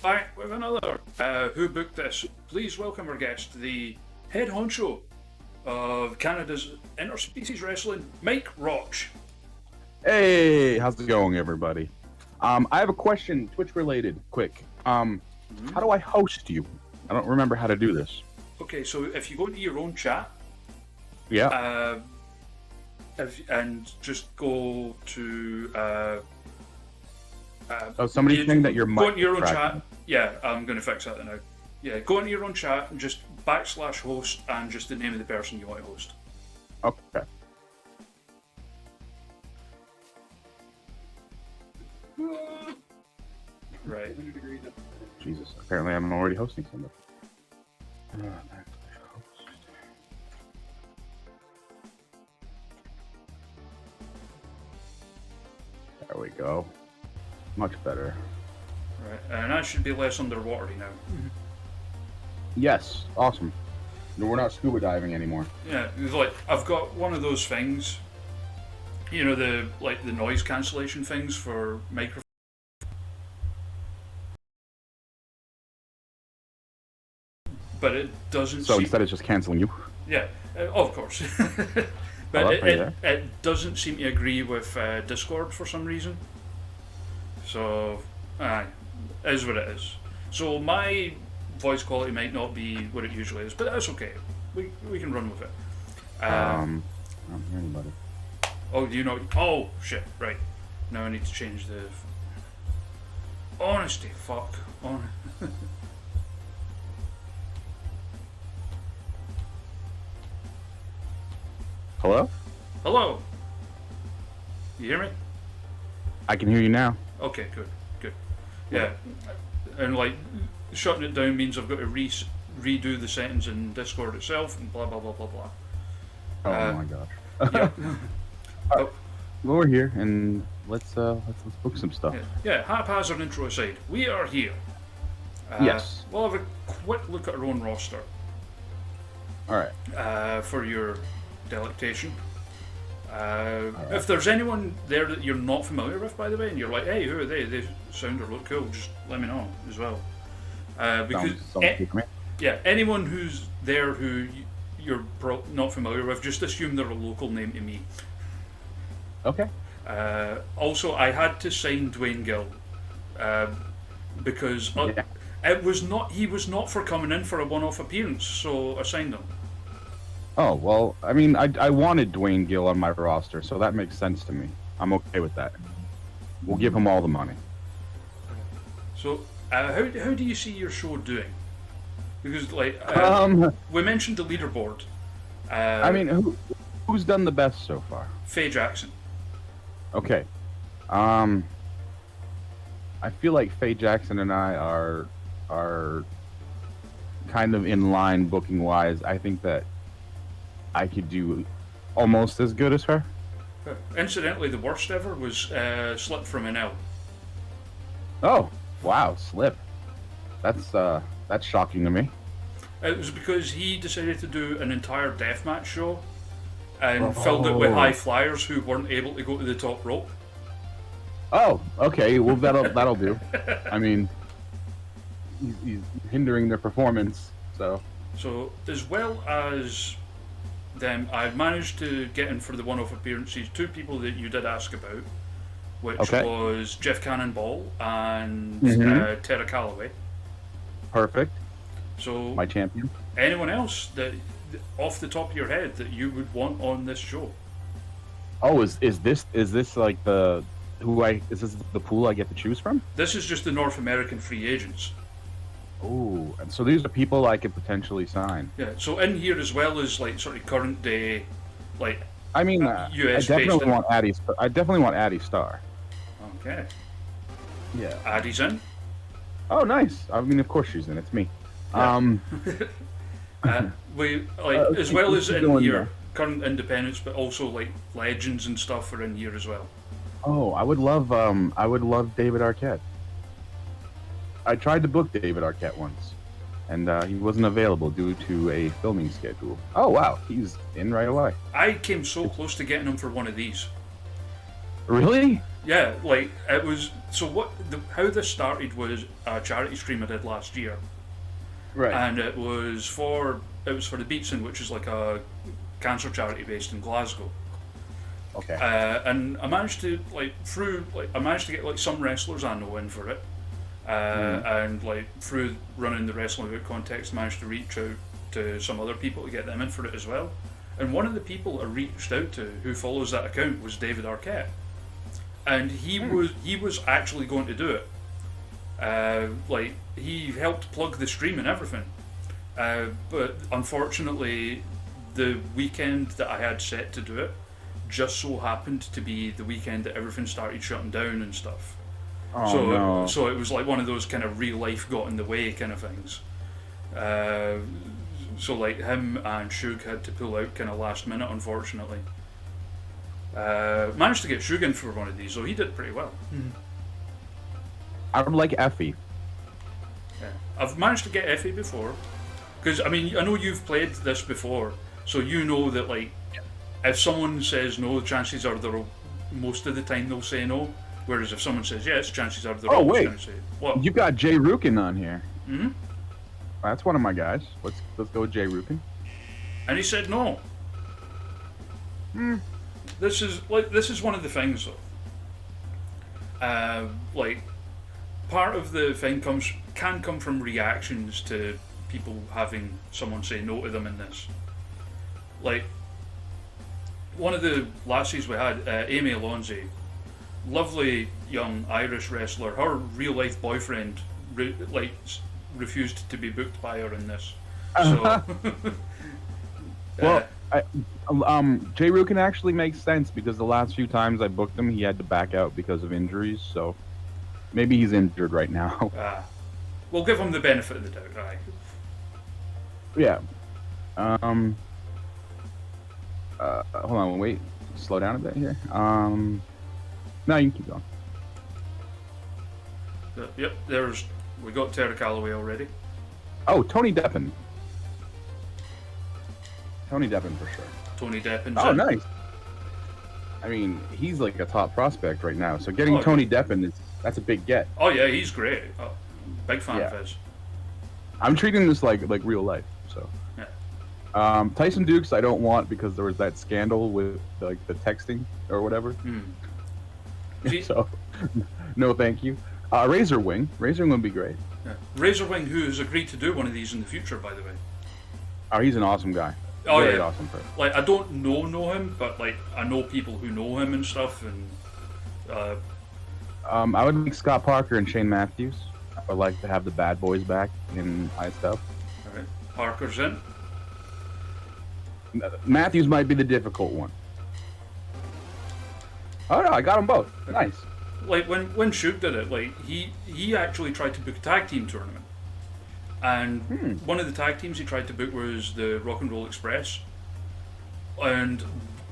back with another Who Booked This? Please welcome our guest, the head honcho of Canada's interspecies wrestling, Mike ROTCH. Hey, how's it going, everybody? I have a question, Twitch related, quick. How do I host you? I don't remember how to do this. Okay, so if you go into your own chat, Yeah. and just go to Somebody's saying that your mic go into your is own cracking. chat. Yeah, I'm going to fix that now. Yeah, go into your own chat and just /host and just the name of the person you want to host. Okay. Right. Jesus, apparently I'm already hosting somebody. There we go. Much better. Right, and I should be less underwatery now. Yes, awesome. No, we're not scuba diving anymore. Yeah, it's like I've got one of those things, you know, the noise cancellation things for microphones. But it doesn't. So instead, it's just canceling you. Yeah, of course. But Hello, it doesn't seem to agree with Discord for some reason. So, it is what it is. So my voice quality might not be what it usually is, but that's okay. We can run with it. I don't hear anybody. Oh, do you know? Oh, shit, right. Now I need to change the... Honesty, fuck. Hello? Hello? You hear me? I can hear you now. Okay, good. Yeah. And, like, shutting it down means I've got to redo the settings in Discord itself and blah, blah, blah, blah, blah. Oh my gosh. Yeah. Well, we're here, and let's book some stuff. Yeah, haphazard intro aside, we are here. Yes. We'll have a quick look at our own roster All right. for your delectation. If there's anyone there that you're not familiar with, by the way, and you're like, hey, who are they? They sound or look cool, just let me know as well. Because Sounds good to me. yeah, anyone who's there who you're not familiar with, just assume they're a local name to me. Okay. Also, I had to sign Dwayne Gill because Yeah. he was not for coming in for a one-off appearance, so I signed him. Oh, well, I mean, I wanted Dwayne Gill on my roster, so that makes sense to me. I'm okay with that. We'll give him all the money. So, how do you see your show doing? Because, like, we mentioned the leaderboard. I mean, who's done the best so far? Faye Jackson. Okay. I feel like Faye Jackson and I are kind of in line booking wise. I think that I could do almost as good as her. Incidentally, the worst ever was Slip from NL. Oh, wow, Slip. That's shocking to me. It was because he decided to do an entire deathmatch show and filled it with high flyers who weren't able to go to the top rope. Oh, okay. Well, that'll do. I mean, he's hindering their performance. So as well as them, I've managed to get in for the one-off appearances two people that you did ask about, which was Jeff Cannonball and Tara Calloway. Perfect. So my champion. Anyone else that, off the top of your head, that you would want on this show? Oh, is this like is this the pool I get to choose from? This is just the North American free agents. Oh, and so these are people I could potentially sign. Yeah, so in here as well as like sort of current day, like I mean, US I definitely based. want Addie. I definitely want Addie Starr. Okay. Yeah. Addie's in. Oh, nice. I mean, of course she's in. It's me. Yeah. We like as well as in here current independents, but also like legends and stuff are in here as well. Oh, I would love David Arquette. I tried to book David Arquette once, and he wasn't available due to a filming schedule. Oh wow, he's in right away. I came so close to getting him for one of these. Really? Yeah, like it was. So how this started was a charity stream I did last year, Right. and it was for the Beatson, which is like a cancer charity based in Glasgow. Okay. And I managed to I managed to get like some wrestlers I know in for it, and like through running the Wrestling About context, managed to reach out to some other people to get them in for it as well. And one of the people I reached out to who follows that account was David Arquette, and he was actually going to do it. Like he helped plug the stream and everything, but unfortunately, the weekend that I had set to do it just so happened to be the weekend that everything started shutting down and stuff. Oh, So it was like one of those kind of real life got in the way kind of things. So like him and Shug had to pull out kind of last minute, unfortunately. Managed to get Shug in for one of these, so he did pretty well. I would like Effie. Yeah. I've managed to get Effie before, because I mean I know you've played this before, so you know that like if someone says no, the chances are most of the time they'll say no. Whereas if someone says yes, chances are they're always going to say what. You got Jay Rukin on here. Mm-hmm. That's one of my guys. Let's go with Jay Rukin. And he said no. This is one of the things though. Like part of the thing can come from reactions to people having someone say no to them in this. Like one of the lassies we had, Amy Alonzi, lovely young Irish wrestler. Her real life boyfriend refused to be booked by her in this. So, well, Jay Rukin actually makes sense because the last few times I booked him, he had to back out because of injuries. So maybe he's injured right now. We'll give him the benefit of the doubt. Aye. Yeah. Hold on, wait. Slow down a bit here. No, you can keep going. Yep, we got Terry Calloway already. Oh, Tony Deppen. Tony Deppen for sure. Tony Deppen. Oh, nice. I mean, he's like a top prospect right now. So getting Tony Deppen that's a big get. Oh yeah, he's great. Big fan of his. I'm treating this like real life. So. Yeah. Tyson Dukes I don't want because there was that scandal with like the texting or whatever. So, no, thank you. Razor Wing would be great. Yeah. Razor Wing, who has agreed to do one of these in the future, by the way. Oh, he's an awesome guy. Oh, very yeah. Awesome person. Like I don't know him, but like I know people who know him and stuff. And I would like Scott Parker and Shane Matthews. I would like to have the bad boys back in ISW. All right, Parker's in. Matthews might be the difficult one. Oh no, I got them both. Nice. Like when Shug did it, like he actually tried to book a tag team tournament, and one of the tag teams he tried to book was the Rock and Roll Express, and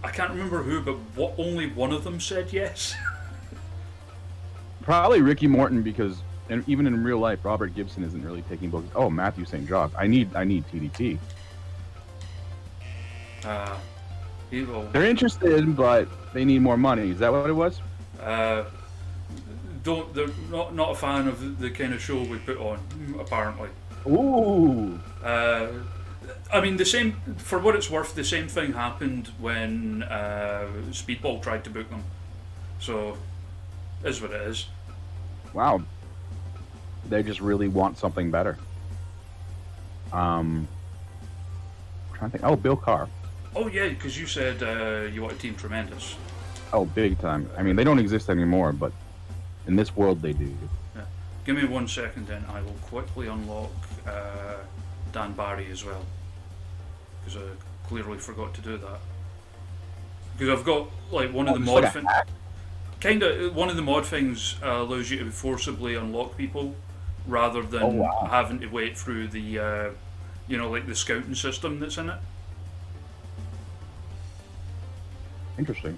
I can't remember who, but only one of them said yes. Probably Ricky Morton because even in real life, Robert Gibson isn't really taking books. Oh, Matthew St. Jock. I need TDT. They're interested, but they need more money. Is that what it was? They're not a fan of the kind of show we put on, apparently. Ooh. I mean, the same. For what it's worth, the same thing happened when Speedball tried to book them. So, is what it is. Wow. They just really want something better. I'm trying to think. Oh, Bill Carr. Oh yeah, because you said you want Team Tremendous. Oh, big time. I mean, they don't exist anymore, but in this world they do. Yeah. Give me 1 second, then I will quickly unlock Dan Barry as well, because I clearly forgot to do that. Because I've got like one of the mod things. One of the mod things allows you to forcibly unlock people rather than having to wait through the like the scouting system that's in it. Interesting.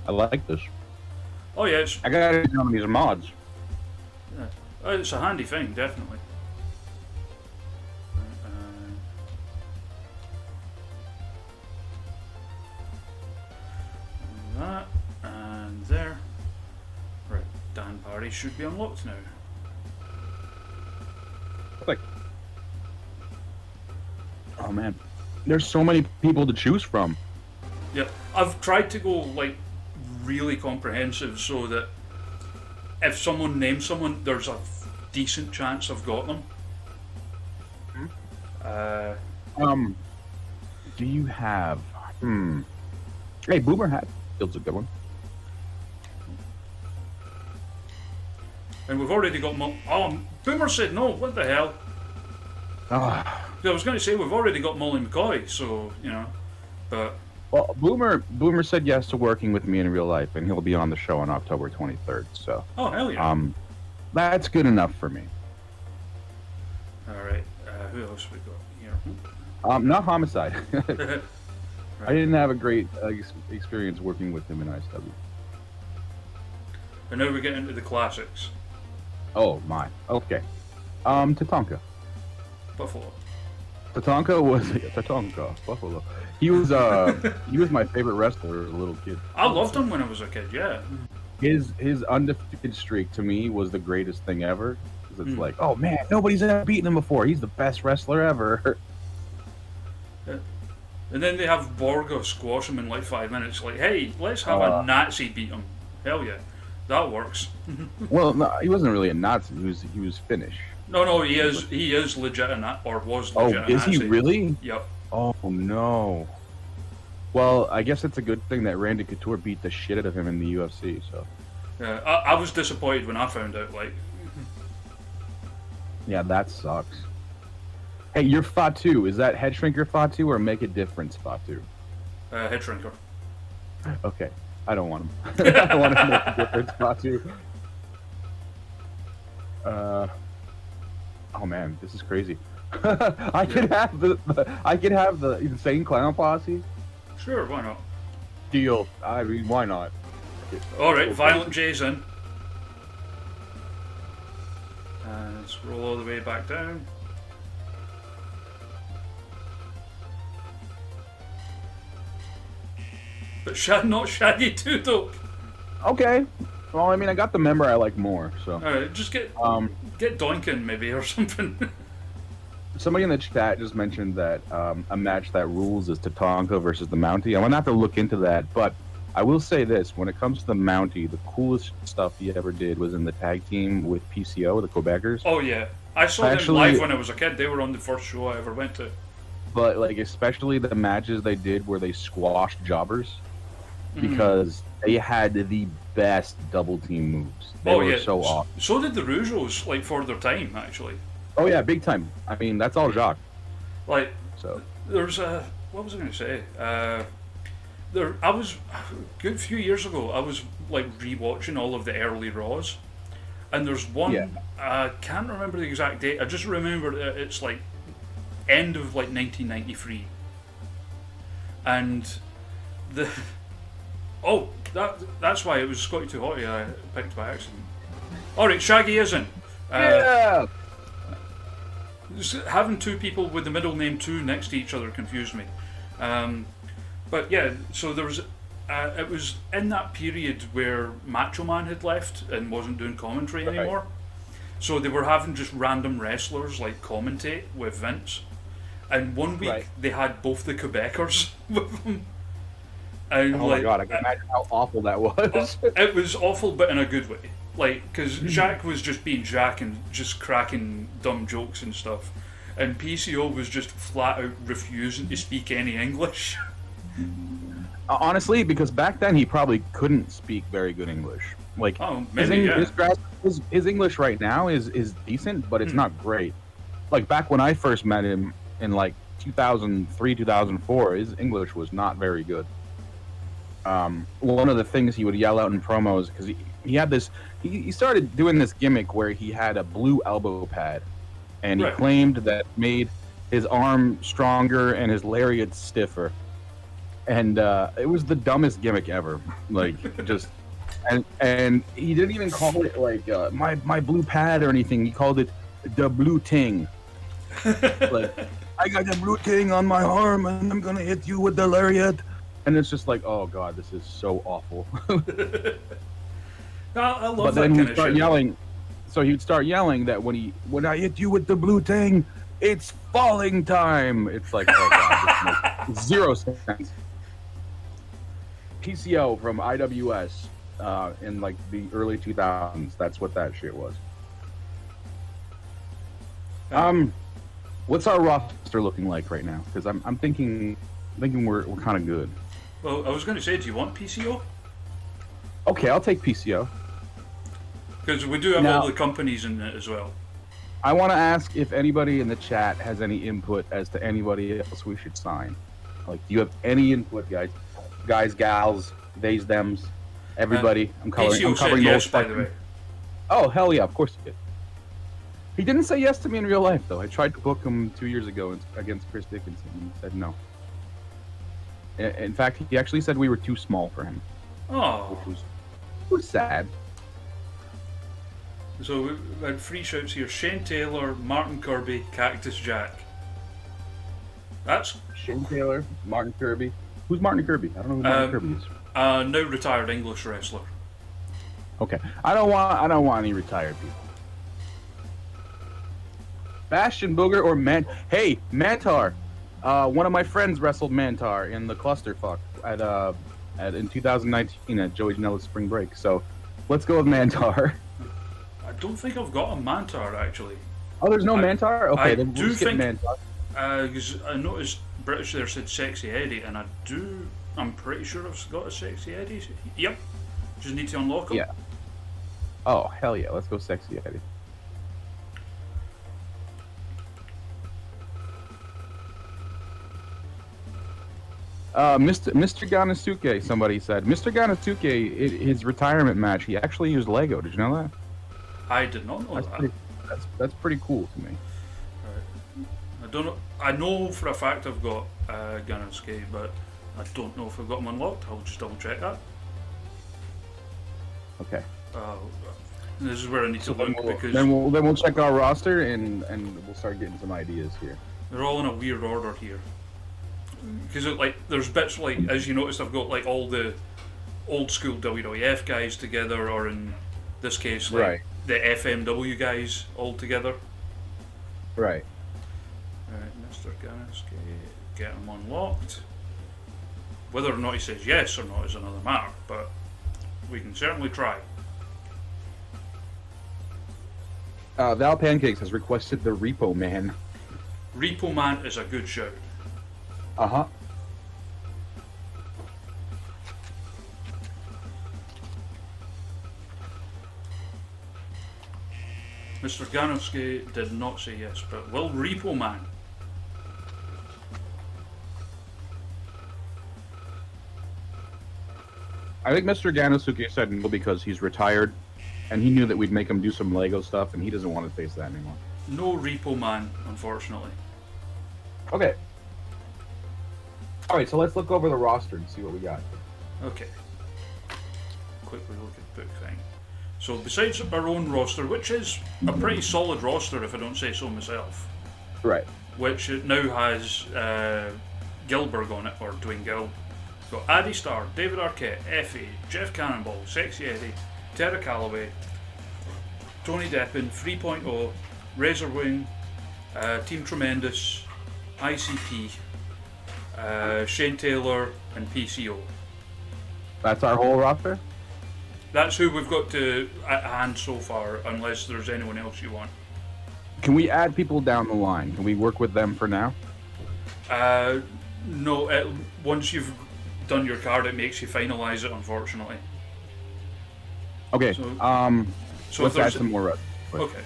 I like this. Oh yeah, I gotta get on these mods. Yeah. It's a handy thing, definitely. That and there. should be unlocked now. Like, oh man, there's so many people to choose from. Yeah, I've tried to go like really comprehensive so that if someone names someone, there's a decent chance I've got them. Do you have? Hey, Boomer Hatfield's a good one. And we've already got Boomer said no. What the hell? I was going to say we've already got Molly McCoy, so but. Well, Boomer said yes to working with me in real life, and he'll be on the show on October 23rd. So. Oh hell yeah. That's good enough for me. All right. Who else we got here? Not Homicide. Right. I didn't have a great experience working with him in ISW. And now we get into the classics. Oh my. Okay. Tatanka. Buffalo. Tatanka Buffalo. He was my favorite wrestler as a little kid. I loved him when I was a kid. Yeah. His undefeated streak to me was the greatest thing ever. Because it's like, oh man, nobody's ever beaten him before. He's the best wrestler ever. Yeah. And then they have Borga squash him in like 5 minutes. Like, hey, let's have a Nazi beat him. Hell yeah, that works. Well, no, he wasn't really a Nazi. He was Finnish. No, he is legit or was legit. Oh, is he really? Yep. Oh no. Well, I guess it's a good thing that Randy Couture beat the shit out of him in the UFC. So. Yeah, I was disappointed when I found out. Like. Yeah, that sucks. Hey, you're Fatu. Is that Head Shrinker Fatu or Make a Difference Fatu? Head Shrinker. Okay, I don't want him. I want to Make a Difference Fatu. Oh man, this is crazy. I could have the Insane Clown Posse. Sure, why not? Deal. I mean, why not? All right, Violent J's in. Let's roll all the way back down. But not Shaggy Two Dope. Okay. Well, I mean, I got the member I like more, so. Alright, just get Doinkin maybe or something. Somebody in the chat just mentioned that a match that rules is Tatanka versus the Mountie. I'm gonna have to look into that, but I will say this: when it comes to the Mountie, the coolest stuff he ever did was in the tag team with PCO, the Quebecers. Oh yeah, I saw them live when I was a kid. They were on the first show I ever went to. But like, especially the matches they did where they squashed jobbers, because they had the best double team moves. They were so awesome. So did the Rougeaus, like for their time, actually. Oh yeah, big time. I mean, that's all Jacques. Like, so there's what was I going to say? I was a good few years ago. I was like rewatching all of the early Raws, and there's one. Yeah. I can't remember the exact date. I just remember that it's like end of like 1993, and that's why it was Scotty Too Hotty I picked by accident. All right, Shaggy isn't. Yeah. Having two people with the middle name Two next to each other confused me. But yeah, so there was. It was in that period where Macho Man had left and wasn't doing commentary anymore. So they were having just random wrestlers like commentate with Vince. And one week they had both the Quebecers with them. And oh my god, I can imagine how awful that was. It was awful, but in a good way. Like, because Jacques was just being Jacques and just cracking dumb jokes and stuff. And PCO was just flat out refusing to speak any English. Honestly, because back then he probably couldn't speak very good English. Like, his English right now is decent, but it's not great. Like, back when I first met him in like 2003, 2004, his English was not very good. One of the things he would yell out in promos, because he had this, he started doing this gimmick where he had a blue elbow pad, and he claimed that made his arm stronger and his lariat stiffer. And it was the dumbest gimmick ever. Like, just, and he didn't even call it like my blue pad or anything. He called it the blue ting. Like, I got the blue ting on my arm, and I'm gonna hit you with the lariat. And it's just like, oh god, this is so awful. I love But that then kind he'd of start shit. yelling. So he'd start yelling that when I hit you with the blue tang, it's falling time. It's like, oh god, this makes zero sense. PCO from IWS in like the early 2000s. That's what that shit was. What's our roster looking like right now? Because I'm thinking we're kind of good. Well, I was going to say, do you want PCO? Okay, I'll take PCO. Because we do have Now, all the companies in it as well. I want to ask if anybody in the chat has any input as to anybody else we should sign. Like, do you have any input, guys? Guys, gals, theys, thems, everybody. I'm covering the whole yes, by the spectrum. way. Oh, hell yeah, of course he did. He didn't say yes to me in real life, though. I tried to book him 2 years ago against Chris Dickinson, and he said no. In fact, he actually said we were too small for him. Oh. Which was sad. So we had 3 shouts here. Shane Taylor, Martin Kirby, Cactus Jack. That's... Shane Taylor, Martin Kirby. Who's Martin Kirby? I don't know who Martin Kirby is. Now retired English wrestler. Okay. I don't want any retired people. Bastion Booger or Hey, Mantar. One of my friends wrestled Mantar in the clusterfuck in 2019 at Joey Janela's Spring Break. So let's go with Mantar. I don't think I've got a Mantar, actually. Oh, there's no Mantar? Okay, I then we'll do just get think... Mantar. Because I noticed British there said Sexy Eddie, and I'm pretty sure I've got a Sexy Eddie. Yep. Just need to unlock him. Yeah. Oh, hell yeah. Let's go Sexy Eddie. Mr. Ganasuke, somebody said. Mr. Ganasuke, his retirement match, he actually used Lego. Did you know that? I did not know that. That's pretty cool to me. I don't know. I know for a fact I've got Ganasuke, but I don't know if I've got him unlocked. I'll just double check that. Okay. This is where I need to look because then we'll check our roster and we'll start getting some ideas here. They're all in a weird order here. Because like there's bits like, as you noticed, I've got like all the old school WWF guys together, or in this case like the FMW guys all together. Right. Mr. Ganasuke, get him unlocked. Whether or not he says yes or not is another matter, but we can certainly try. Val Pancakes has requested the Repo Man. Repo Man is a good shout. Uh-huh. Mr. Ganowski did not say yes, but will Repo Man? I think Mr. Ganasuke said no because he's retired, and he knew that we'd make him do some Lego stuff, and he doesn't want to face that anymore. No Repo Man, unfortunately. Okay. Alright, so let's look over the roster and see what we got. Okay. Quickly look at book thing. So besides our own roster, which is a pretty solid roster if I don't say so myself. Right. Which now has Gilbert on it, or Dwayne Gill. We've got Addy Starr, David Arquette, Effie, Jeff Cannonball, Sexy Eddie, Terra Calloway, Tony Deppin, 3.0, Razor Wing, Team Tremendous, ICP, Shane Taylor, and PCO. That's our whole roster? That's who we've got at hand so far, unless there's anyone else you want. Can we add people down the line? Can we work with them for now? No, once you've done your card, it makes you finalise it, unfortunately. Okay, so let's add some more. Okay.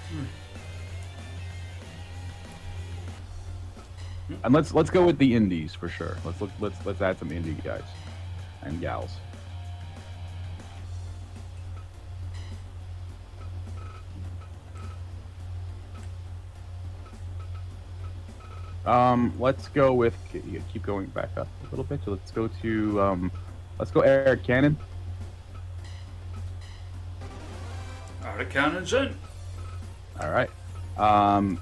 And let's go with the indies for sure. Let's add some indie guys and gals. Let's go with, keep going back up a little bit. So let's go Eric Cannon. Eric Cannon's in. All right.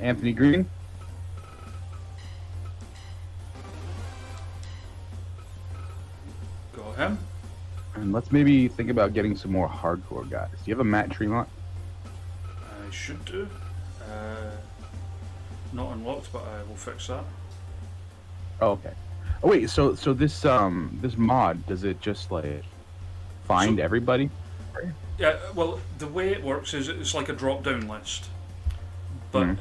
Anthony Green. Got him. And let's maybe think about getting some more hardcore guys. Do you have a Matt Tremont? I should do. Not unlocked, but I will fix that. Oh, okay. Oh wait, so this this mod, does it just like find everybody? Yeah, well, the way it works is it's like a drop-down list, but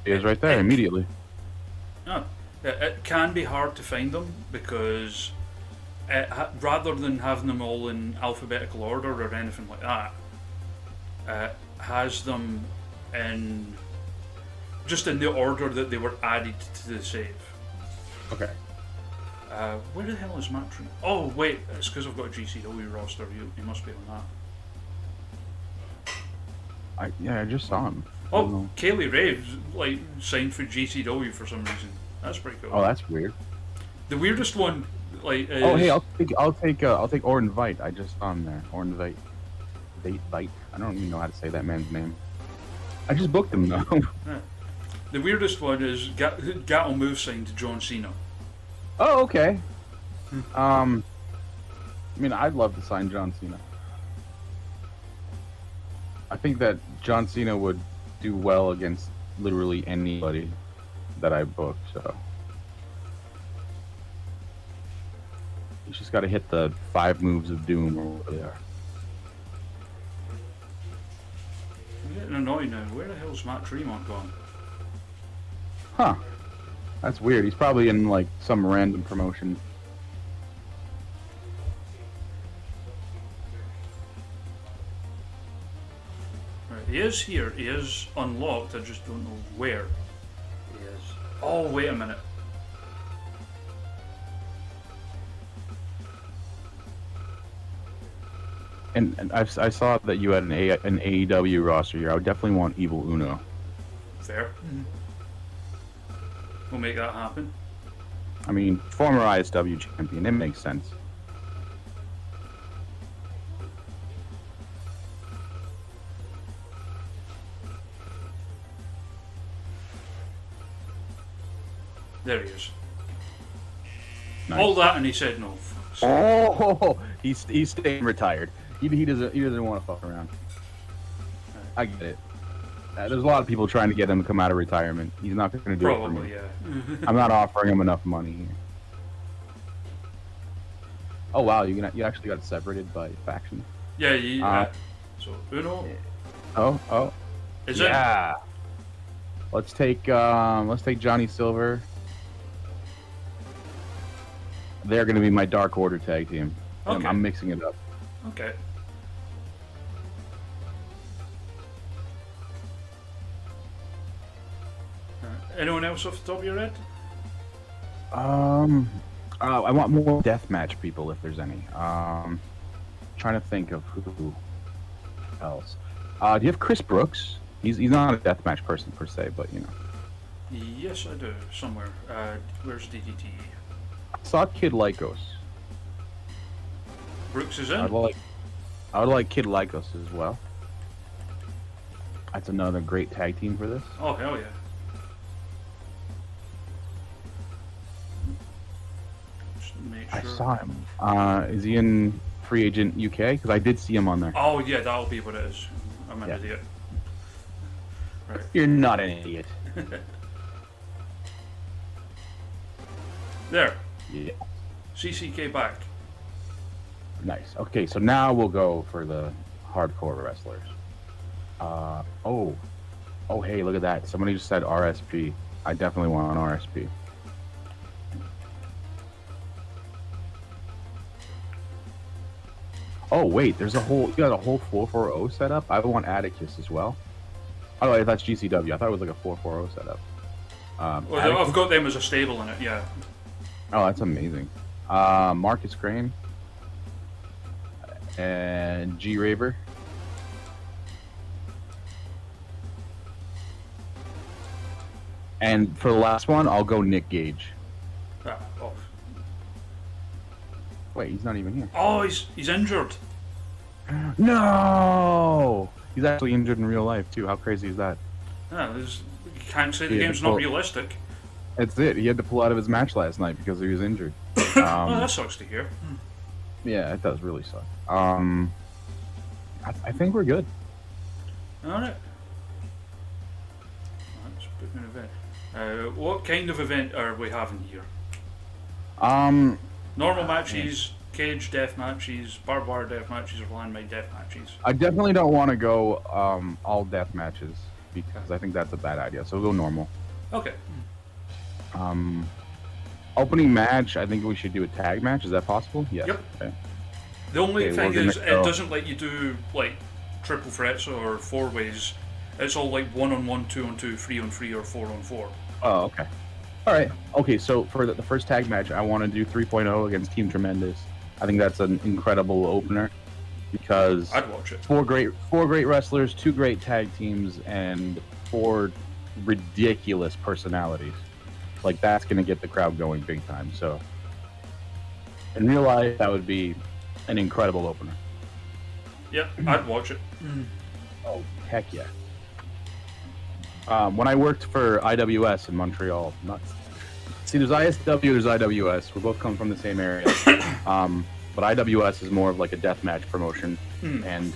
It is right there immediately. It can be hard to find them because rather than having them all in alphabetical order or anything like that, it has them in just in the order that they were added to the save. Okay. Where the hell is Matt Tree? Oh wait, it's because I've got a GCW roster. You must be on that. I just saw him. Oh, Kaylee Rave's like signed for GCW for some reason. That's pretty cool. Oh, that's weird. The weirdest one, like, is... Oh, hey, I'll take Orin Veit. I just saw him there. Orin Veit. Veit. I don't even know how to say that man's name. I just booked him though. Yeah. The weirdest one is Gattle Move signed to John Cena. Oh, okay. I mean, I'd love to sign John Cena. I think that John Cena would do well against literally anybody that I book, so. He's just got to hit the 5 moves of doom or whatever they are. I'm getting annoyed now. Where the hell's Matt Tremont gone? Huh. That's weird. He's probably in, like, some random promotion. Right, he is here. He is unlocked. I just don't know where he is. Oh, wait a minute. And I saw that you had an AEW roster here. I would definitely want Evil Uno. Fair. We'll make that happen. I mean, former ISW champion. It makes sense. There he is. Nice. All that, and he said no. Oh, he's staying retired. He doesn't want to fuck around. I get it. There's a lot of people trying to get him to come out of retirement. He's not going to do it for me. Probably, yeah. I'm not offering him enough money here. Oh wow, you actually got separated by faction. Yeah, so Uno. Oh. Is yeah. Let's take Johnny Silver. They're going to be my Dark Order tag team. Okay. I'm mixing it up. Okay. Anyone else off the top of your head? I want more deathmatch people if there's any. Trying to think of who else. Do you have Chris Brooks? He's not a deathmatch person per se, but you know. Yes, I do. Somewhere. Where's DDT? I saw Kid Lycos. Brooks is in. I would like Kid Lycos as well. That's another great tag team for this. Oh hell yeah. Just make sure. I saw him. Is he in Free Agent UK? Because I did see him on there. Oh yeah, that'll be what it is. I'm an idiot. Right. You're not an idiot. There. Yeah. CCK back. Nice. Okay, so now we'll go for the hardcore wrestlers. Oh, hey, look at that. Somebody just said RSP. I definitely want an RSP. Oh, wait, you got a whole 440 setup? I want Atticus as well. Oh, wait, that's GCW. I thought it was like a 440 setup. Well, I've got them as a stable in it, yeah. Oh, that's amazing. Marcus Crane. And G Raver. And for the last one, I'll go Nick Gage. Oh. Wait, he's not even here. Oh, he's injured. No! He's actually injured in real life, too. How crazy is that? Yeah, you can't say the game's not realistic. That's it. He had to pull out of his match last night because he was injured. Oh, that sucks to hear. Yeah, it does really suck. I think we're good. Alright. Let's book an event. What kind of event are we having here? Um, Normal matches, cage death matches, barbed wire death matches, or landmine death matches? I definitely don't want to go all death matches because I think that's a bad idea. So we'll go normal. Okay. Opening match, I think we should do a tag match. Is that possible? Yes. Yep. Okay. The only Okay, thing we're is, gonna it go- doesn't let you do like triple threats or four ways. It's all like 1-on-1, 2-on-2, 3-on-3, or 4-on-4. Oh, okay. All right. Okay, so for the first tag match, I want to do 3.0 against Team Tremendous. I think that's an incredible opener because I'd watch it. four great wrestlers, 2 great tag teams, and 4 ridiculous personalities. Like that's gonna get the crowd going big time. So in real life, that would be an incredible opener. Yep, I'd watch it. Oh heck yeah! When I worked for IWS in Montreal, see, there's ISW, there's IWS. We both come from the same area, but IWS is more of like a deathmatch promotion, and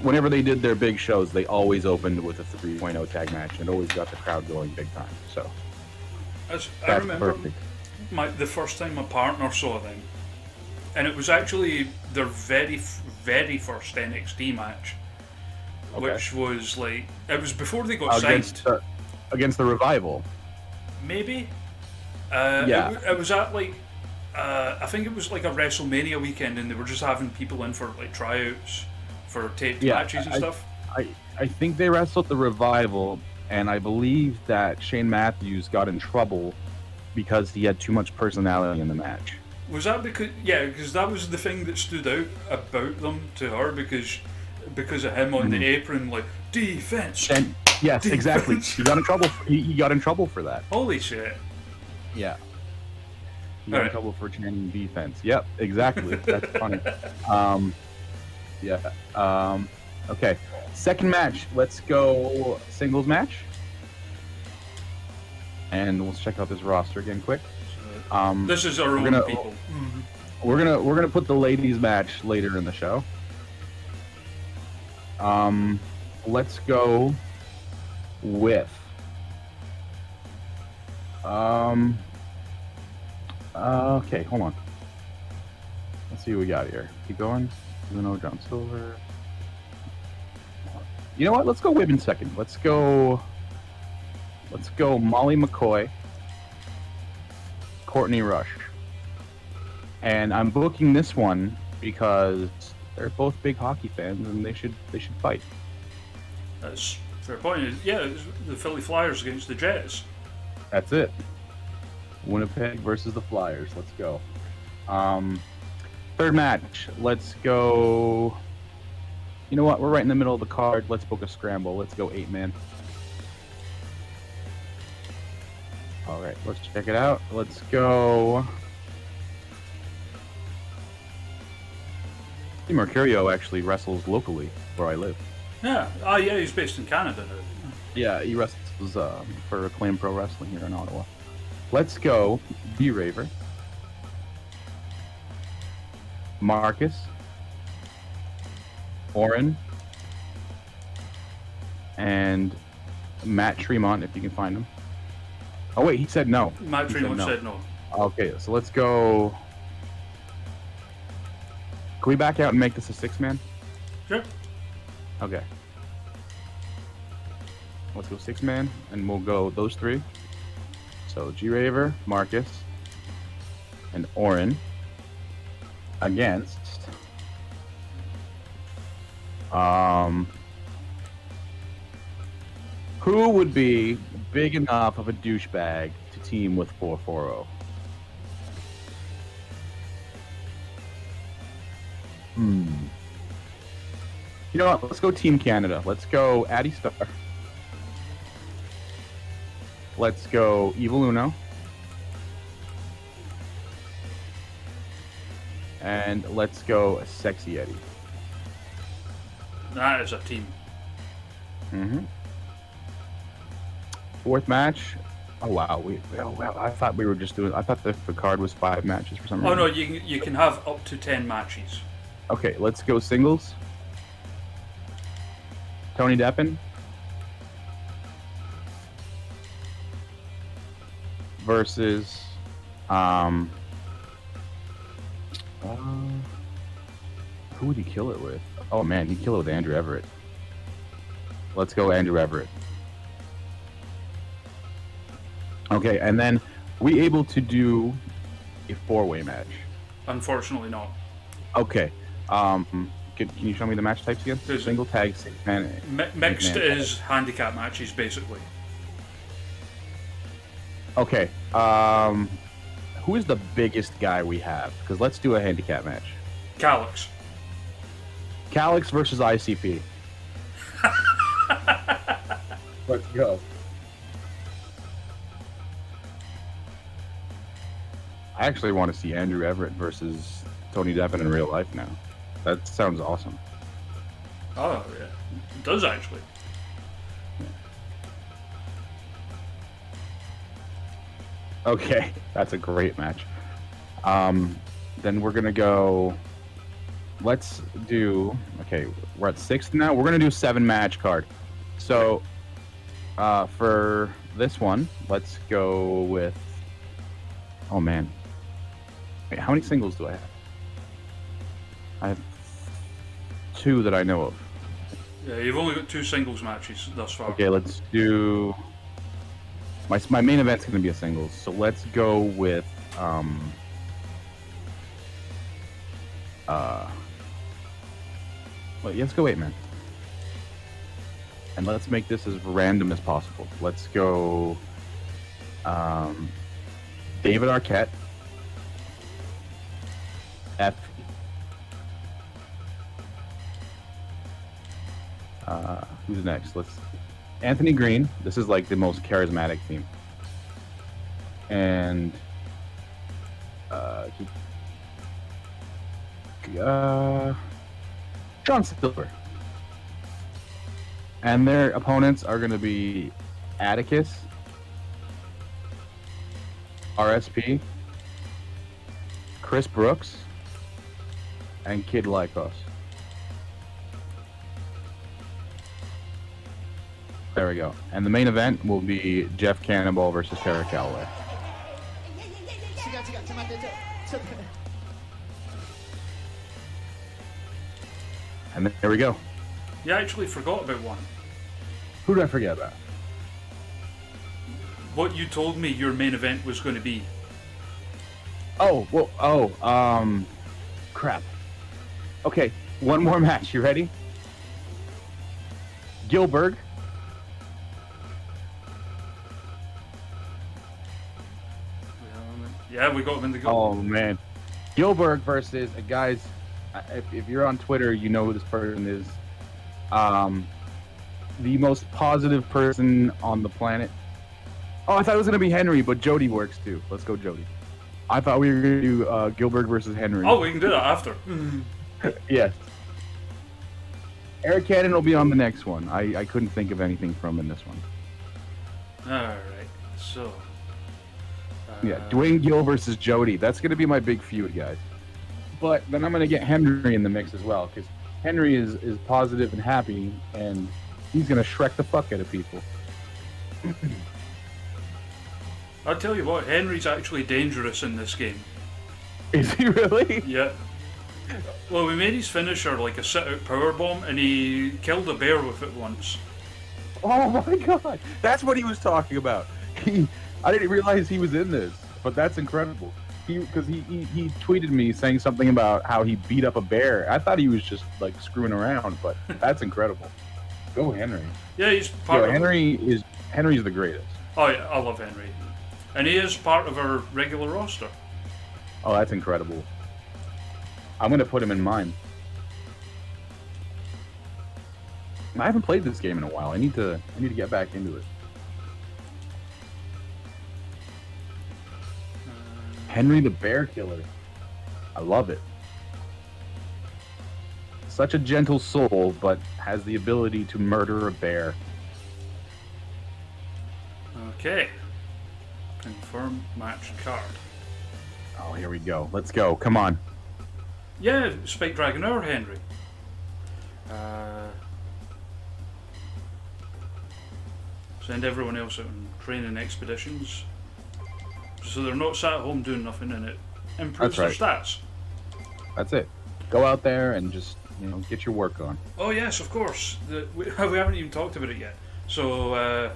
whenever they did their big shows, they always opened with a 3.0 tag match, and it always got the crowd going big time. So I that's remember perfect. the first time my partner saw them, and it was actually their very first NXT match, Okay. which was like, it was before they got signed. Against the Revival. Maybe. Yeah. It was at like, I think it was like a WrestleMania weekend, and they were just having people in for like tryouts for taped matches and stuff. I think they wrestled the Revival, and I believe that Shane Matthews got in trouble because he had too much personality in the match. Was that because that was the thing that stood out about them to her, because of him on the apron, like, defense. And yes, Defense. exactly. He got in trouble. He got in trouble for that. Holy shit. Yeah. He got in Alright. trouble for chanting defense. Yep, exactly. That's funny. Yeah. Okay. Second match. Let's go singles match. And let's check out this roster again quick. This is our own gonna- people. We're gonna put the ladies match later in the show. Let's go with okay, hold on. Let's see what we got here. Keep going. John Silver. You know what? Let's go women second. Let's go Molly McCoy, Courtney Rush. And I'm booking this one because they're both big hockey fans and they should fight. That's a fair point. Yeah, it's the Philly Flyers against the Jets. That's it. Winnipeg versus the Flyers. Let's go. Third match. Let's go. You know what? We're right in the middle of the card. Let's book a scramble. Let's go 8-man. All right, let's check it out. Let's go. Mercurio actually wrestles locally where I live. Yeah. Yeah, he's based in Canada now. Yeah, he wrestles for Acclaim Pro Wrestling here in Ottawa. Let's go B-Raver, Marcus, Oren, and Matt Tremont, if you can find him. Oh wait, he said no. Matt He Tremont said no. Okay, so let's go. Can we back out and make this a 6-man? Sure. Okay. Let's go 6-man, and we'll go those 3. So G-Raver, Marcus, and Oren against who would be big enough of a douchebag to team with 440? You know what? Let's go Team Canada. Let's go Addy Star. Let's go Evil Uno. And let's go Sexy Eddie. That is a team. Fourth match. Oh wow, I thought we were just doing. I thought the card was 5 matches for some Oh reason. no, you can have up to 10 matches. Okay, let's go singles. Tony Deppen versus who would he kill it with? Oh man, he'd kill it with Andrew Everett. Let's go Andrew Everett. Okay, and then we able to do a 4-way match. Unfortunately, not. Okay. Can you show me the match types again? There's Single, tag, 6-man. Mixed eight-man. is handicap matches, basically. Okay. Who is the biggest guy we have? Because let's do a handicap match. Calyx. Calyx versus ICP. Let's go. I actually want to see Andrew Everett versus Tony Deppen in real life now. That sounds awesome. Oh, yeah. It does, actually. Okay, that's a great match. Then we're gonna go. Let's do. Okay, we're at 6th now. We're gonna do a 7-match card. So, for this one, let's go with. Oh man. Wait, how many singles do I have? I have 2 that I know of. Yeah, you've only got 2 singles matches thus far. Okay, let's do. My main event's gonna be a singles, so let's go with Wait, let's go 8-man. And let's make this as random as possible. Let's go David Arquette. Who's next? Let's Anthony Green. This is like the most charismatic team. And John Silver. And their opponents are going to be Atticus, RSP, Chris Brooks, and Kid Lycos. There we go. And the main event will be Jeff Cannonball versus Tara Calloway. And there we go. You actually forgot about one. Who did I forget about? What you told me your main event was going to be. Oh, well, crap. Okay, one more match. You ready? Gilbert. Yeah, we got him in the goal. Oh man, Gilbert versus guys. If you're on Twitter, you know who this person is. The most positive person on the planet. Oh, I thought it was gonna be Henry, but Jody works too. Let's go, Jody. I thought we were gonna do Gilbert versus Henry. Oh, we can do that after. Yes. Eric Cannon will be on the next one. I couldn't think of anything from in this one. Alright, so. Yeah, Dwayne Gill versus Jody. That's going to be my big feud, guys. But then I'm going to get Henry in the mix as well, because Henry is positive and happy, and he's going to Shrek the fuck out of people. I'll tell you what, Henry's actually dangerous in this game. Is he really? Yeah. Well, we made his finisher like a sit-out powerbomb, and he killed a bear with it once. Oh my god, that's what he was talking about. I didn't realize he was in this, but that's incredible. Because he tweeted me saying something about how he beat up a bear. I thought he was just like screwing around, but that's incredible. Go Henry. Yeah, he's part of Henry's the greatest. Oh yeah, I love Henry. And he is part of our regular roster. Oh, that's incredible. I'm gonna put him in mine. I haven't played this game in a while. I need to get back into it. Henry the Bear Killer. I love it. Such a gentle soul, but has the ability to murder a bear. Okay. Confirm match card. Oh, here we go. Let's go. Come on. Yeah, Spike Dragonair, Henry. Send everyone else out on training expeditions, so they're not sat at home doing nothing, and it improves their stats. That's it. Go out there and just get your work on. Oh yes, of course. We haven't even talked about it yet. So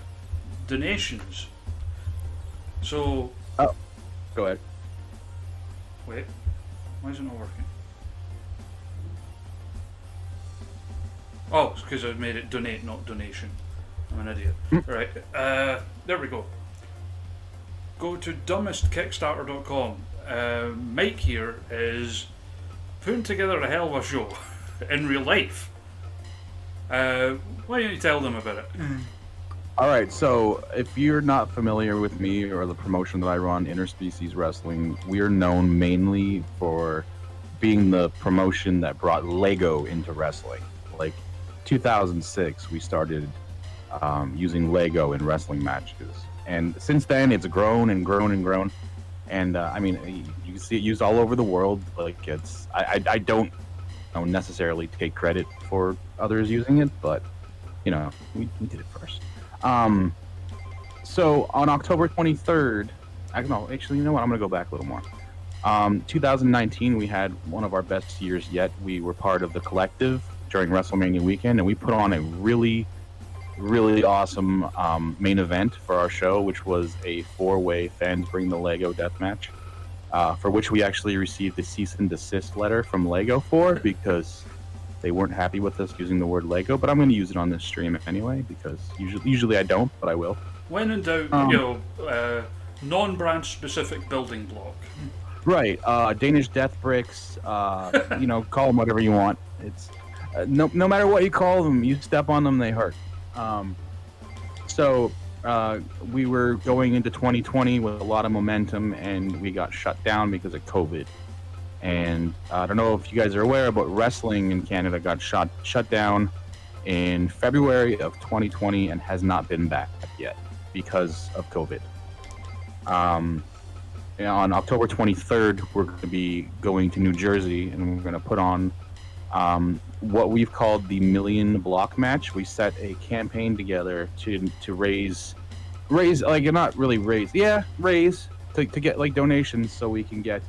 donations. So. Oh, go ahead. Wait, why is it not working? Oh, it's because I made it donate, not donation. I'm an idiot. Right, there we go. Go to dumbestkickstarter.com. Mike here is putting together a hell of a show in real life. Why don't you tell them about it? All right, so if you're not familiar with me or the promotion that I run, Interspecies Wrestling, we are known mainly for being the promotion that brought Lego into wrestling. Like 2006, we started using Lego in wrestling matches, and since then it's grown and grown and grown. And I mean, you can see it used all over the world. Like I don't necessarily take credit for others using it, but we did it first. So on October 23rd, actually, you know what? I'm gonna go back a little more. 2019, we had one of our best years yet. We were part of the collective during WrestleMania weekend, and we put on a really awesome main event for our show, which was a 4-way fans bring the Lego death match, for which we actually received a cease and desist letter from Lego because they weren't happy with us using the word Lego. But I'm going to use it on this stream anyway, because usually I don't, but I will. When in doubt, non-brand specific building block. Right, Danish death bricks. Call them whatever you want. It's no matter what you call them, you step on them, they hurt. So we were going into 2020 with a lot of momentum, and we got shut down because of COVID. And I don't know if you guys are aware, but wrestling in Canada got shut down in February of 2020 and has not been back yet because of COVID. On October 23rd, we're going to be going to New Jersey, and we're going to put on what we've called the Million Block Match. We set a campaign together to raise to get like donations so we can get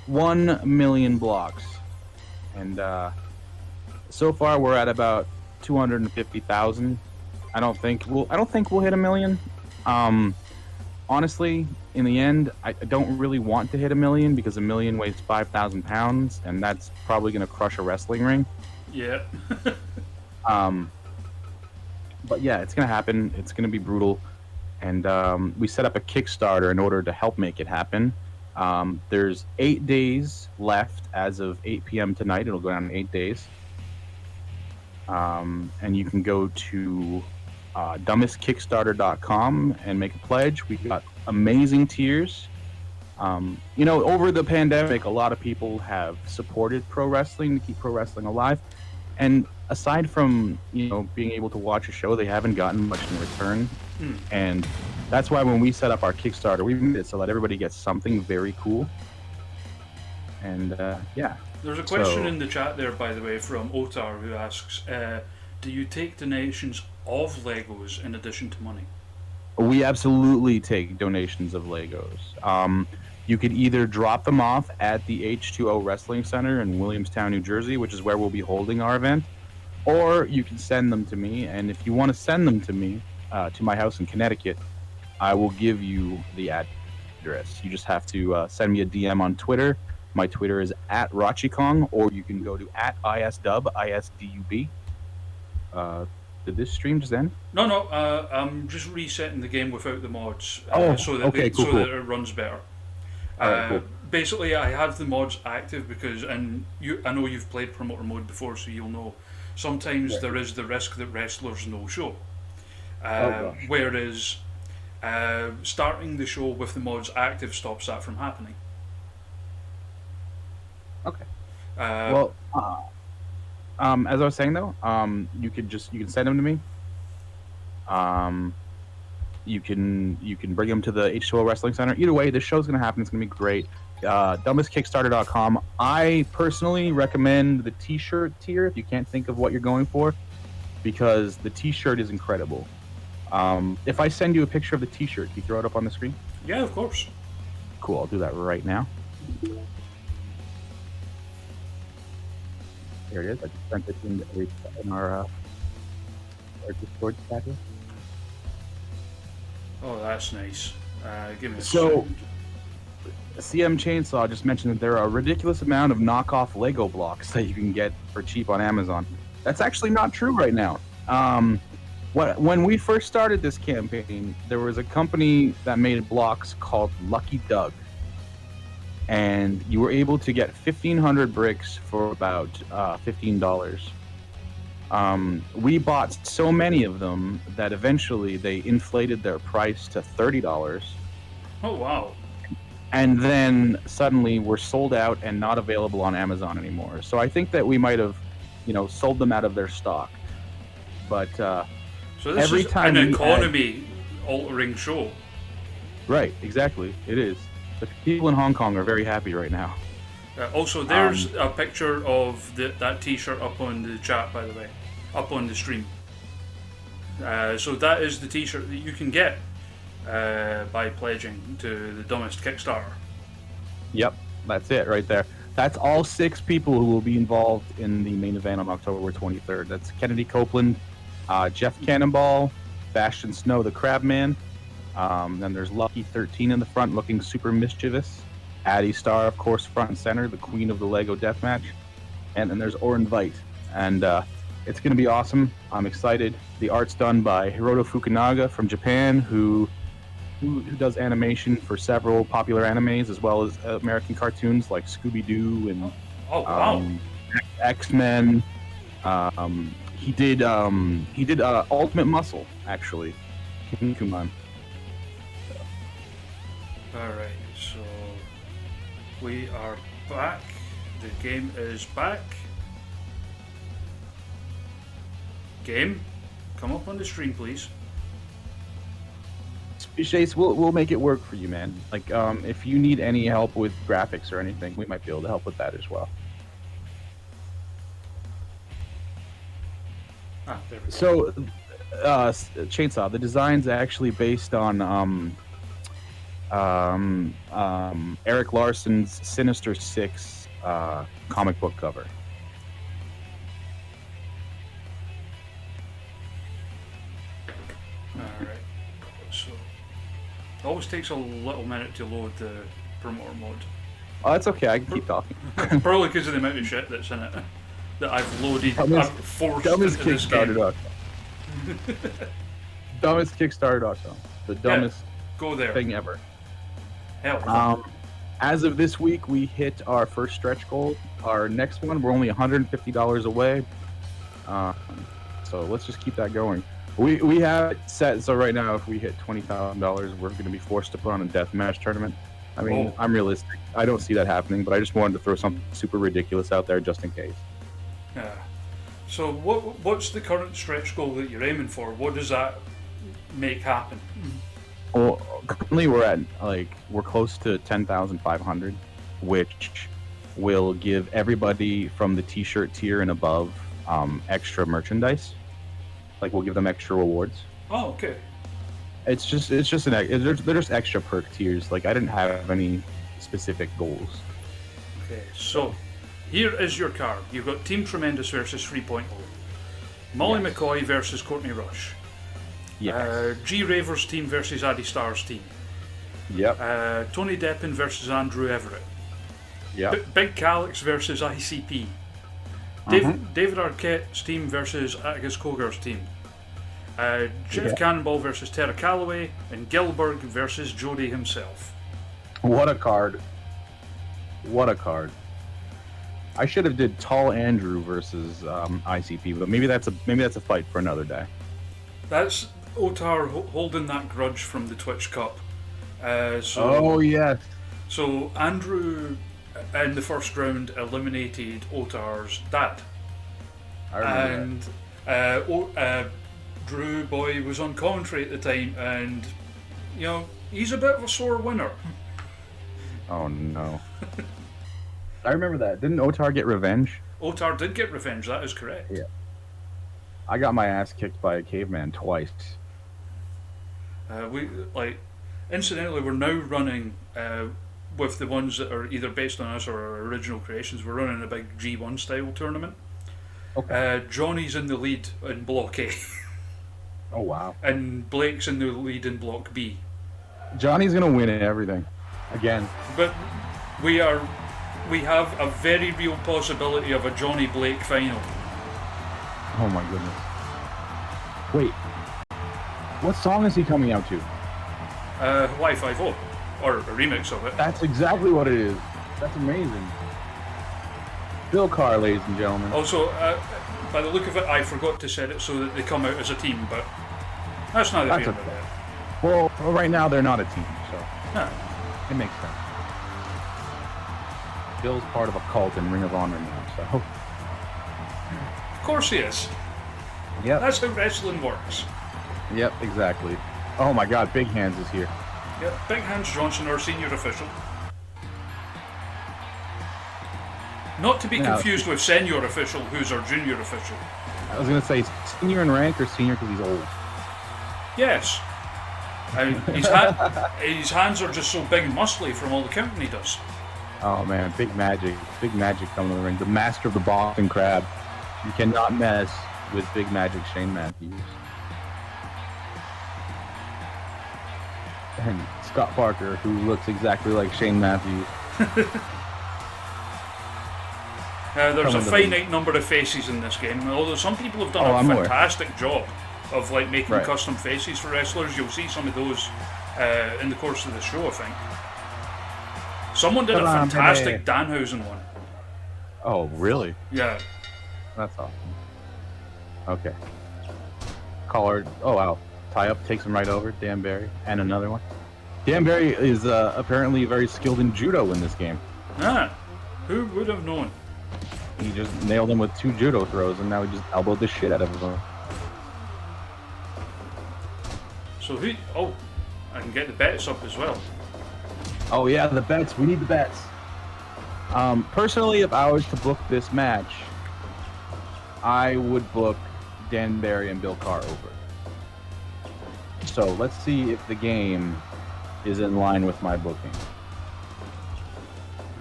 1 million blocks. And so far we're at about 250,000. I don't think we'll hit 1 million. Honestly, in the end, I don't really want to hit 1 million because 1 million weighs 5,000 pounds, and that's probably going to crush a wrestling ring. Yeah. But yeah, it's going to happen. It's going to be brutal. And we set up a Kickstarter in order to help make it happen. There's 8 days left as of 8 p.m. tonight. It'll go down in 8 days. And you can go to dumbestkickstarter.com and make a pledge. We got amazing tiers. Over the pandemic, a lot of people have supported pro wrestling to keep pro wrestling alive. And aside from, being able to watch a show, they haven't gotten much in return. And that's why when we set up our Kickstarter, we made it so that everybody gets something very cool. And yeah. There's a question in the chat there, by the way, from Otar, who asks, do you take donations of Legos in addition to money? We absolutely take donations of Legos. You could either drop them off at the H2O Wrestling Center in Williamstown, New Jersey, which is where we'll be holding our event, or you can send them to me. And if you want to send them to me, to my house in Connecticut, I will give you the address. You just have to send me a DM on Twitter. My Twitter is @RotchiKong, or you can go to @ISW. Did this stream just end? No. I'm just resetting the game without the mods, so that it runs better. Right, cool. Basically, I have the mods active because, I know you've played promoter mode before, so you'll know. Sometimes there is the risk that wrestlers no show. Whereas starting the show with the mods active stops that from happening. Okay. As I was saying though, you can send them to me. You can bring them to the H2O Wrestling Center. Either way, this show's going to happen. It's going to be great. Dumbestkickstarter.com. I personally recommend the T-shirt tier if you can't think of what you're going for, because the T-shirt is incredible. If I send you a picture of the T-shirt, can you throw it up on the screen? Yeah, of course. Cool. I'll do that right now. There it is. I just sent it in our Discord chat here. Oh, that's nice. Give me a So, second. CM Chainsaw just mentioned that there are a ridiculous amount of knockoff Lego blocks that you can get for cheap on Amazon. That's actually not true right now. When we first started this campaign, there was a company that made blocks called Lucky Doug. And you were able to get 1,500 bricks for about $15. We bought so many of them that eventually they inflated their price to $30. Oh, wow. And then suddenly we're sold out and not available on Amazon anymore. So I think that we might have, sold them out of their stock. But So this every is time an we economy-altering show. right, exactly, it is. The people in Hong Kong are very happy right now. Also, there's a picture of that T-shirt up on the chat, by the way, up on the stream. So that is the T-shirt that you can get by pledging to the Dumbest Kickstarter. Yep, that's it right there. That's all 6 people who will be involved in the main event on October 23rd. That's Kennedy Copeland, Jeff Cannonball, Bastion Snow, the Crabman. Then there's Lucky 13 in the front, looking super mischievous. Addie Star, of course, front and center, the queen of the Lego Deathmatch. And then there's Oren Veit. And it's going to be awesome. I'm excited. The art's done by Hiroto Fukunaga from Japan, who does animation for several popular animes, as well as American cartoons like Scooby-Doo and X-Men. He did Ultimate Muscle, actually. Kinnikuman. Alright, so we are back. The game is back. Game, come up on the screen, please. Chase, we'll make it work for you, man. Like, if you need any help with graphics or anything, we might be able to help with that as well. There we go. So, Chainsaw, the design's actually based on Eric Larson's Sinister Six comic book cover. Alright, so it always takes a little minute to load the promoter mode. Oh, that's okay. I can keep talking. Probably because of the amount of shit that's in it that I've loaded, I've forced Dumbest into this game. Dumbest Kickstarter.com. The dumbest Go there. thing ever. Hell. As of this week, we hit our first stretch goal. Our next one, we're only $150 away. So let's just keep that going. We have it set so right now, if we hit $20,000, we're going to be forced to put on a deathmatch tournament. I mean, I'm realistic. I don't see that happening, but I just wanted to throw something super ridiculous out there just in case. Yeah. So what's the current stretch goal that you're aiming for? What does that make happen? Well, currently we're close to 10,500, which will give everybody from the T-shirt tier and above extra merchandise. Like, we'll give them extra rewards. Oh, okay. They're just extra perk tiers. Like, I didn't have any specific goals. Okay, so here is your card. You've got Team Tremendous versus 3.0. Molly McCoy versus Courtney Rush. Yes. G Raver's team versus Addie Starr's team. Yep. Tony Deppin versus Andrew Everett. Yep. Big Calix versus ICP. David Arquette's team versus Agus Kogar's team. Jeff Cannonball versus Tara Calloway, and Gilberg versus Jody himself. What a card. What a card. I should have did Tall Andrew versus ICP, but maybe that's a fight for another day. That's Otar holding that grudge from the Twitch Cup. Oh yes. So Andrew in the first round eliminated Otar's dad. I remember that. Drew Boy was on commentary at the time, and he's a bit of a sore winner. Oh no. I remember that. Didn't Otar get revenge? Otar did get revenge, that is correct. Yeah. I got my ass kicked by a caveman twice. Incidentally, we're now running with the ones that are either based on us or our original creations. We're running a big G1 style tournament. Okay. Johnny's in the lead in Block A. Oh wow. And Blake's in the lead in Block B. Johnny's gonna win everything. Again. But we have a very real possibility of a Johnny Blake final. Oh my goodness. Wait. What song is he coming out to? Hawaii 5-0, or a remix of it. That's exactly what it is. That's amazing. Bill Carr, ladies and gentlemen. Also, by the look of it, I forgot to set it so that they come out as a team, but that's neither here nor there. Well, right now they're not a team, so it makes sense. Bill's part of a cult in Ring of Honor now, so. Of course he is. Yep. That's how wrestling works. Yep, exactly. Oh my God, Big Hands is here. Yep, Big Hands Johnson, our senior official. Not to be confused with senior official, who's our junior official. I was gonna say senior in rank or senior because he's old. Yes. His hands are just so big and muscly from all the counting he does. Oh man, Big Magic coming to the ring. The master of the Boston Crab. You cannot mess with Big Magic Shane Matthews. And Scott Parker, who looks exactly like Shane Matthews. There's a finite number of faces in this game, although some people have done a fantastic job of making custom faces for wrestlers. You'll see some of those in the course of the show, I think. Someone did a fantastic Danhausen one. Oh, really? Yeah. That's awesome. Okay. Collar. Oh, wow. Tie up takes him right over. Dan Barry. And another one. Dan Barry is apparently very skilled in judo in this game. Ah. Who would have known? He just nailed him with 2 judo throws, and now he just elbowed the shit out of him. So who... Oh, I can get the bets up as well. Oh yeah, the bets. We need the bets. Personally, if I was to book this match, I would book Dan Barry and Bill Carr over. So let's see if the game is in line with my booking.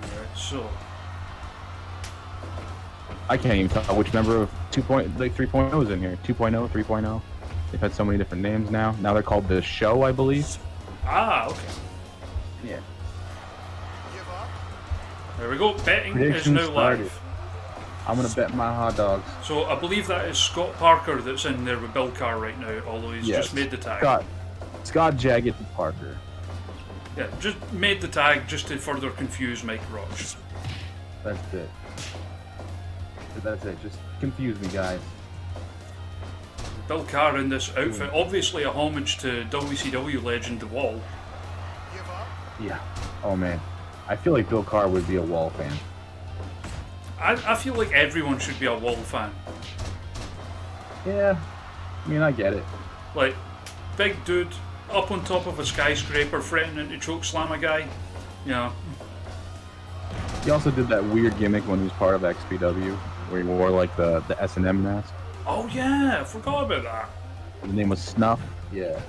Alright, so... I can't even tell which member of 3.0 is in here. 2.0, 3.0. They've had so many different names now. Now they're called The Show, I believe. Ah, okay. Yeah. There we go. Betting is now live. I'm going to bet my hot dogs. So I believe that is Scott Parker that's in there with Bill Carr right now, although he's just made the tag. Scott Jagged Parker. Yeah, just made the tag just to further confuse Mike Rotch. That's it. That's it. Just confuse me, guys. Bill Carr in this outfit, obviously a homage to WCW legend The Wall. Yeah. Oh man, I feel like Bill Carr would be a Wall fan. I feel like everyone should be a Wall fan. Yeah, I mean I get it. Like, big dude up on top of a skyscraper threatening to choke slam a guy. You know. He also did that weird gimmick when he was part of XPW, where he wore like the S&M mask. Oh yeah, I forgot about that. The name was Snuff. Yeah.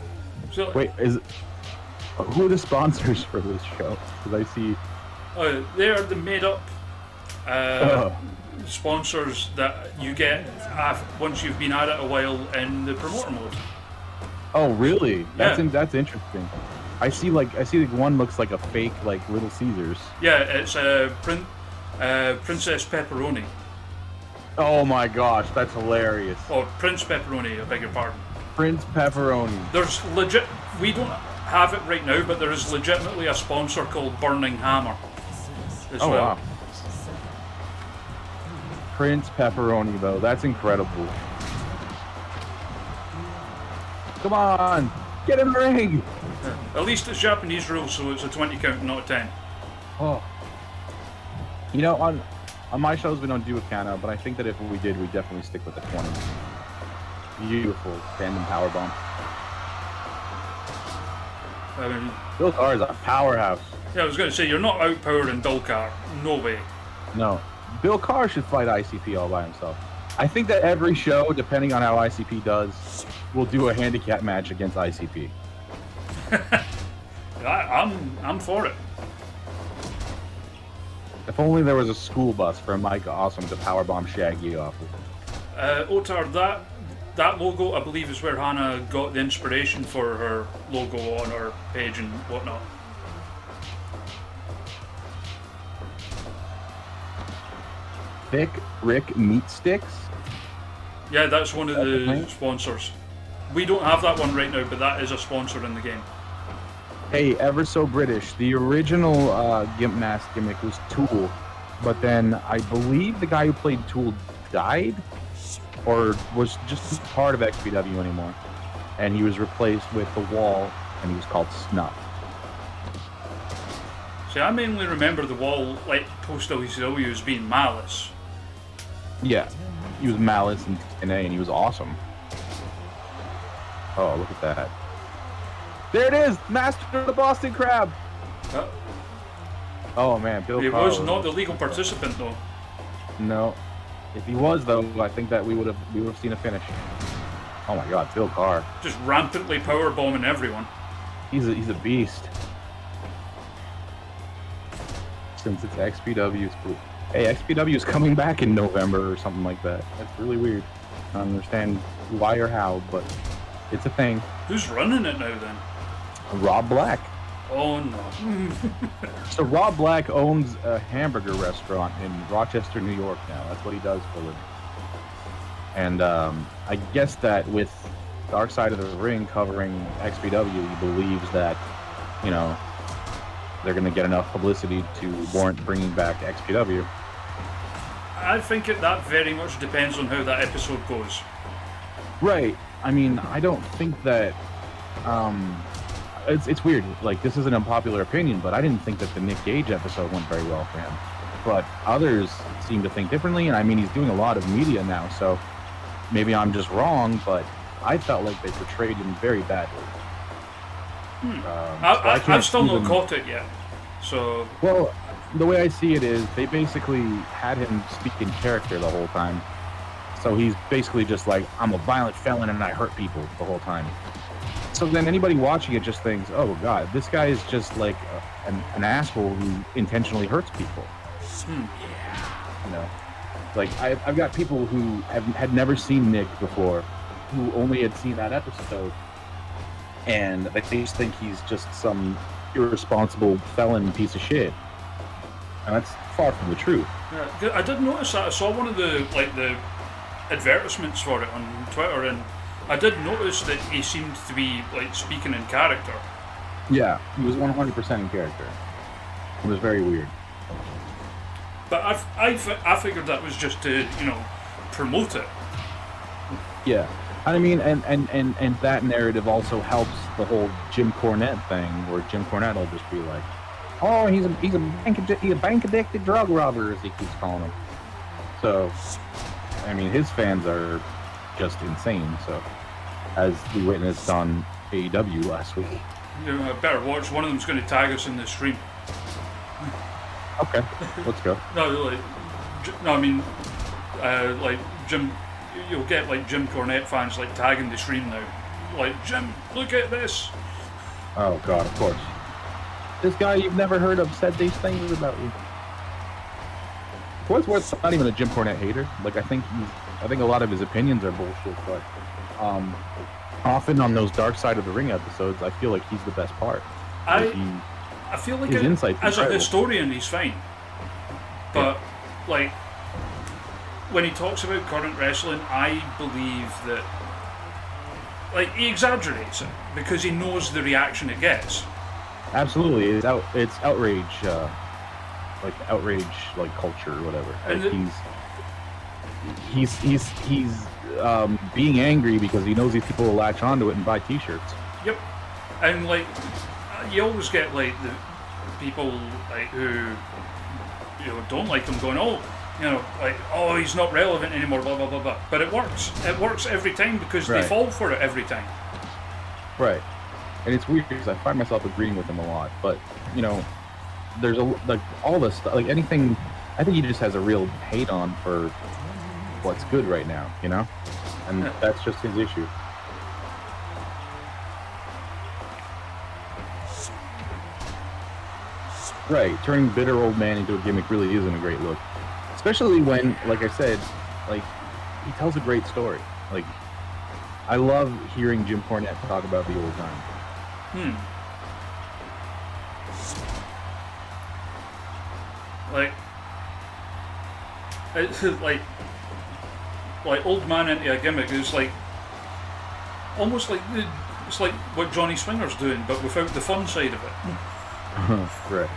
So, wait, who are the sponsors for this show? Because I see. They are the made-up sponsors that you get once you've been at it a while in the promoter mode. Oh really? Yeah. That's interesting. I see like one looks like a fake like Little Caesars. Yeah, it's Princess Pepperoni. Oh my gosh, that's hilarious. Or Prince Pepperoni, I beg your pardon. Prince Pepperoni. There's we don't have it right now, but there is legitimately a sponsor called Burning Hammer as well. Wow. Prince Pepperoni though, that's incredible. Come on, get in the ring. Yeah. At least it's Japanese rules, so it's a 20 count, not a 10. Oh. You know, on my shows we don't do a count out, but I think that if we did, we'd definitely stick with the 20. Beautiful tandem powerbomb. I mean, Bill Carr is a powerhouse. yeah, I was going to say, you're not outpowering Bill Carr. No way. No, Bill Carr should fight ICP all by himself. I think that every show, depending on how ICP does, will do a handicap match against ICP. I'm for it. If only there was a school bus for Mike Awesome to powerbomb Shaggy off of. Otar, that logo, I believe, is where Hannah got the inspiration for her logo on her page and whatnot. Thick Rick Meat Sticks? Yeah, that's one of That's the the thing? sponsors. We don't have that one right now, but that is a sponsor in the game. Hey, ever so British. The original Gimp Mask gimmick was Tool, but then I believe the guy who played Tool died, or was just not part of XPW anymore, and he was replaced with the Wall, and he was called Snuff. See, I mainly remember the Wall, like, post-WCW as being Malice. Yeah, he was Malice in TNA, and he was awesome. Oh, look at that. There it is! Master of the Boston Crab! Oh man, Bill He Carr was not the legal participant, though. No. If he was, though, I think that we would have seen a finish. Oh my God, Bill Carr. Just rampantly powerbombing everyone. He's a beast. Since it's XPW, it's cool. Hey, XPW is coming back in November or something like that. That's really weird. I don't understand why or how, but it's a thing. Who's running it now, then? Rob Black. Oh, no. So Rob Black owns a hamburger restaurant in Rochester, New York now. That's what he does for a living. And I guess that with Dark Side of the Ring covering XPW, he believes that, you know, they're going to get enough publicity to warrant bringing back XPW. I think that very much depends on how that episode goes. Right. I mean, I don't think that... It's weird. Like, this is an unpopular opinion, but I didn't think that the Nick Gage episode went very well for him. But others seem to think differently, and I mean, he's doing a lot of media now, so maybe I'm just wrong, but I felt like they portrayed him very badly. I've still not caught it yet, so... Well, the way I see it is they basically had him speak in character the whole time. So he's basically just like, I'm a violent felon and I hurt people the whole time. So then anybody watching it just thinks, oh God, this guy is just like an asshole who intentionally hurts people. You know, like I've got people who had never seen Nick before, who only had seen that episode, and they just think he's just some irresponsible felon piece of shit. And that's far from the truth. Yeah, I did notice that. I saw one of the advertisements for it on Twitter, and I did notice that he seemed to be like speaking in character. Yeah, he was 100% in character. It was very weird. But I figured that was just to, you know, promote it. Yeah, I mean, and that narrative also helps the whole Jim Cornette thing, where Jim Cornette will just be like, "Oh, he's a bank addicted drug robber," as he keeps calling him. So, I mean, his fans are just insane. So, as we witnessed on AEW last week. You know, I better watch. One of them's going to tag us in the stream. Okay, let's go. I mean, like Jim. You'll get like Jim Cornette fans like tagging the stream now. Like, Jim, look at this. Oh God, of course. This guy you've never heard of said these things about you. For what's worth, not even a Jim Cornette hater. Like, I think a lot of his opinions are bullshit, but often on those Dark Side of the Ring episodes, I feel like he's the best part. I feel like his insight's as a incredible. historian, he's fine. But like when he talks about current wrestling, I believe that like he exaggerates it because he knows the reaction it gets. Absolutely, it's outrage, like outrage, like culture or whatever. And He's being angry because he knows these people will latch onto it and buy T-shirts. Yep, and like you always get like the people like who don't like him going, oh, You know, like, oh, he's not relevant anymore, blah, blah, blah, blah. But it works. It works every time because they Right. fall for it every time. Right. And it's weird because I find myself agreeing with him a lot. But, you know, there's like all this stuff, like anything. I think he just has a real hate on for what's good right now, you know? And that's just his issue. Right, turning bitter old man into a gimmick really isn't a great look. Especially when, like I said, like, he tells a great story. Like, I love hearing Jim Cornette talk about the old times. Like, it's like old man into a gimmick is like almost like it's like what Johnny Swinger's doing, but without the fun side of it. Right.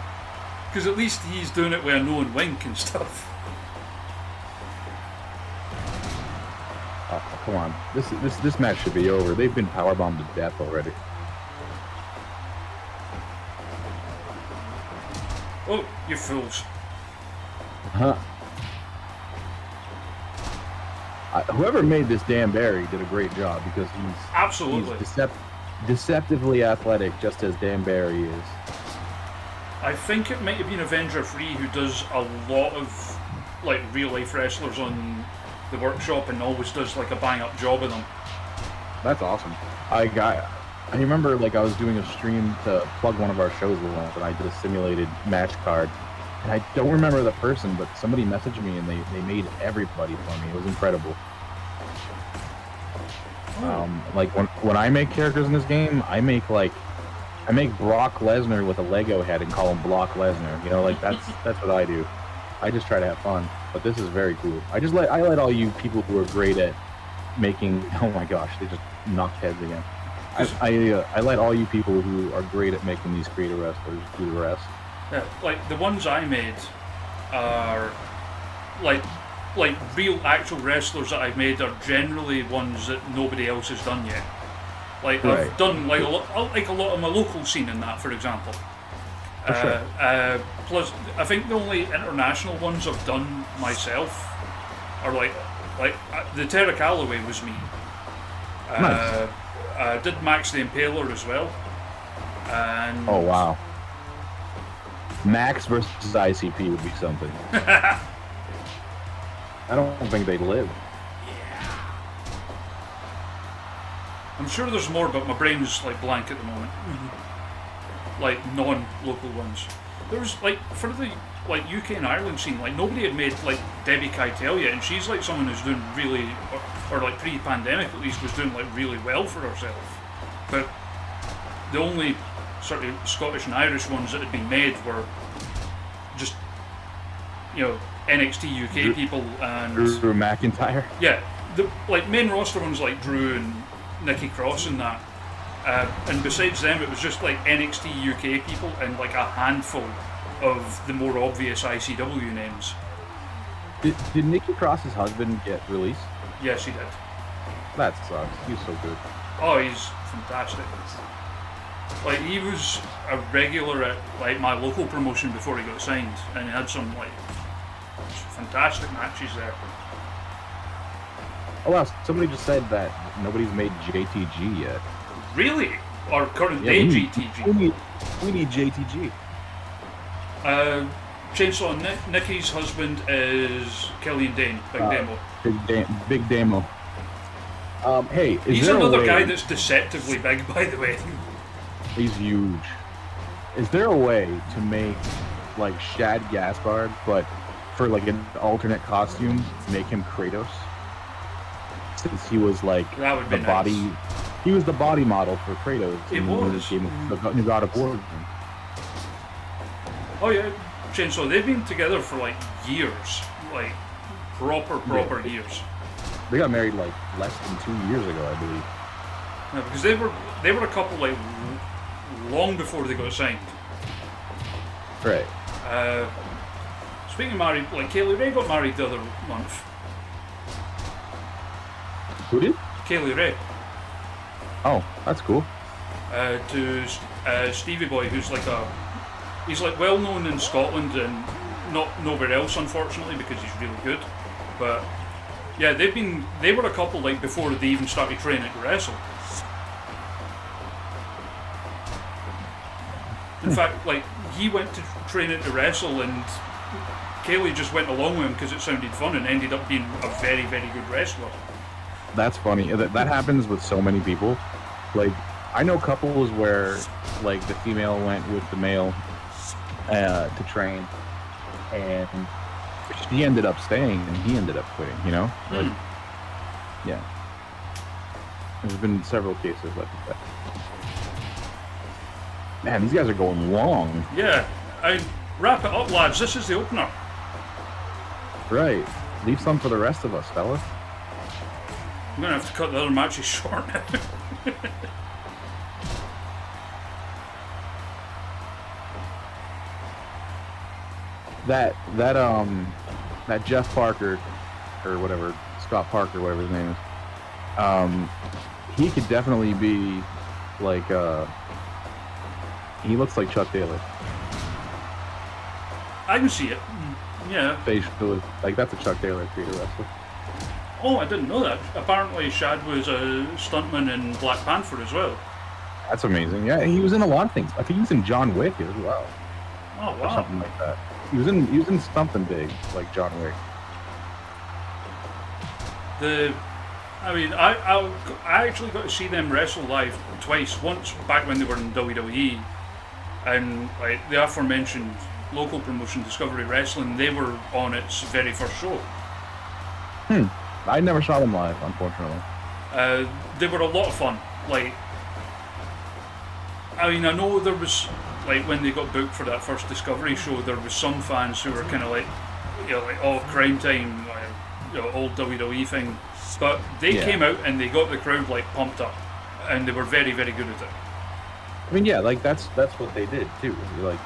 Because at least he's doing it with a knowing wink and stuff. Oh, come on, this match should be over. They've been powerbombed to death already. Oh, you fools! Huh. Whoever made this Dan Barry did a great job because Absolutely. he's deceptively athletic, just as Dan Barry is. I think it might have been Avenger 3 who does a lot of like real life wrestlers on the workshop and always does like a bang up job of them. That's awesome. I remember like I was doing a stream to plug one of our shows once, and I did a simulated match card. And I don't remember the person, but somebody messaged me and they made everybody for me. It was incredible. Like when I make characters in this game, I make Brock Lesnar with a Lego head and call him Block Lesnar. You know, like that's what I do. I just try to have fun. But this is very cool. I let all you people who are great at making. Oh my gosh, they just knocked heads again. I let all you people who are great at making these creator wrestlers do the rest. Yeah, like the ones I made are like real actual wrestlers that I've made are generally ones that nobody else has done yet. Like Right. I've done like a lot of my local scene in that, for example. For sure. Plus, I think the only international ones I've done myself are like the Terra Calloway was me. Nice. I did Max the Impaler as well. And Oh wow. Max versus ICP would be something. I don't think they'd live. I'm sure there's more, but my brain's like blank at the moment. Like non-local ones. There was like for the like UK and Ireland scene, like nobody had made like Debbie Keitel yet, and she's like someone who's doing really, or like pre-pandemic at least, was doing like really well for herself. But the only sort of Scottish and Irish ones that had been made were just, you know, NXT UK people and Drew McIntyre. yeah, the like main roster ones like Drew and Nikki Cross and that. And besides them, it was just like NXT UK people and like a handful of the more obvious ICW names. Did Nikki Cross's husband get released? Yes, he did. That sucks. He's so good. Oh, he's fantastic. Like he was a regular at like my local promotion before he got signed, and he had some like fantastic matches there. Oh wow! Somebody just said that nobody's made JTG yet. Really? Or current Yeah, day we need- GTG? We need JTG. Chainsaw Nikki's husband is Killian Dane, Big Demo. Big Demo. Hey, is He's there another a way, guy that's deceptively big, by the way. He's huge. Is there a way to make like Shad Gaspard, but for like an alternate costume, make him Kratos? Since he was like That would be the nice. body, he was the body model for Kratos He in was. this game of the new God of War. Oh yeah, Chainsaw, they've been together for like years. Like proper Yeah. years. They got married like less than 2 years ago, I believe. Yeah, because they were a couple like long before they got signed. Right. Speaking of married, like Kaylee Ray got married the other month. Who did? Kaylee Ray. Oh, that's cool. To Stevie Boy, who's like he's like well known in Scotland and not nowhere else, unfortunately, because he's really good. But yeah, they were a couple like before they even started training to wrestle. In fact, like he went to training to wrestle, and Kaylee just went along with him because it sounded fun, and ended up being a very, very good wrestler. That's funny. That happens with so many people. Like, I know couples where, like, the female went with the male to train, and she ended up staying, and he ended up quitting. You know, like, yeah. There's been several cases like that. Man, these guys are going long. Yeah, wrap it up, lads. This is the opener. Right. Leave some for the rest of us, fellas. I'm gonna have to cut the other matches short now. that Jeff Parker, or whatever, Scott Parker, whatever his name is, he could definitely be like, he looks like Chuck Taylor. I can see it. Yeah. Facially, like, that's a Chuck Taylor creator wrestler. Oh, I didn't know that. Apparently Shad was a stuntman in Black Panther as well. That's amazing. Yeah, he was in a lot of things. I think he was in John Wick as well. Oh, wow. Or something like that. He was in something big, like John Wick. I actually got to see them wrestle live twice. Once back when they were in WWE, and like the aforementioned local promotion Discovery Wrestling, they were on its very first show. I never saw them live, unfortunately. They were a lot of fun. Like, I mean, I know there was, like, when they got booked for that first Discovery show, there was some fans who were kind of like, you know, like, oh, Crime Time, like, you know, old WWE thing. But they came out and they got the crowd, like, pumped up, and they were very, very good at it. I mean, yeah, like, that's what they did too. Like,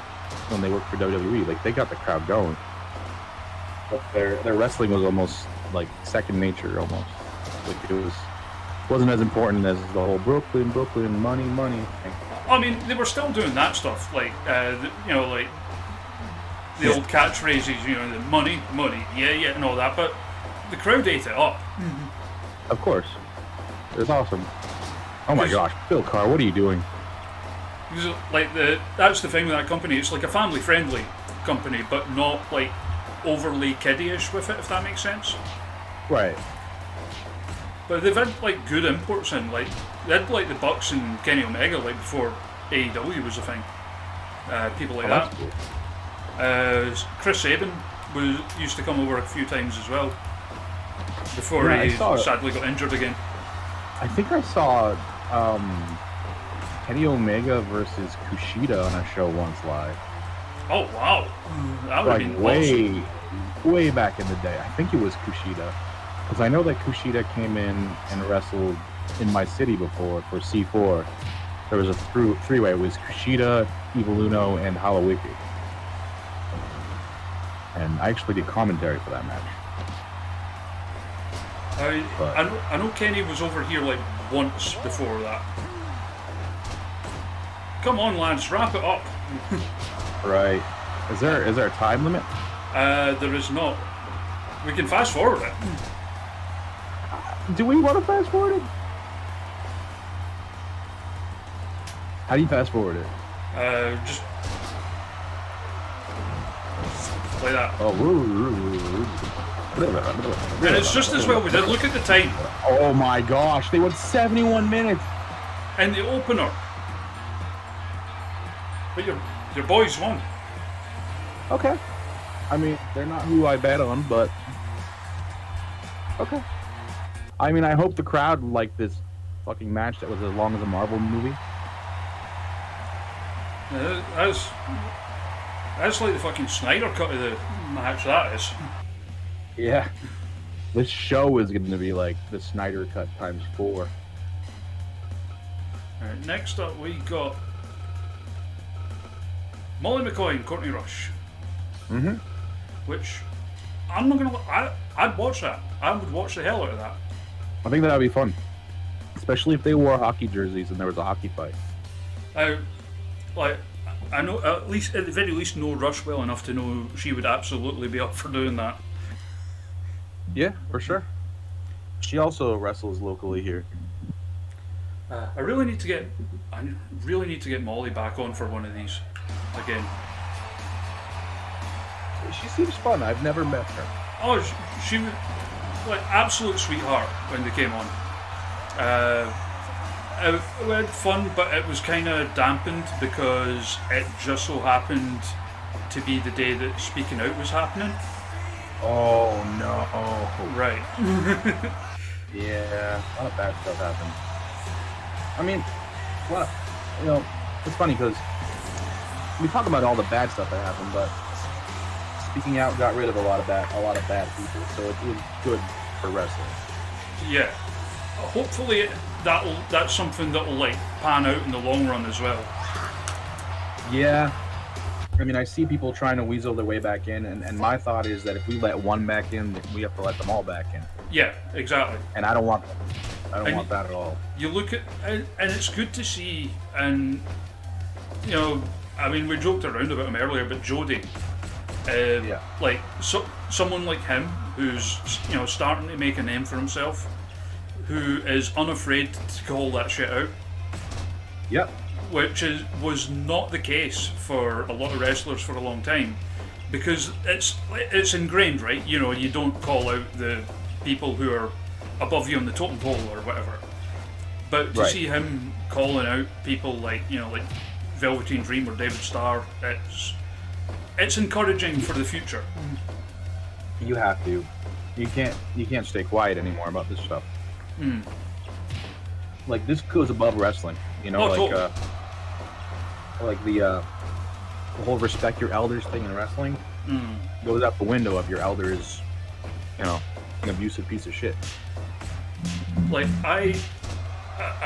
when they worked for WWE, like, they got the crowd going. But their wrestling was almost like second nature, almost. Like, it wasn't as important as the whole Brooklyn money thing. I mean, they were still doing that stuff, like, you know, like the old catchphrases, you know, the money, yeah, and all that. But the crowd ate it up. Of course, it's awesome. Oh my gosh, Bill Carr, what are you doing? Like, that's the thing with that company. It's like a family-friendly company, but not like overly kiddie-ish with it, if that makes sense. Right. But they've had like good imports in, like they had like the Bucks and Kenny Omega, like before AEW was a thing. People like that. Cool. Chris Sabin used to come over a few times as well before he sadly got injured again. I think I saw Kenny Omega versus Kushida on a show once live. Oh wow, that would have been way, way back in the day. I think it was Kushida, because I know that Kushida came in and wrestled in my city before for C4. There was a three-way. It was Kushida, Evil Uno, and Halawiki. And I actually did commentary for that match. I know Kenny was over here like once before that. Come on, lads, wrap it up. Right. Is there a time limit? There is not. We can fast forward it. Do we want to fast forward it? How do you fast forward it? Just like that. Oh, and it's just as well we did. Look at the time. Oh my gosh, they went 71 minutes. And the opener. But your boys won. Okay. I mean, they're not who I bet on, but okay. I mean, I hope the crowd liked this fucking match that was as long as a Marvel movie. That's like the fucking Snyder cut of the match, that is. Yeah. This show is going to be like the Snyder cut times 4. Alright, next up we got Molly McCoy and Courtney Rush. Mm-hmm. Which, I'm not gonna I'd watch that. I would watch the hell out of that. I think that would be fun. Especially if they wore hockey jerseys and there was a hockey fight. Like, I know at the very least know Rush well enough to know she would absolutely be up for doing that. Yeah, for sure. She also wrestles locally here. I really need to get Molly back on for one of these again. She seems fun. I've never met her. Oh, she was like absolute sweetheart when they came on. We had fun, but it was kind of dampened because it just so happened to be the day that Speaking Out was happening. Oh no! Right. Yeah, a lot of bad stuff happened. I mean, well, you know, it's funny because we talk about all the bad stuff that happened, but Speaking Out got rid of a lot of bad people, so it was good for wrestling. Yeah. Hopefully that's something that'll like pan out in the long run as well. Yeah. I mean, I see people trying to weasel their way back in, and my thought is that if we let one back in, we have to let them all back in. Yeah, exactly. And I don't want that at all. You look at, and it's good to see, and you know, I mean, we joked around about him earlier, but Jody, like someone like him who's starting to make a name for himself, who is unafraid to call that shit out. Yep. Which was not the case for a lot of wrestlers for a long time, because it's ingrained, right? You know, you don't call out the people who are above you on the totem pole or whatever. But to see him calling out people like Velveteen Dream or David Starr, it's encouraging for the future. You have to. You can't stay quiet anymore about this stuff. Like, this goes above wrestling, totally. Like the whole respect your elders thing in wrestling goes out the window if your elder is, an abusive piece of shit. Like I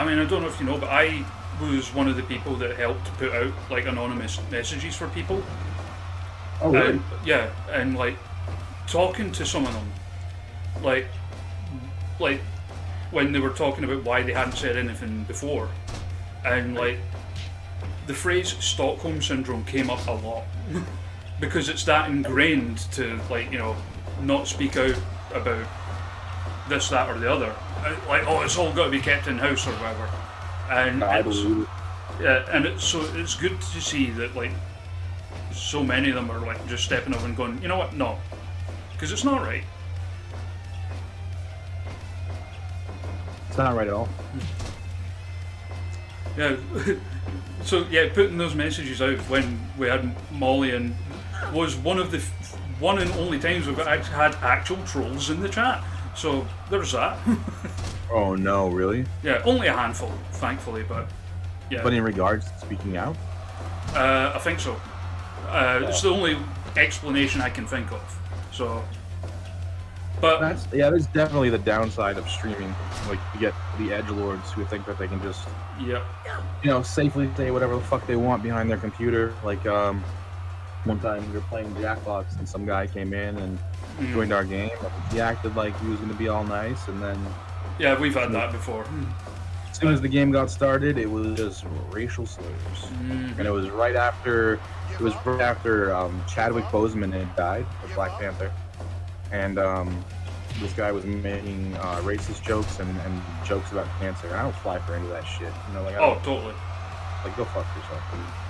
mean, I don't know if you know, but I was one of the people that helped put out like anonymous messages for people. Oh, really? Yeah, and like talking to some of them, like when they were talking about why they hadn't said anything before, and like the phrase Stockholm Syndrome came up a lot because it's that ingrained to not speak out about this, that, or the other. Like, oh, it's all got to be kept in house or whatever. And it's good to see that like so many of them are like just stepping up and going, you know what, no, because it's not right. It's not right at all. Yeah. So yeah, putting those messages out when we had Molly in was one of the one and only times we've had actual trolls in the chat. So there's that. Oh no, really? Yeah, only a handful, thankfully, but yeah. But in regards to Speaking Out? I think so. It's the only explanation I can think of. So, but that's definitely the downside of streaming. Like, you get the edgelords who think that they can just safely say whatever the fuck they want behind their computer. Like, one time we were playing Jackbox and some guy came in and joined our game. He acted like he was going to be all nice, and then we've had that before. As soon as the game got started, it was just racial slurs, and it was right after Chadwick Boseman had died, the Black Panther, and this guy was making racist jokes and jokes about cancer. And I don't fly for any of that shit. Totally. Like, go fuck yourself.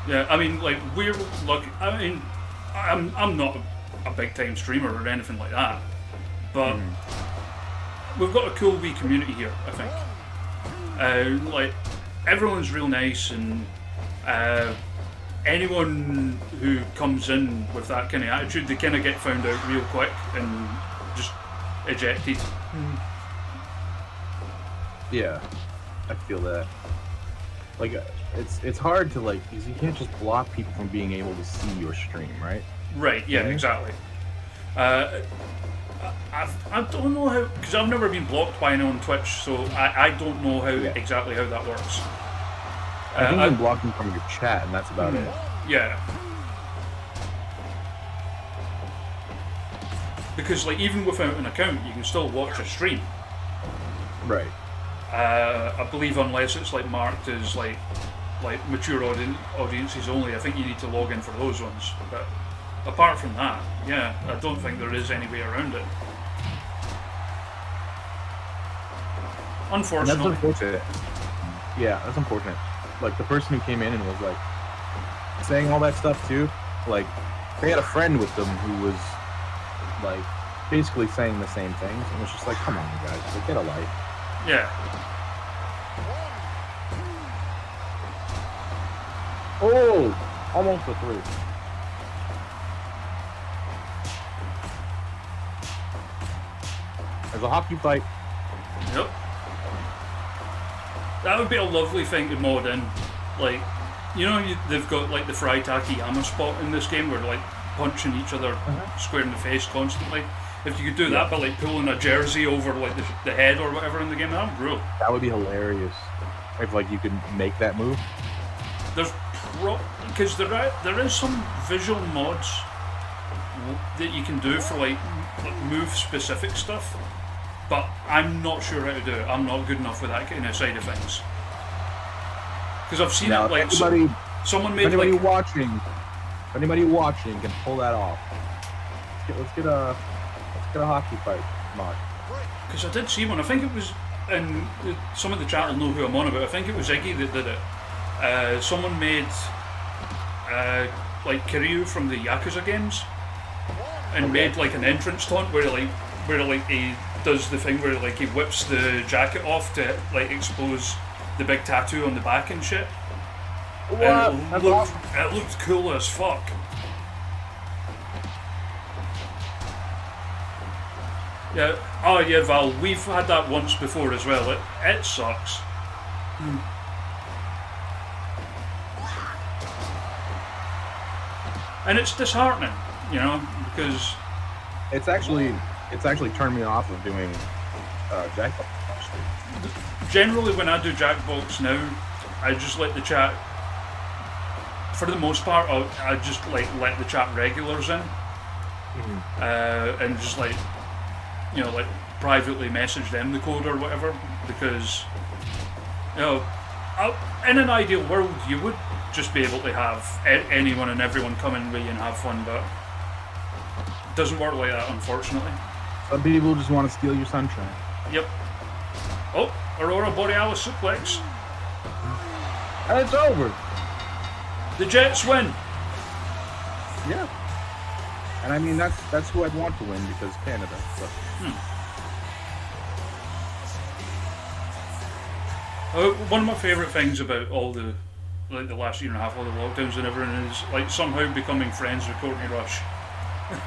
Yeah, I mean, like, we're lucky. I mean, I'm not a big time streamer or anything like that, but we've got a cool wee community here, I think. Like, everyone's real nice, and anyone who comes in with that kind of attitude, they kind of get found out real quick and just ejected. Yeah, I feel that. Like, it's hard to, like, because you can't just block people from being able to see your stream, right? Right, yeah, exactly. I don't know how, because I've never been blocked by anyone on Twitch, so I don't know exactly how that works. I think you can block them from your chat, and that's about it. Yeah. Because, like, even without an account, you can still watch a stream. Right. I believe unless it's, like, marked as, like, like mature audiences only. I think you need to log in for those ones. But apart from that, yeah, I don't think there is any way around it. Unfortunately. That's unfortunate. Yeah, that's unfortunate. Like, the person who came in and was, like, saying all that stuff, too, like, they had a friend with them who was, like, basically saying the same things, and it's just like, come on, you guys, like, get a life. Yeah. Oh! Almost a 3. There's a hockey fight. Yep. That would be a lovely thing to mod in. Like, you know, they've got like the Fry Takayama spot in this game where they're like punching each other square in the face constantly. If you could do that by like pulling a jersey over like the head or whatever in the game, that would be cool. That would be hilarious. If like you could make that move. There's because there is some visual mods that you can do for like move specific stuff, but I'm not sure how to do it. I'm not good enough with that kind of side of things. Because I've seen now, it like someone made anybody like watching can pull that off. Let's get a hockey fight mod. Because I did see one. I think it was, and some of the chat will know who I'm on about. I think it was Iggy that did it. Someone made like Kiryu from the Yakuza games, and made like an entrance taunt where he does the thing where like he whips the jacket off to like expose the big tattoo on the back and shit. What? And it looked cool as fuck. Yeah. Oh yeah, Val. We've had that once before as well. It sucks. And it's disheartening, you know, because it's actually turned me off of doing Jackbox. Generally, when I do Jackbox now, I just let the chat. For the most part, I just like let the chat regulars in, and just like, you know, like privately message them the code or whatever, because, you know, in an ideal world you would just be able to have anyone and everyone come in with you and have fun, but it doesn't work like that, unfortunately. Some people just want to steal your sunshine. Yep. Oh, Aurora Borealis suplex. And it's over. The Jets win. Yeah. And I mean that's who I'd want to win because Canada. So. One of my favourite things about all the last year and a half, all the lockdowns and everything, is like somehow becoming friends with Courtney Rush.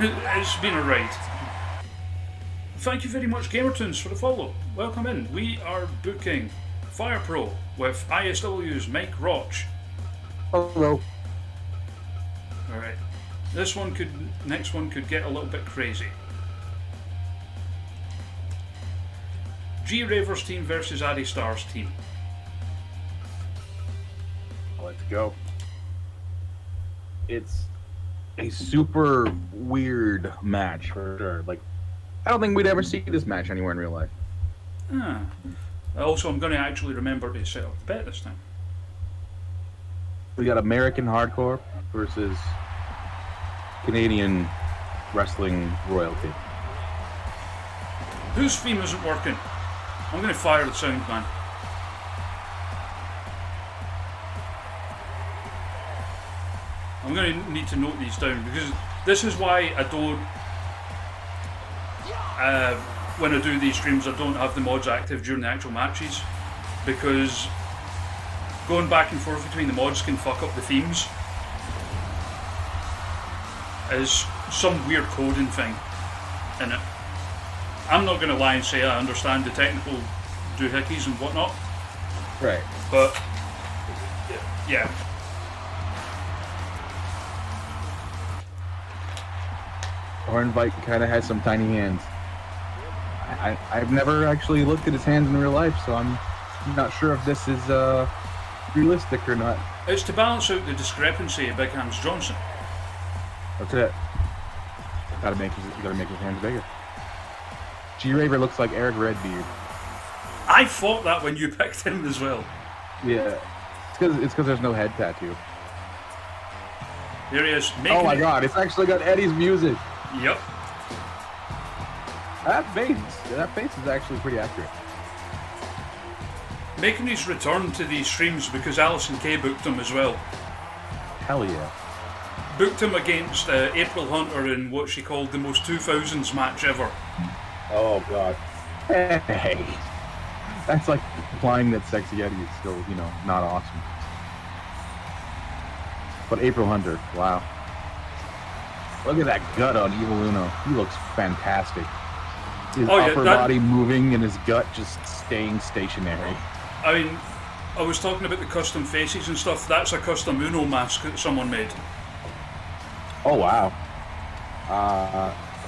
It's been a ride. Thank you very much, Gamertoons, for the follow. Welcome in. We are booking Fire Pro with ISW's Mike Rotch. Hello. Alright. Next one could get a little bit crazy. G Ravers team versus Addy Stars team. Let's go. It's a super weird match for sure. Like, I don't think we'd ever see this match anywhere in real life. Also, I'm going to actually remember to set up the bet this time. We got American Hardcore versus Canadian Wrestling Royalty. Whose theme isn't working? I'm going to fire the sound man. I'm going to need to note these down because this is why I don't. When I do these streams, I don't have the mods active during the actual matches because going back and forth between the mods can fuck up the themes. Is some weird coding thing in it. I'm not going to lie and say I understand the technical doohickeys and whatnot. Right. But, yeah. Hornvike kind of has some tiny hands. I've never actually looked at his hands in real life, so I'm not sure if this is realistic or not. It's to balance out the discrepancy of Big Hands Johnson. That's it. You gotta make his hands bigger. G-Raver looks like Eric Redbeard. I thought that when you picked him as well. Yeah. because there's no head tattoo. Here he is. Oh my god, it's actually got Eddie's music. Yep. That face is actually pretty accurate. Making his return to these streams because Alison Kay booked him as well. Hell yeah. Booked him against April Hunter in what she called the most 2000s match ever. Oh god. Hey. That's like implying that Sexy Eddie is still, not awesome. But April Hunter, wow. Look at that gut on Evil Uno. He looks fantastic. His upper body moving and his gut just staying stationary. I mean, I was talking about the custom faces and stuff. That's a custom Uno mask that someone made. Oh, wow.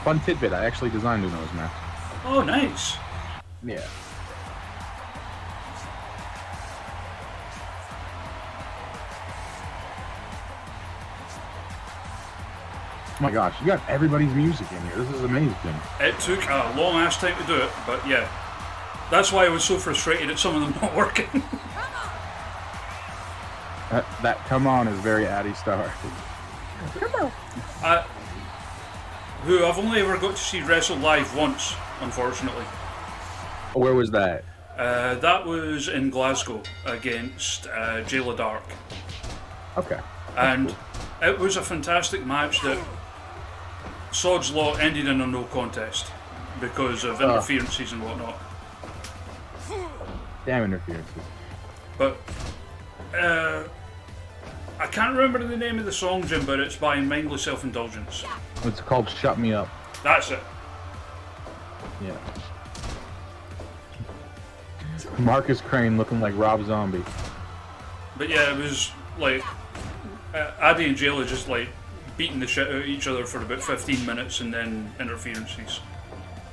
Fun tidbit, I actually designed Uno's mask. Oh, nice. Yeah. Oh my gosh, you got everybody's music in here. This is amazing. It took a long ass time to do it, but yeah. That's why I was so frustrated at some of them not working. That come on is very Addy Star. Come on. Who I've only ever got to see wrestle live once, unfortunately. Where was that? That was in Glasgow against Jayla Dark. Okay. And it was a fantastic match that Sod's Law ended in a no contest because of interferences and whatnot. Damn interferences. But I can't remember the name of the song, Jim, but it's by Mindless Self-Indulgence. It's called Shut Me Up. That's it. Yeah. Marcus Crane looking like Rob Zombie. But yeah, it was like Addy and Jayla just like beating the shit out of each other for about 15 minutes and then interferences.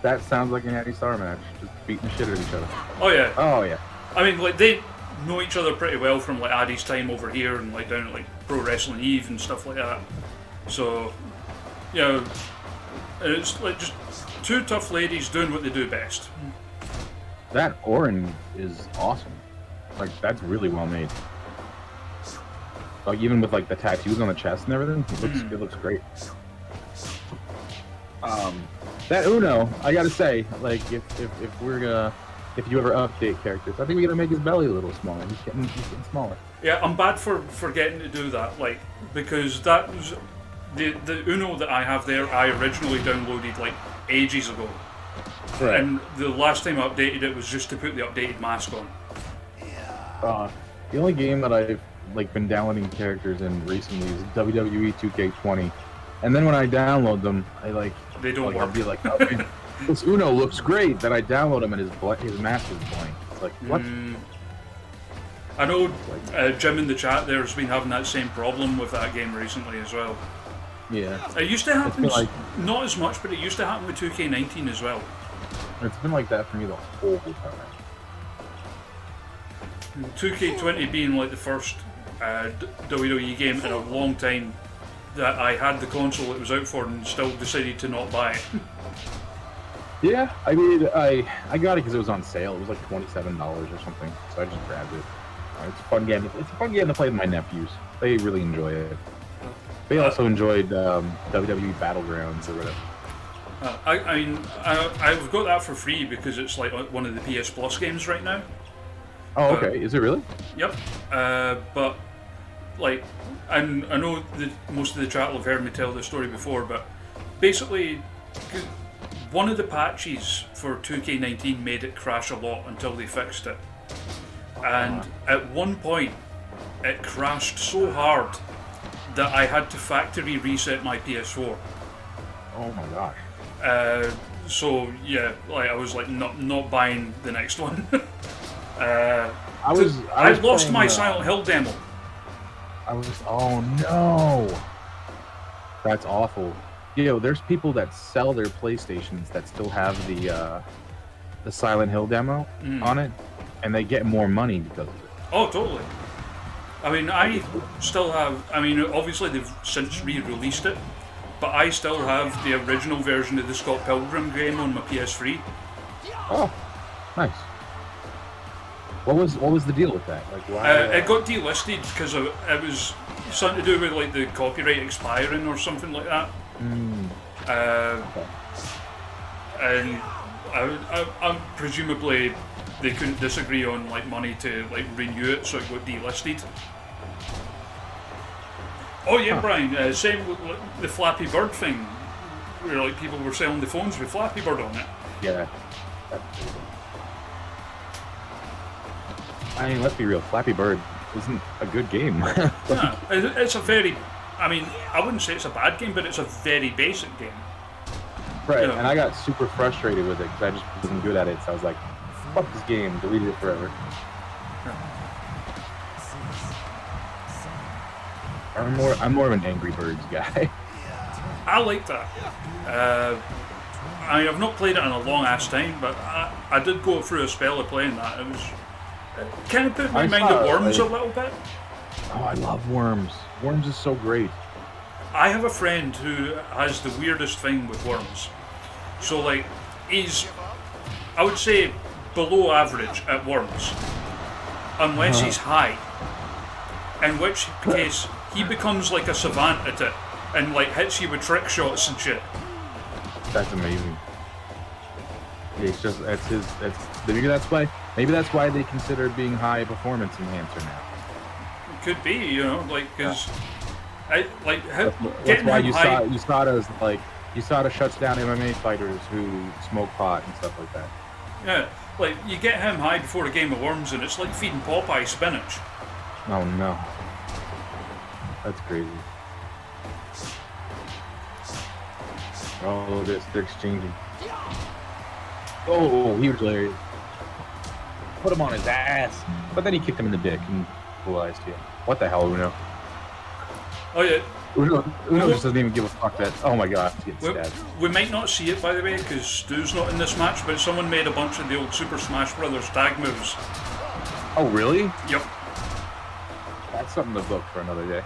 That sounds like an Addy Star match. Just beating the shit out of each other. Oh yeah. Oh yeah. I mean, like they know each other pretty well from like Addy's time over here and like down at like Pro Wrestling Eve and stuff like that. So, it's like just two tough ladies doing what they do best. That Orin is awesome. Like that's really well made. Like even with like the tattoos on the chest and everything, it looks great. That Uno, I gotta say, like if you ever update characters, I think we gotta make his belly a little smaller. He's getting smaller. Yeah, I'm bad for forgetting to do that, like because that was the Uno that I have there. I originally downloaded like ages ago, Right. and the last time I updated it was just to put the updated mask on. The only game that I've like been downloading characters in recently is WWE 2K20, and then when I download them, They don't work. I'll be like, okay, this Uno looks great. Then I download him and his mask is blank. It's like what? I know Jim in the chat there's been having that same problem with that game recently as well. Yeah. It used to happen, like, not as much, but it used to happen with 2K19 as well. It's been like that for me the whole time. 2K20 being like the first WWE game in a long time that I had the console it was out for and still decided to not buy it. Yeah, I mean, I got it because it was on sale. It was like $27 or something, so I just grabbed it. It's a fun game. It's a fun game to play with my nephews. They really enjoy it. They also enjoyed WWE Battlegrounds or whatever. I mean, I've got that for free because it's like one of the PS Plus games right now. Oh, okay. Is it really? Yep. But like, I know that most of the chat will have heard me tell this story before, but basically, one of the patches for 2K19 made it crash a lot until they fixed it. And at one point, it crashed so hard that I had to factory reset my PS4. Oh my gosh. So yeah, like I was like not buying the next one. I lost my Silent Hill demo. Oh no. That's awful. There's people that sell their PlayStations that still have the Silent Hill demo on it, and they get more money because of it. Oh, totally. I mean, I still have. I mean, obviously they've since re-released it, but I still have the original version of the Scott Pilgrim game on my PS3. Oh, nice. What was the deal with that? Like, why? It got delisted because it was something to do with like the copyright expiring or something like that. Okay. And I presumably they couldn't disagree on like money to like renew it, so it got delisted. Oh yeah, Brian. Same with the Flappy Bird thing, where like people were selling the phones with Flappy Bird on it. Yeah. I mean, let's be real. Flappy Bird isn't a good game. Yeah, it's a very. I mean, I wouldn't say it's a bad game, but it's a very basic game. Right, Yeah. and I got super frustrated with it because I just wasn't good at it. So I was like, "Fuck this game!" Deleted it forever. I'm more of an Angry Birds guy. I like that. I mean, I've not played it in a long ass time, but I did go through a spell of playing that. It was kind of put my mind at Worms a little bit. Oh, I love Worms. Worms is so great. I have a friend who has the weirdest thing with Worms. So like, he's, I would say, below average at Worms, unless he's high. In which case, he becomes like a savant at it, and like hits you with trick shots and shit. That's amazing. It's just maybe that's why they consider being high performance enhancer now. It could be, you know, like because That's getting why him high. USADA shuts down MMA fighters who smoke pot and stuff like that. Yeah, like you get him high before a game of Worms, and it's like feeding Popeye spinach. Oh no, that's crazy. Oh, they're exchanging. Oh, he was hilarious. Put him on his ass, but then he kicked him in the dick and realized, yeah, what the hell, Uno? Oh yeah. Uno just doesn't even give a fuck that. Oh my god, he gets stabbed. We might not see it, by the way, because Stu's not in this match, but someone made a bunch of the old Super Smash Brothers tag moves. Oh really? Yep. That's something to book for another day.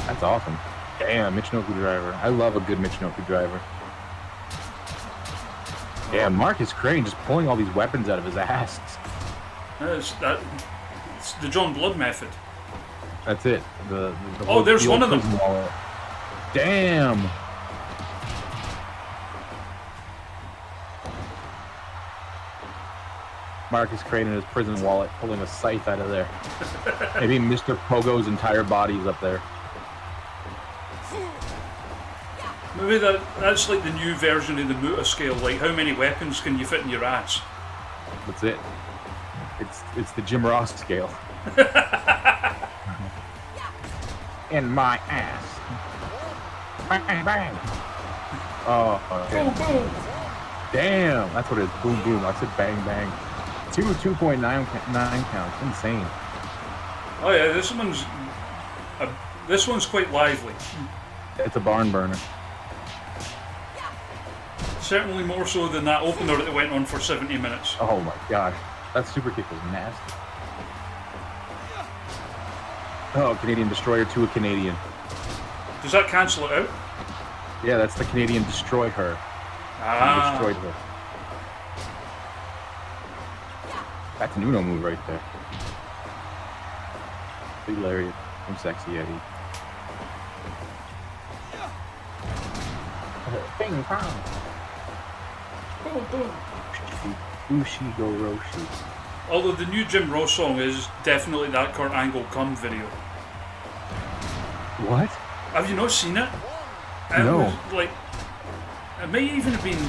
That's awesome. Damn, Michinoku driver. I love a good Michinoku driver. Yeah, Marcus Crane just pulling all these weapons out of his ass. It's the John Blood method. That's it. Oh, there's the one old of them. prison wallet. Damn. Marcus Crane in his prison wallet pulling a scythe out of there. Maybe Mr. Pogo's entire body's up there. Maybe that's like the new version of the Muta scale. Like, how many weapons can you fit in your ass? That's it. It's the Jim Ross scale. In my ass. Bang bang. Oh, okay. Boom, boom. Damn, that's what it is. Boom boom. I said bang bang. 2.9 counts. Insane. Oh yeah, this one's quite lively. It's a barn burner. Certainly more so than that opener that went on for 70 minutes. Oh my gosh. That super kick was nasty. Oh, Canadian Destroyer to a Canadian. Does that cancel it out? Yeah, that's the Canadian Destroy Her. He destroyed her. That's an Uno move right there. Big lariat from Sexy Eddie. Bing pong. Boom, boom. Ushi go Roshi. Although the new Jim Ross song is definitely that Kurt Angle come video. What? Have you not seen it? No. Was like, it may even have been,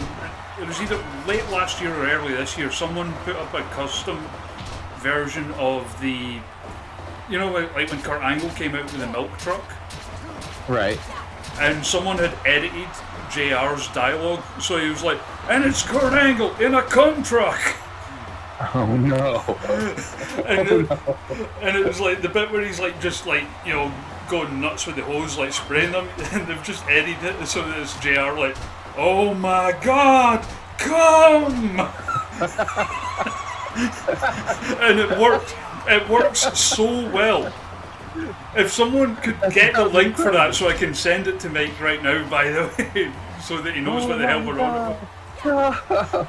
it was either late last year or early this year, someone put up a custom version of the, you know, like when Kurt Angle came out with the milk truck? Right. And someone had edited JR's dialogue, so he was like, and it's Kurt Angle in a cum truck! Oh no. And it was like the bit where he's like just like, you know, going nuts with the hose, like spraying them, and they've just edited it so that it's JR like, oh my god, come! And it worked. It works so well. If someone could get the link for that so I can send it to Mike right now, by the way, so that he knows what the hell we're on about.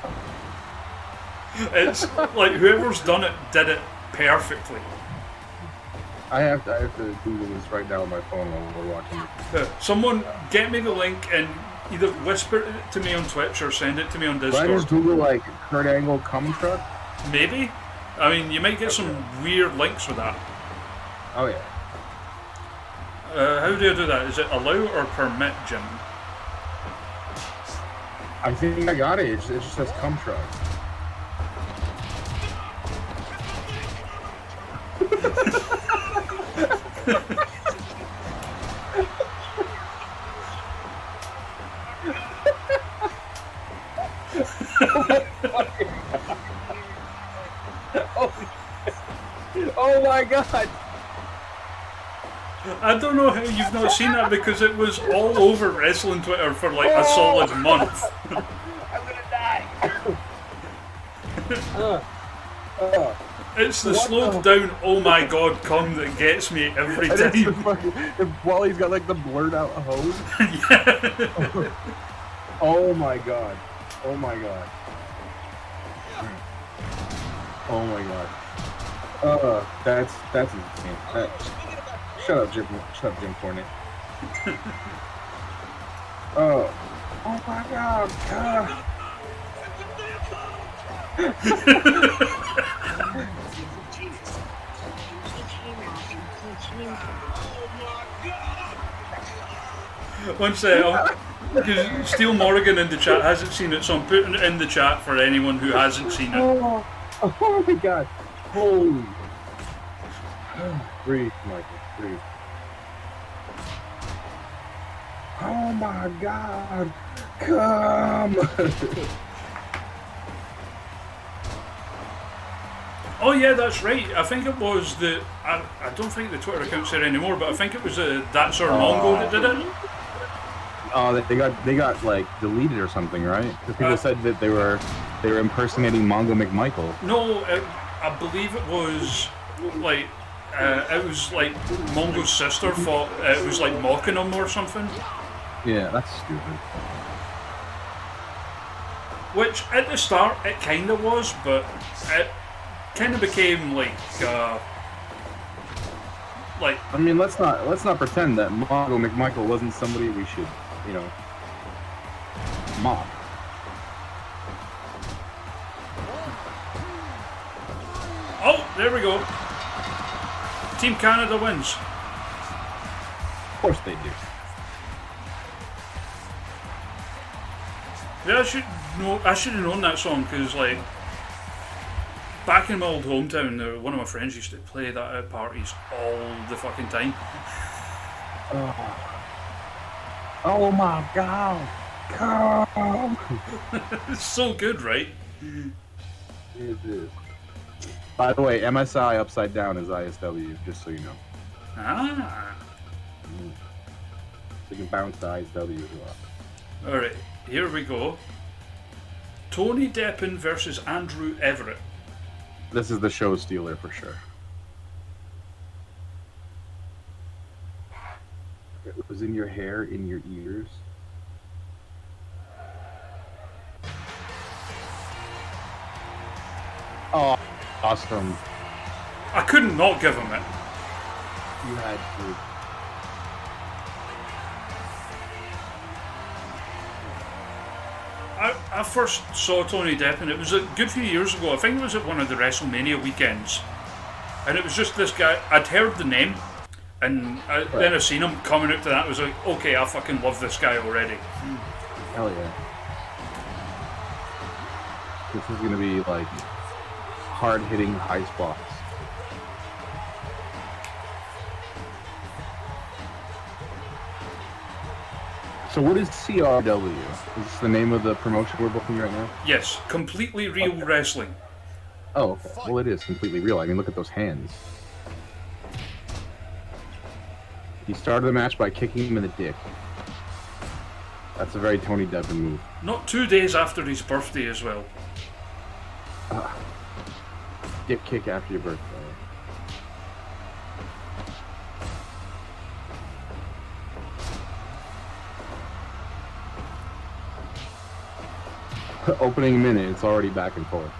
It's like whoever's done it did it perfectly. I have to Google this right now on my phone while we're watching it. Someone get me the link and either whisper it to me on Twitch or send it to me on Did I just Discord. Google like Kurt Angle cum truck? Maybe. I mean, you might get some weird links with that. Oh yeah. How do I do that? Is it allow or permit, Jim? I think I got it. It just says cum truck. Oh my god! I don't know how you've not seen that because it was all over wrestling Twitter for like a solid month. I'm gonna die! It's the What slowed down, oh my god, cum that gets me every And it's the time. fucking, while he's got like the blurred out hose. Yeah. Oh my god. Oh my god. Oh my god. That's insane. Shut up, Jim Cornette. Oh my god. One second. Because Steel Morgan in the chat hasn't seen it, so I'm putting it in the chat for anyone who hasn't seen it. Oh my god. Holy. Breathe, Michael. Breathe. Oh my god. Come. Oh yeah, that's right. I think it was the... I don't think the Twitter account's there anymore, but I think it was That's Our Mongo that did it. Oh, they got like deleted or something, right? Because people said that they were impersonating Mongo McMichael. No, I believe it was like Mongo's sister thought it was like mocking him or something. Yeah, that's stupid. Which at the start it kind of was, but it kind of became like I mean, let's not pretend that Mongo McMichael wasn't somebody we should, mock. Oh, there we go. Team Canada wins. Of course they do. Yeah, I should have known that song because like back in my old hometown, one of my friends used to play that at parties all the fucking time. Oh my god! Come! It's so good, right? It is. By the way, MSI upside down is ISW, just so you know. Ah. So you can bounce to ISW as well. Alright, here we go. Tony Deppen versus Andrew Everett. This is the show stealer for sure. It was in your hair, in your ears. Oh, awesome. I couldn't not give him it. You had to. I first saw Tony Deppen, it was a good few years ago, I think it was at one of the WrestleMania weekends. And it was just this guy, I'd heard the name, and then I seen him coming out to that, I was like, okay, I fucking love this guy already. Hell yeah. This is gonna be like hard-hitting high spots. So what is CRW? Is this the name of the promotion we're booking right now? Yes, completely real wrestling. Oh, okay. Well, it is completely real. I mean, look at those hands. He started the match by kicking him in the dick. That's a very Tony Deppen move. Not 2 days after his birthday as well. Dick kick after your birthday. Opening minute, it's already back and forth.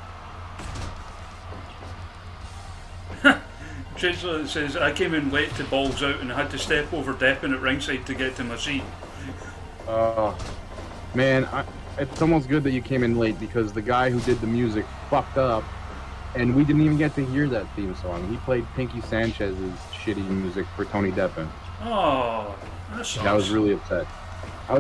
Chancellor says, I came in late to balls out and had to step over Deppin at ringside to get to my seat. Man, it's almost good that you came in late because the guy who did the music fucked up and we didn't even get to hear that theme song. He played Pinky Sanchez's shitty music for Tony Deppin. Oh, that sucks. I was really upset. I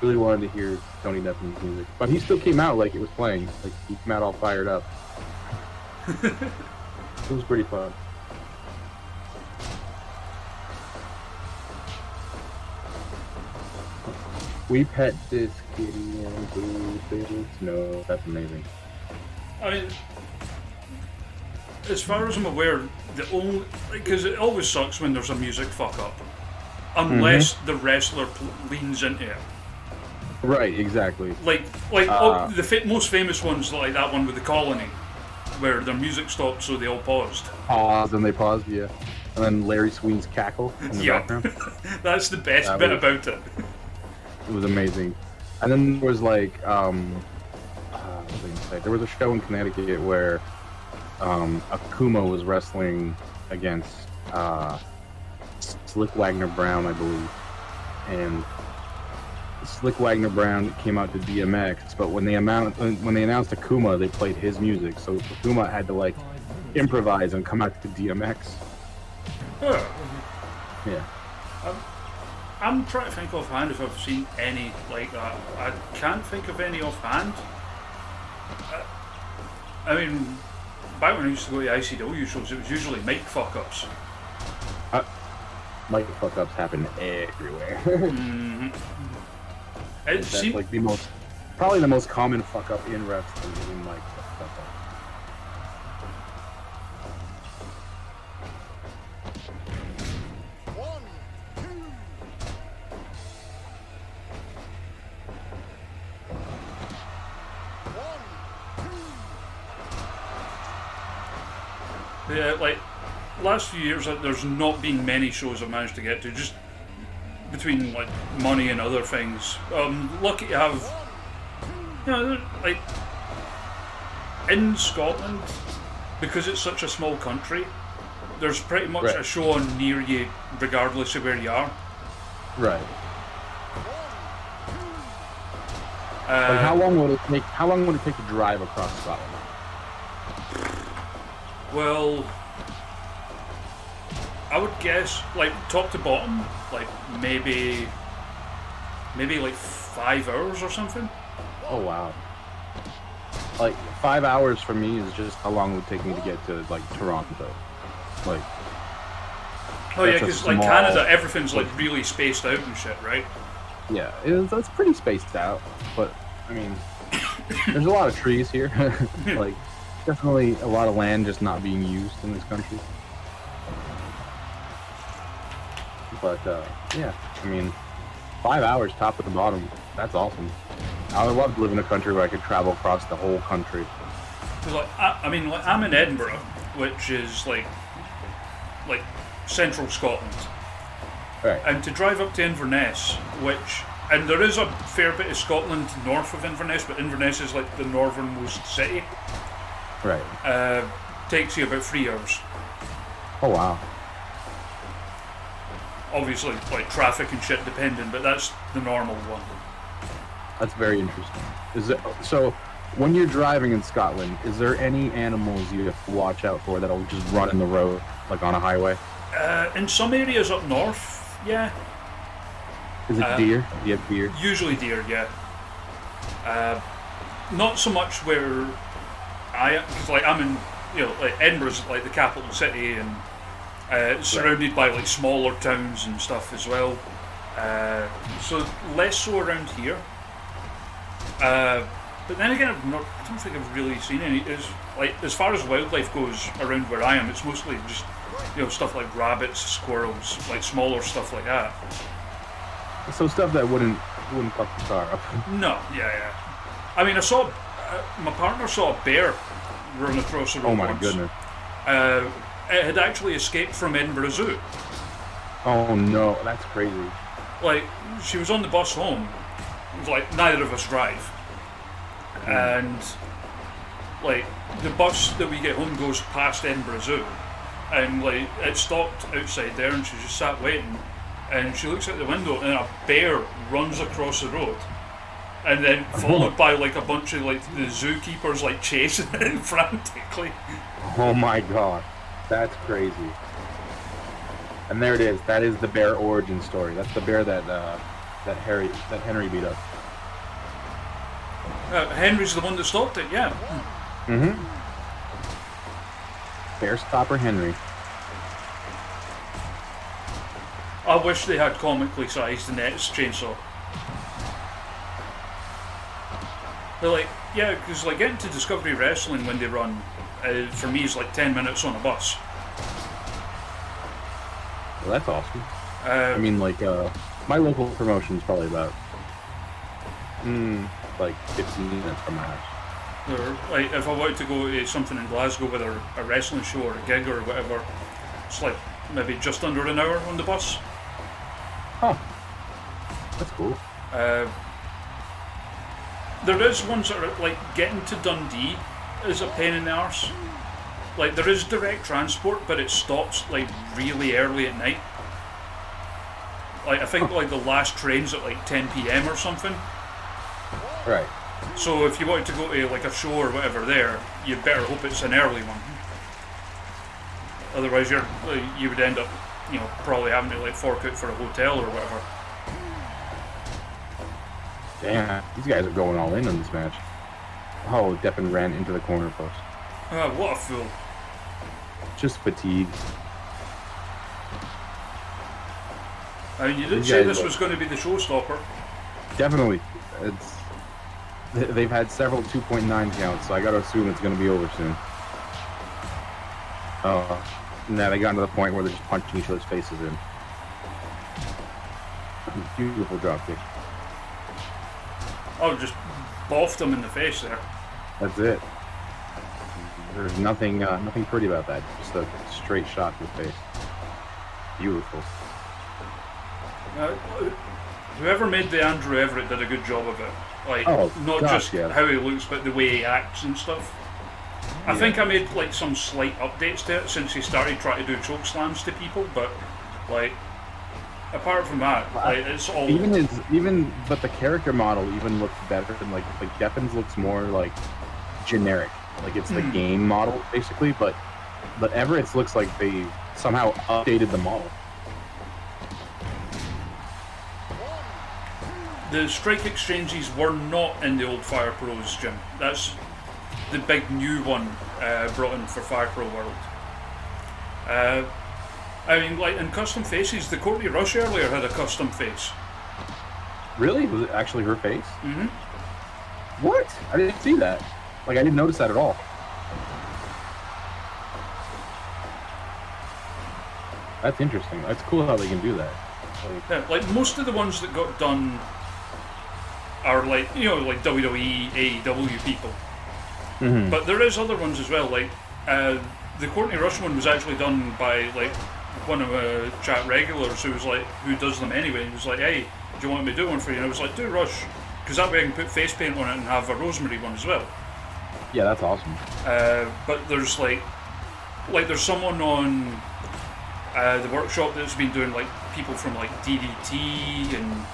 really wanted to hear Tony Deppin's music. But he still came out like it was playing. Like, he came out all fired up. It was pretty fun. We pet this kitty and do things. No, that's amazing. I mean, as far as I'm aware, the only... Because it always sucks when there's a music fuck up. Unless the wrestler leans into it. Right, exactly. Like the most famous ones, like that one with the Colony, where their music stopped so they all paused. And they paused, yeah. And then Larry Sween's cackle in the background. That's the best bit about it. It was amazing. And then there was like, what was I gonna say? There was a show in Connecticut where Akuma was wrestling against Slick Wagner Brown, I believe. And Slick Wagner Brown came out to DMX, but when they announced Akuma, they played his music, so Akuma had to like improvise and come out to DMX. Huh. Yeah. I'm trying to think offhand if I've seen any like that. I can't think of any offhand. I mean, back when I used to go to ICW shows, it was usually mic fuck-ups. Mic fuck-ups happen everywhere. That's like probably the most common fuck-up in wrestling is in mic fuck-up. Yeah, like last few years, there's not been many shows I've managed to get to, just between like money and other things. Lucky to have, you know, like in Scotland, because it's such a small country, there's pretty much a show on near you, regardless of where you are. Right. Like how long would it take? How long would it take to drive across Scotland? Well, I would guess, like, top to bottom, like, maybe like 5 hours or something. Oh, wow. Like, 5 hours for me is just how long it would take me to get to, like, Toronto. Like... Oh, yeah, because, like, Canada, everything's, like, really spaced out and shit, right? Yeah, that's pretty spaced out, but, I mean, there's a lot of trees here. Like, definitely a lot of land just not being used in this country. But, yeah, I mean, 5 hours top to bottom, that's awesome. I would love to live in a country where I could travel across the whole country. Cause, like, I mean, like, I'm in Edinburgh, which is, like central Scotland. Right. And to drive up to Inverness, and there is a fair bit of Scotland north of Inverness, but Inverness is, like, the northernmost city. Right. Takes you about 3 hours. Oh, wow. Obviously, like, traffic and shit dependent, but that's the normal one. That's very interesting. So, when you're driving in Scotland, is there any animals you have to watch out for that'll just run in the road, like on a highway? In some areas up north, yeah. Is it deer? Do you have deer? Usually deer, yeah. Not so much where because like I'm in, you know, like Edinburgh's like the capital city, and surrounded by like smaller towns and stuff as well. So less so around here. But then again, I don't think I've really seen any. As far as wildlife goes around where I am, it's mostly just, you know, stuff like rabbits, squirrels, like smaller stuff like that. So stuff that wouldn't fuck the car up. No, yeah. I mean, I saw my partner saw a bear run across the road. Oh my once. goodness! It had actually escaped from Edinburgh Zoo. Oh no, that's crazy. Like, she was on the bus home. It was like neither of us drive, and like the bus that we get home goes past Edinburgh Zoo, and like it stopped outside there, and she just sat waiting, and she looks out the window, and a bear runs across the road, and then followed by like a bunch of like the zookeepers like chasing it frantically. Oh my god, that's crazy. And there it is. That is the bear origin story. That's the bear that Henry beat up. Henry's the one that stopped it. Yeah. Mm-hmm. Bear stopper Henry. I wish they had comically sized Annette's chainsaw. But like, yeah, because like getting to Discovery Wrestling when they run, for me is like 10 minutes on a bus. Well, that's awesome. I mean, like, my local promotion is probably about, like 15 minutes from my house. Or like, if I wanted to go to something in Glasgow, whether a wrestling show or a gig or whatever, it's like maybe just under an hour on the bus. Huh. That's cool. There is ones that are like getting to Dundee is a pain in the arse. Like there is direct transport, but it stops like really early at night. Like I think like the last train's at like 10 p.m. or something. Right. So if you wanted to go to like a show or whatever there, you better hope it's an early one. Otherwise, you would end up, probably having to like fork out for a hotel or whatever. Damn, these guys are going all in on this match. Oh, Deppen ran into the corner post. What a fool. Just fatigue. I mean, you did say this was going to be the showstopper. Definitely. They've had several 2.9 counts, so I gotta assume it's gonna be over soon. Oh, now they got to the point where they're just punching each other's faces in. Beautiful drop kick. Oh, just boffed them in the face there. That's it. There's nothing pretty about that. Just a straight shot to the face. Beautiful. Whoever made the Andrew Everett did a good job of it. Like, not just how he looks, but the way he acts and stuff. I think I made like some slight updates to it since he started trying to do choke slams to people, but like apart from that, like it's all but the character model even looks better than like Deppen's looks more like generic. Like it's the game model basically, but Everett's looks like they somehow updated the model. The strike exchanges were not in the old Fire Pros, Jim. That's the big new one brought in for Fire Pro World. I mean, like in custom faces, the Courtney Rush earlier had a custom face. Really? Was it actually her face? Mm-hmm. What? I didn't see that. Like, I didn't notice that at all. That's interesting. That's cool how they can do that. Like most of the ones that got done are like, like WWE, AEW people. Mm-hmm. But there is other ones as well. Like the Courtney Rush one was actually done by like one of the chat regulars who was like, who does them anyway. He was like, hey, do you want me to do one for you? And I was like, do Rush, because that way I can put face paint on it and have a Rosemary one as well. Yeah, that's awesome. But there's like there's someone on the workshop that's been doing like people from like DDT and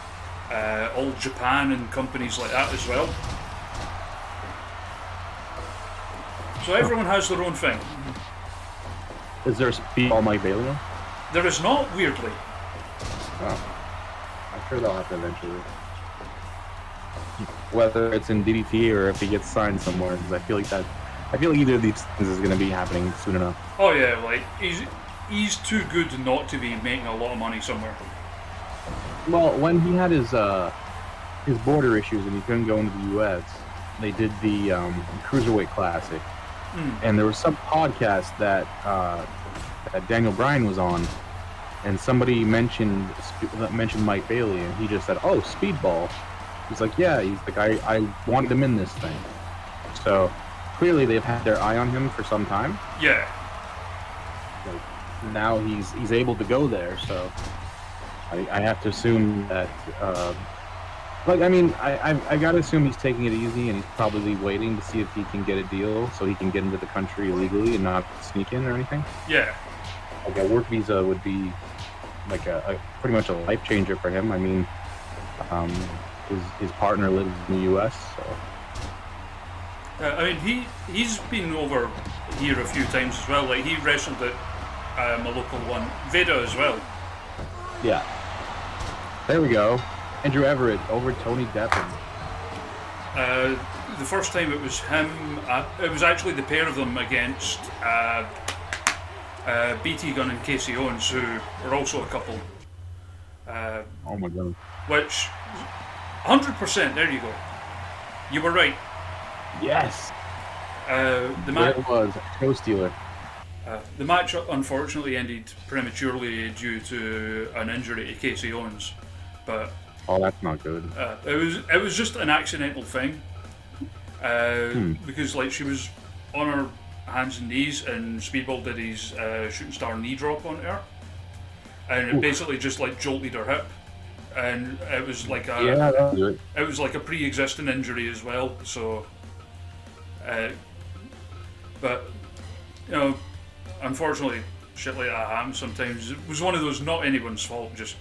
All Japan and companies like that as well. So everyone has their own thing. Is there a Speedball Mike Bailey one? There is not, weirdly. Oh. I'm sure they'll happen eventually. Whether it's in DDT or if he gets signed somewhere, because I feel like either of these things is going to be happening soon enough. Oh yeah, like he's too good not to be making a lot of money somewhere. Well, when he had his border issues and he couldn't go into the U.S., they did the Cruiserweight Classic, and there was some podcast that Daniel Bryan was on, and somebody mentioned Mike Bailey, and he just said, "Oh, Speedball." He's like, "Yeah." He's like, "I wanted him in this thing." So clearly, they've had their eye on him for some time. Yeah. Like, now he's able to go there, so I have to assume that. I gotta assume he's taking it easy, and he's probably waiting to see if he can get a deal so he can get into the country illegally and not sneak in or anything. Yeah. like a work visa would be like a pretty much a life changer for him. I mean, his partner lives in the U.S., so. I mean, he's been over here a few times as well. Like, he wrestled at a local one, Veda as well. Yeah. There we go. Andrew Everett over Tony Deppen. The first time it was him, it was actually the pair of them against BT Gunn and Casey Owens, who are also a couple. Oh my god. Which, 100%, there you go. You were right. Yes. The There it was. Toe stealer. The match unfortunately ended prematurely due to an injury to Casey Owens, but Oh, that's not good. it was just an accidental thing, because like she was on her hands and knees and Speedball did his shooting star knee drop onto her, and it basically just like jolted her hip, and it was like it was like a pre-existing injury as well. So, but you know, unfortunately, shit like that happens sometimes. It was one of those not anyone's fault, just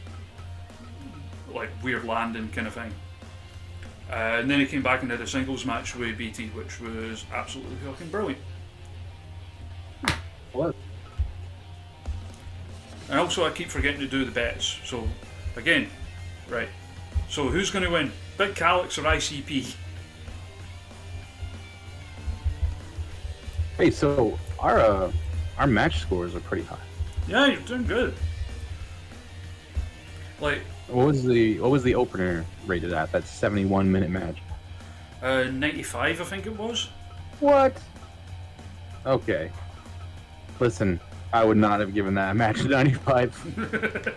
like weird landing kind of thing. And then he came back and did a singles match with BT, which was absolutely fucking brilliant. What? And also, I keep forgetting to do the bets. So, again, right. So, who's going to win? Big Calyx or ICP? Hey, so our match scores are pretty high. Yeah, you're doing good. Like, What was the opener rated at? That 71-minute match. 95, I think it was. What? Okay. Listen, I would not have given that match a 95.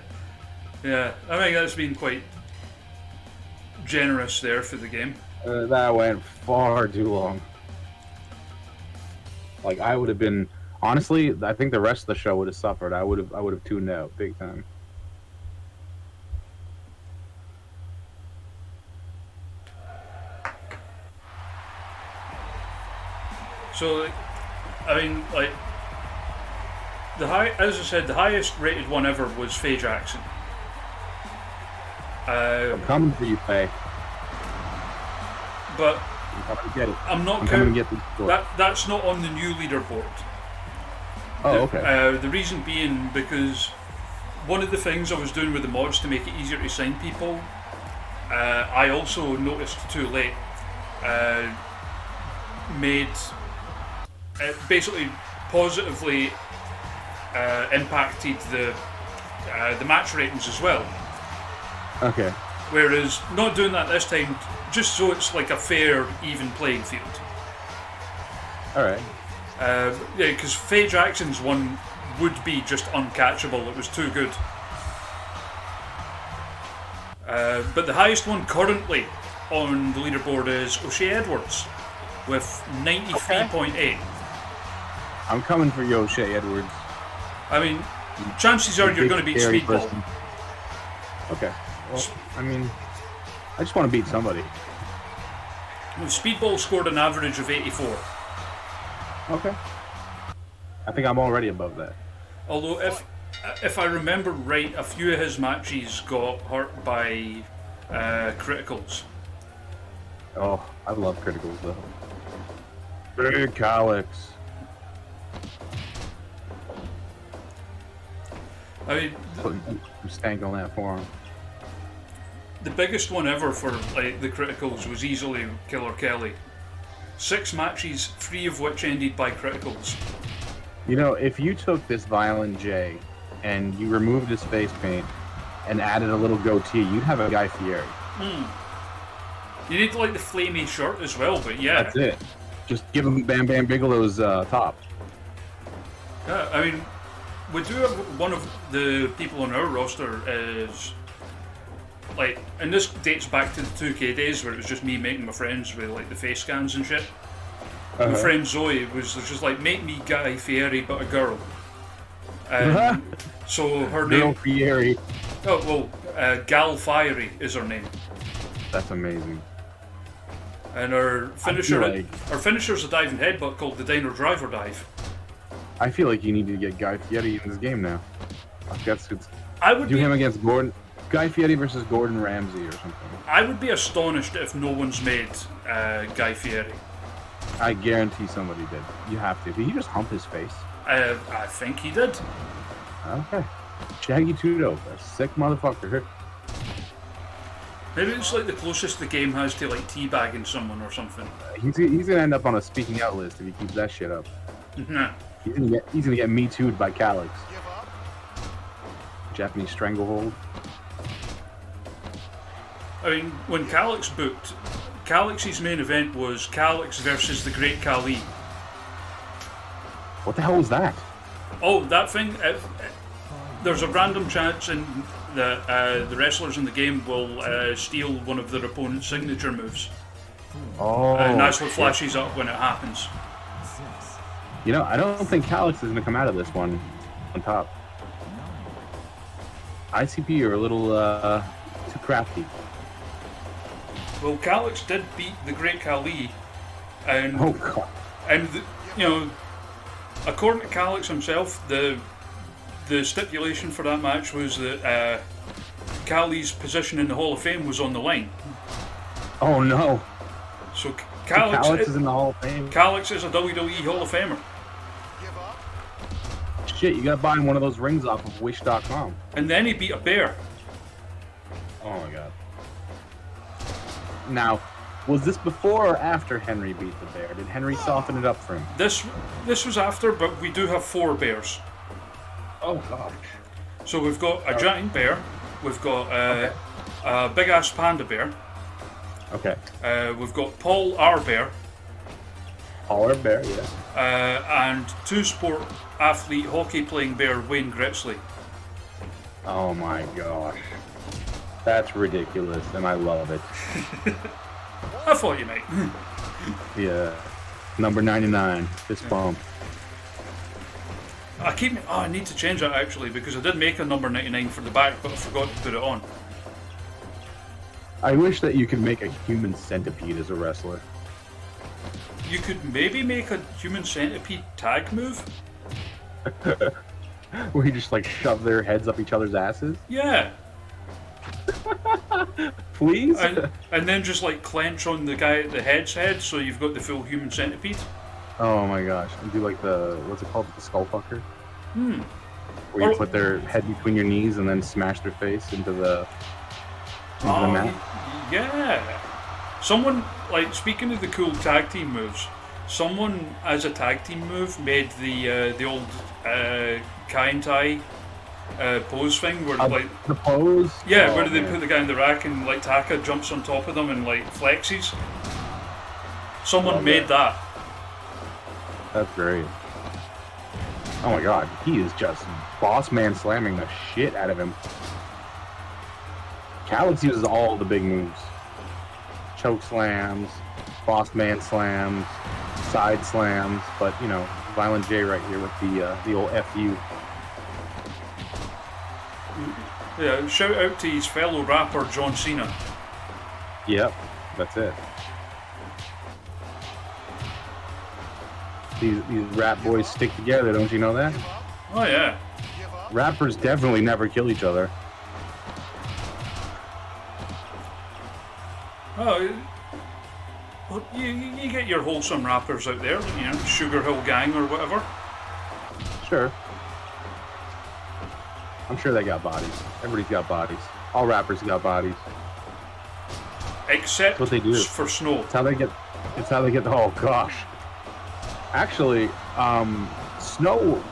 Yeah, I think that's been quite generous there for the game. That went far too long. Like I would have been, honestly, I think the rest of the show would have suffered. I would have tuned out big time. So, I mean, like, as I said, the highest rated one ever was Faye Jackson. I'm coming for you, Faye. But I'm coming to get it. I'm not I'm coming to get the score. That's not on the new leaderboard. Oh, okay. The reason being because one of the things I was doing with the mods to make it easier to sign people, I also noticed too late, made it basically positively impacted the match ratings as well. Okay. Whereas not doing that this time, just so it's like a fair, even playing field. All right. Yeah, because Faye Jackson's one would be just uncatchable. It was too good. But the highest one currently on the leaderboard is O'Shea Edwards with 93.8. I'm coming for you, O'Shea Edwards. I mean, chances are you're going to beat Scary Speedball. person. Okay. Well, I mean, I just want to beat somebody. Speedball scored an average of 84. Okay. I think I'm already above that. Although, if I remember right, a few of his matches got hurt by criticals. Oh, I love criticals though. Big Calyx. I mean, Putting some stank on that forearm. the biggest one ever for like the criticals was easily Killer Kelly. 6 matches, 3 of which ended by criticals. You know, if you took this Violent J and you removed his face paint and added a little goatee, you'd have a Guy Fieri. You need like the flamey shirt as well, but yeah. That's it. Just give him Bam Bam Bigelow's top. Yeah, I mean, we do have one of the people on our roster is like, and this dates back to the 2K days where it was just me making my friends with like the face scans and shit. My friend Zoe was just like, make me Guy Fieri but a girl. So her Girl name. Fieri. Oh well, Gal Fiery is her name, That's amazing. and her finisher, like- her finisher's a diving headbutt called the Diner Driver Dive. I feel like you need to get Guy Fieri in this game now. Like that's good. I would Do be, him against Gordon. Guy Fieri versus Gordon Ramsay or something. I would be astonished if no one's made Guy Fieri. I guarantee somebody did. You have to. Did he just hump his face? I think he did. Okay. Shaggy Tudo, a sick motherfucker. Maybe it's like the closest the game has to like teabagging someone or something. He's gonna end up on a speaking out list if he keeps that shit up. Nah. He's gonna get me too'd by Calix. Japanese stranglehold. I mean, when Calix booked, Calix's main event was Calix versus the Great Khali. What the hell was that? Oh, that thing. There's a random chance in that the wrestlers in the game will steal one of their opponent's signature moves, Oh. and that's what flashes up when it happens. You know, I don't think Calix is gonna come out of this one on top. ICP are a little too crafty. Well, Calix did beat the Great Khali, and Oh god. you know, according to Calix himself, the stipulation for that match was that Khali's position in the Hall of Fame was on the line. Oh no. So Calix is in the Hall of Fame. Calix is a WWE Hall of Famer. Shit, you gotta buy him one of those rings off of Wish.com. And then he beat a bear. Oh my god. Now, was this before or after Henry beat the bear? Did Henry soften it up for him? This was after, but we do have 4 bears. Oh gosh. So we've got a giant bear, we've got a big ass panda bear, Okay. we've got Paul R. Bear, Polar bear, yeah. and 2-sport athlete hockey playing bear Wayne Gretzley. Oh my gosh. That's ridiculous, and I love it. I thought you might. Yeah. Number 99, fist bump. I need to change that actually, because I did make a number 99 for the back, but I forgot to put it on. I wish that you could make a human centipede as a wrestler. You could maybe make a human centipede tag move? Where you just like shove their heads up each other's asses? Yeah. Please? And then just like clench on the guy at the head's head, so you've got the full human centipede. Oh my gosh. And do like the, what's it called? The skull fucker? Hmm. Where you put their head between your knees and then smash their face into the mat? Yeah. Someone, like, speaking of the cool tag team moves, someone as a tag team move made the old Kai and Tai pose thing where like the pose? yeah, Oh, where they man. put the guy in the rack and like Taka jumps on top of them and like flexes. Someone Love made that. That's great. Oh my god, he is just boss man slamming the shit out of him. Calix uses all the big moves. Choke slams, boss man slams, side slams, but you know, Violent J right here with the old FU. Yeah, shout out to his fellow rapper John Cena. Yep, that's it. These rap boys stick together, don't you know that? Oh yeah. Rappers definitely never kill each other. Oh, well, you get your wholesome rappers out there, you know, Sugar Hill Gang or whatever. Sure. I'm sure they got bodies. Everybody's got bodies. All rappers got bodies. Except What they do. for Snow. It's how they get. It's how they get. Oh gosh. Actually, Snow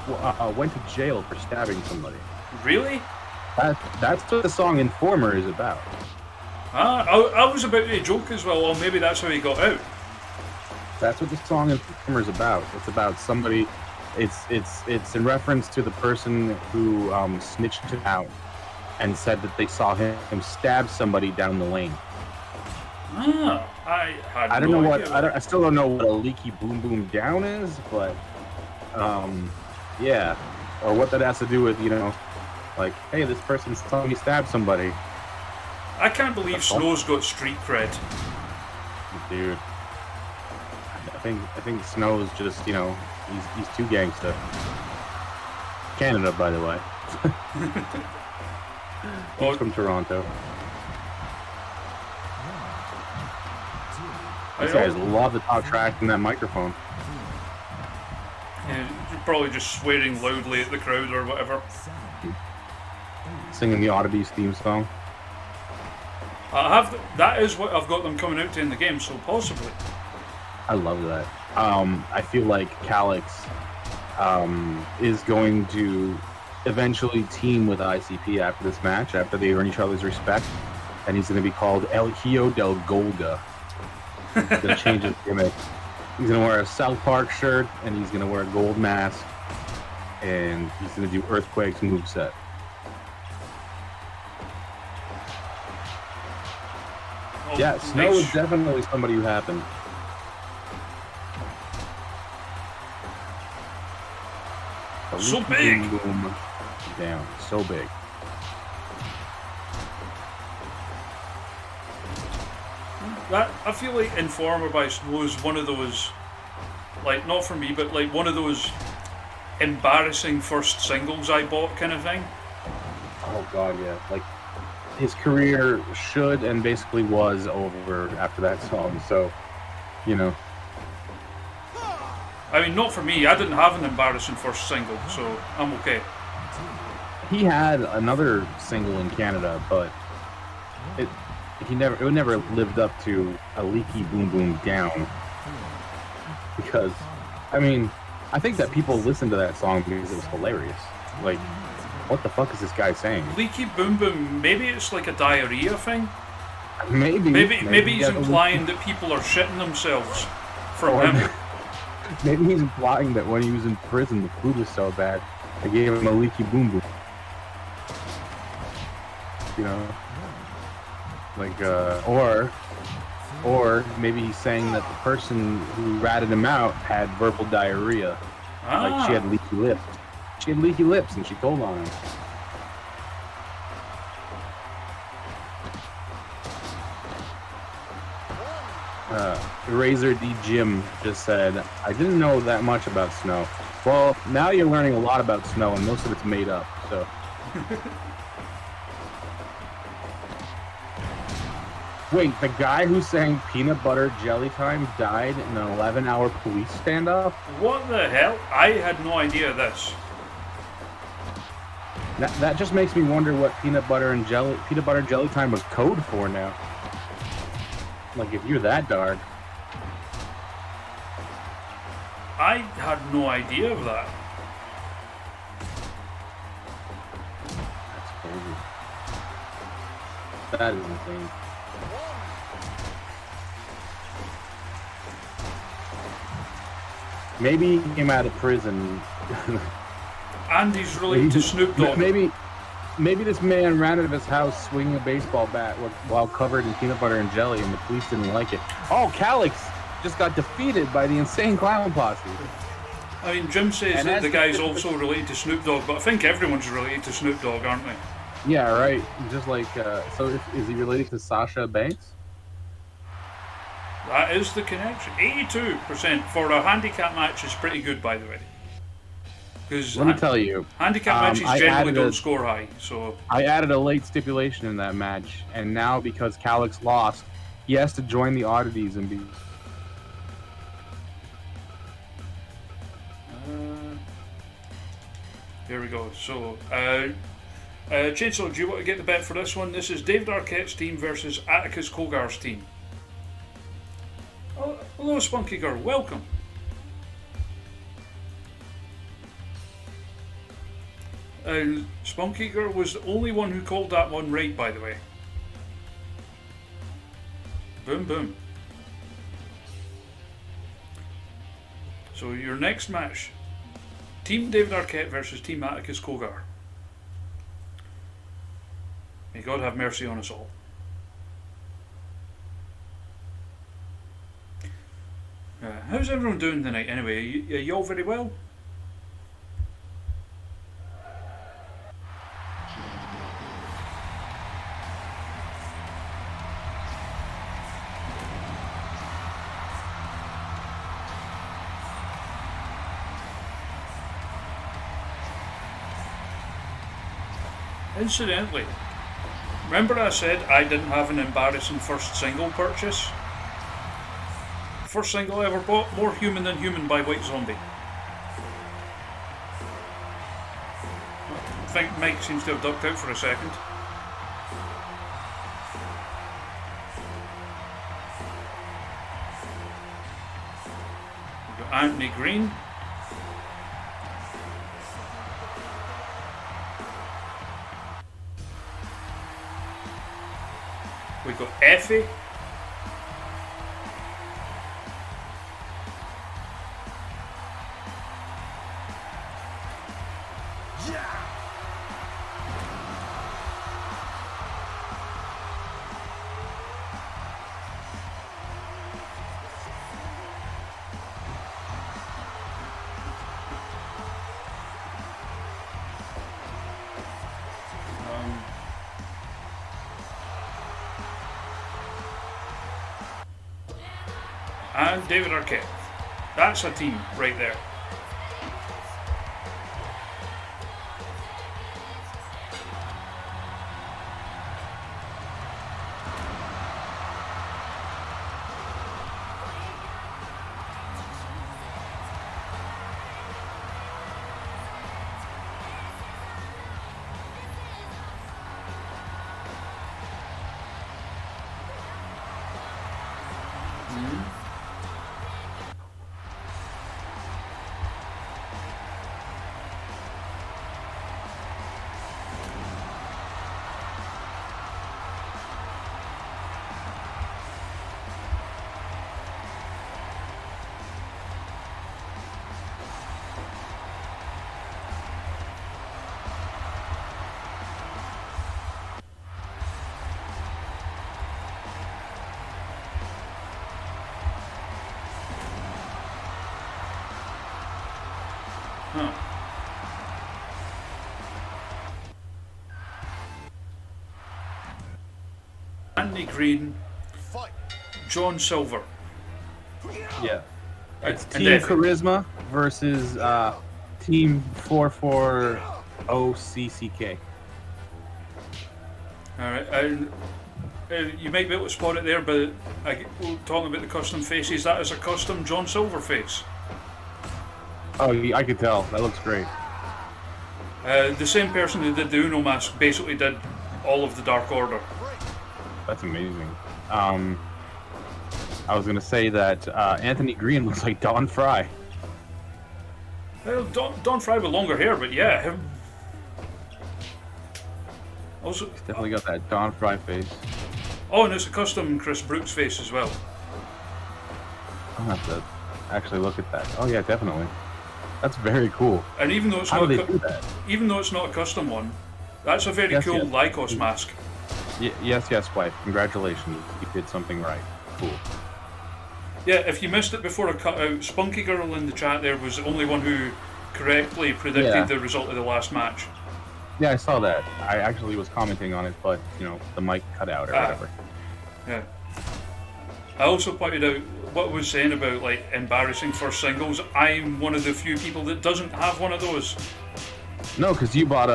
went to jail for stabbing somebody. Really? That's what the song "Informer" is about. I was about to joke as well. Well, maybe that's how he got out. That's what the song "Informer" is about. It's about somebody. It's in reference to the person who snitched it out and said that they saw him stab somebody down the lane. Ah, I had I don't no know what idea. I still don't know what a leaky boom boom down is, but yeah, or what that has to do with, you know, like, hey, this person saw me stab somebody, I can't believe Snow's got street cred. dude. I think Snow's just, you know, He's too gangsta. Canada, by the way. He's from Toronto. These guys love to talk trash in that microphone. Yeah, you're probably just swearing loudly at the crowd or whatever. Singing the Oddities theme song. That is what I've got them coming out to in the game, so possibly. I love that. I feel like Calix is going to eventually team with ICP after this match, after they earn each other's respect, and he's going to be called El Hijo del Golga. He's going to change his gimmick. He's going to wear a South Park shirt, and he's going to wear a gold mask, and he's going to do Earthquake's moveset. Oh, Yeah, Snow is definitely somebody who happened. So big! Boom, down. So big. I feel like Informer by Snow is one of those, like, not for me, but like one of those embarrassing first singles I bought kind of thing. Oh god, yeah. Like, his career should and basically was over after that song, so, you know. I mean, not for me. I didn't have an embarrassing first single, so I'm okay. He had another single in Canada, but it never lived up to a Leaky Boom Boom Down. Because, I mean, I think that people listened to that song because it was hilarious. Like, what the fuck is this guy saying? Leaky Boom Boom, maybe it's like a diarrhea thing? Maybe He's implying that people are shitting themselves from him. Maybe he's implying that when he was in prison, the food was so bad, they gave him a leaky boom boom. You know, like, or maybe he's saying that the person who ratted him out had verbal diarrhea, like she had leaky lips. She had leaky lips, and she told on him. Razor D Jim just said, I didn't know that much about Snow. Well, now you're learning a lot about Snow, and most of it's made up, so. Wait, the guy who sang Peanut Butter Jelly Time died in an 11-hour police standoff? What the hell? I had no idea of this. That just makes me wonder what Peanut Butter Jelly Time was code for now. Like, if you're that dark. I had no idea of that. That's crazy. That is insane. Maybe he came out of prison. And he's related to Snoop Dogg. Maybe this man ran out of his house swinging a baseball bat while covered in peanut butter and jelly, and the police didn't like it. Oh, Calix just got defeated by the Insane Clown Posse. I mean, Jim says that the guy's also related to Snoop Dogg, but I think everyone's related to Snoop Dogg, aren't they? Yeah, right. Just like, so is he related to Sasha Banks? That is the connection. 82% for a handicap match is pretty good, by the way. Because let me tell you, handicap matches generally don't score high. So I added a late stipulation in that match, and now because Calix lost, he has to join the Oddities and be. Here we go. So, Chainsaw, do you want to get the bet for this one? This is David Arquette's team versus Atticus Cogar's team. Oh, hello, Spunky Girl. Welcome. Spunky Girl was the only one who called that one right, by the way. Boom, boom. So your next match, Team David Arquette versus Team Atticus Cogar. May God have mercy on us all. How's everyone doing tonight anyway? Are you all very well? Incidentally, remember I said I didn't have an embarrassing first single purchase? First single I ever bought, More Human Than Human by White Zombie. I think Mike seems to have ducked out for a second. We've got Anthony Green. We've got Effie. And David Arquette. That's a team right there. Anthony Green, John Silver. Yeah. It's And Team Effie. Charisma versus Team 440CCK. Alright, you might be able to spot it there, but we're talking about the custom faces. That is a custom John Silver face. Oh, I could tell. That looks great. The same person who did the Uno mask basically did all of the Dark Order. That's amazing. I was gonna say that Anthony Green looks like Don Fry. Well, Don Fry with longer hair, but yeah, him. Also, He's definitely got that Don Fry face. oh, and it's a custom Chris Brooks face as well. I'll have to actually look at that. Oh yeah, definitely. That's very cool. And even though it's How not do they do that? even though it's not a custom one, that's a very Yes, cool yes. Lycos mask. Yes, wife. Congratulations. You did something right. Cool. Yeah, if you missed it before I cut out, Spunky Girl in the chat there was the only one who correctly predicted Yeah. the result of the last match. Yeah, I saw that. I actually was commenting on it, but the mic cut out or whatever. Yeah. I also pointed out what I was saying about like embarrassing first singles. I'm one of the few people that doesn't have one of those. No, because you bought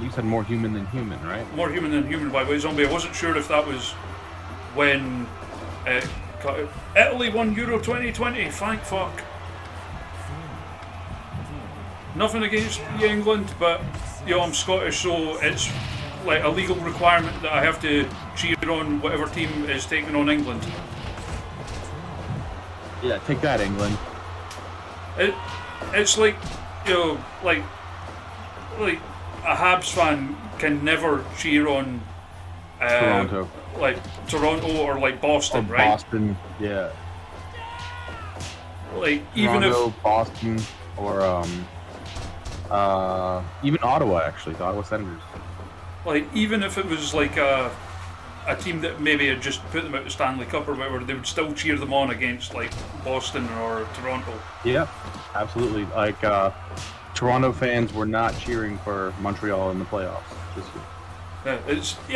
you said More Human Than Human, right? More Human Than Human by White Zombie. I wasn't sure if that was when cut out. Italy won Euro 2020. Thank fuck. Nothing against England, but I'm Scottish, so it's like a legal requirement that I have to cheer on whatever team is taking on England. Yeah, take that, England. It's like like a Habs fan can never cheer on Toronto. like Toronto or like Boston, Or right? Boston, yeah. Like even Toronto, if Boston, or even Ottawa, actually, the Ottawa Senators. even if it was like a team that maybe had just put them out the Stanley Cup or whatever, they would still cheer them on against like Boston or Toronto. Yeah, absolutely. Like Toronto fans were not cheering for Montreal in the playoffs this year.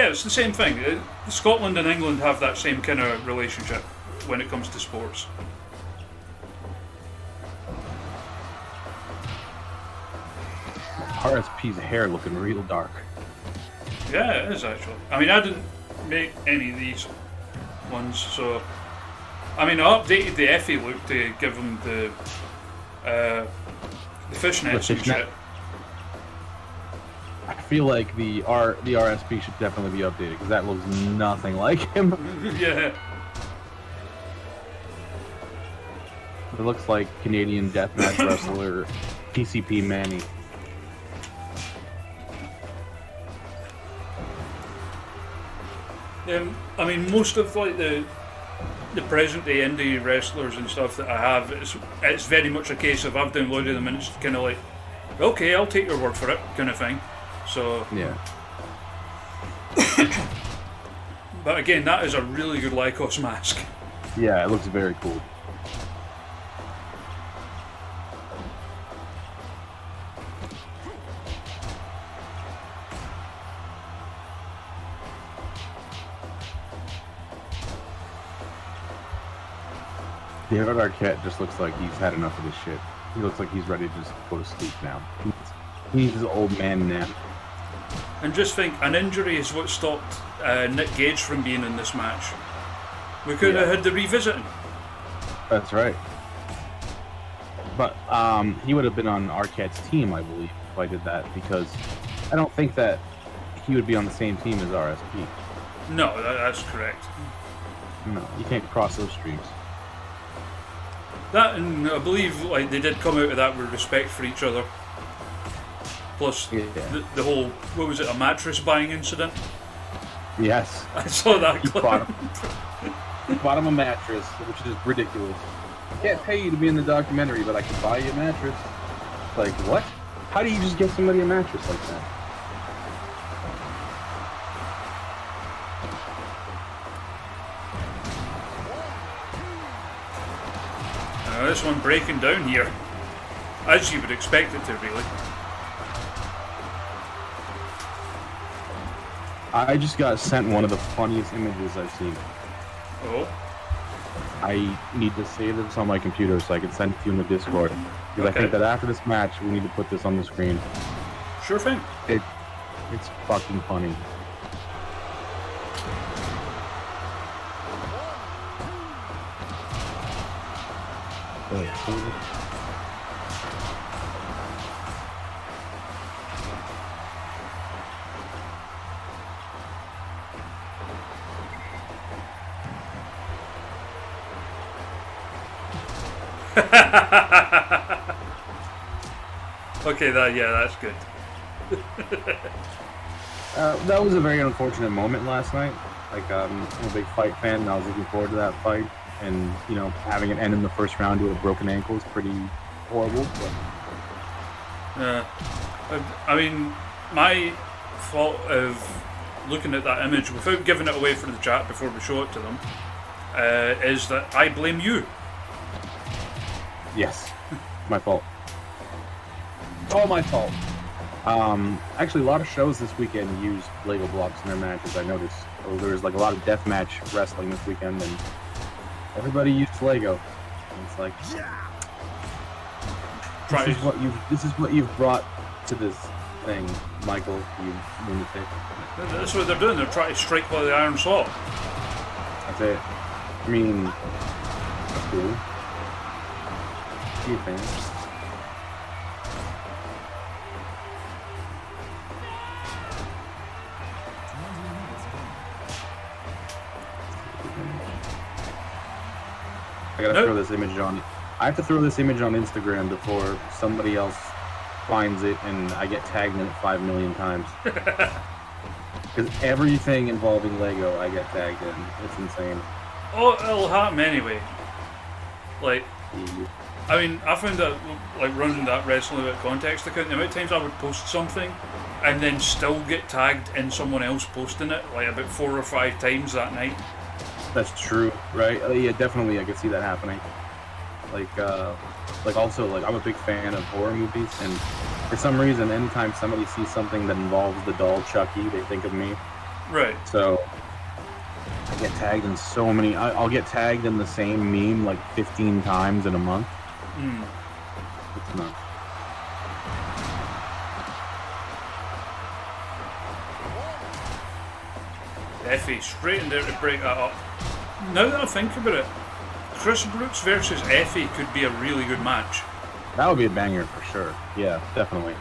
It's the same thing. Scotland and England have that same kind of relationship when it comes to sports. RSP's hair looking real dark. Yeah, it is actually. I mean, I didn't make any of these ones, so I mean, I updated the Effie look to give them the fishnets and shit. I feel like the RSP should definitely be updated because that looks nothing like him. Yeah. It looks like Canadian deathmatch wrestler PCP Manny. I mean, most of like the present day indie wrestlers and stuff that I have, it's very much a case of I've downloaded them and it's kind of like, okay, I'll take your word for it, kind of thing. So yeah. But again, that is a really good Lycos mask. Yeah, it looks very cool. David Arquette just looks like he's had enough of this shit. He looks like he's ready to just go to sleep now. He's an old man now. And just think, an injury is what stopped Nick Gage from being in this match. We could have had the revisiting. That's right. But he would have been on Arquette's team, I believe, if I did that, because I don't think that he would be on the same team as RSP. No, that's correct. No, you can't cross those streams. That, and I believe like they did come out of that with respect for each other. Plus the whole, what was it, a mattress buying incident? Yes. I saw that clip. He bought him a mattress, which is ridiculous. I can't pay you to be in the documentary, but I can buy you a mattress. Like, what? How do you just get somebody a mattress like that? This one breaking down here, as you would expect it to, really. I just got sent one of the funniest images I've seen. Oh. I need to save this on my computer so I can send it to you in the Discord. Because I think that after this match, we need to put this on the screen. Sure thing. It's fucking funny. Okay, that's good. That was a very unfortunate moment last night. Like, I'm a big fight fan, and I was looking forward to that fight. And, you know, having it end in the first round with a broken ankle is pretty horrible. But... I mean, my fault of looking at that image without giving it away for the chat before we show it to them is that I blame you. Yes, my fault. It's all my fault. Actually, a lot of shows this weekend used Lego blocks in their matches. I noticed there was like a lot of deathmatch wrestling this weekend, and everybody used Lego. And it's like, this is what you've brought to this thing, Michael. You lunatic. That's what they're doing. They're trying to strike while the iron's hot. That's it. I mean, that's cool. You think? I gotta throw this image on. I have to throw this image on Instagram before somebody else finds it and I get tagged in it 5 million times. Because everything involving Lego I get tagged in. It's insane. Oh, it'll happen anyway. Like, I mean, I found that, like, running that Wrestling Without Context account, the amount of times I would post something and then still get tagged in someone else posting it, like about 4 or 5 times that night. That's true, right? Yeah, definitely, I can see that happening. Like also, like, I'm a big fan of horror movies, and for some reason, anytime somebody sees something that involves the doll Chucky, they think of me. Right. So I get tagged in so many. I'll get tagged in the same meme like 15 times in a month. It's nuts. Effie straight in there to break that up. Now that I think about it, Chris Brooks versus Effie could be a really good match. That would be a banger for sure. Yeah, definitely.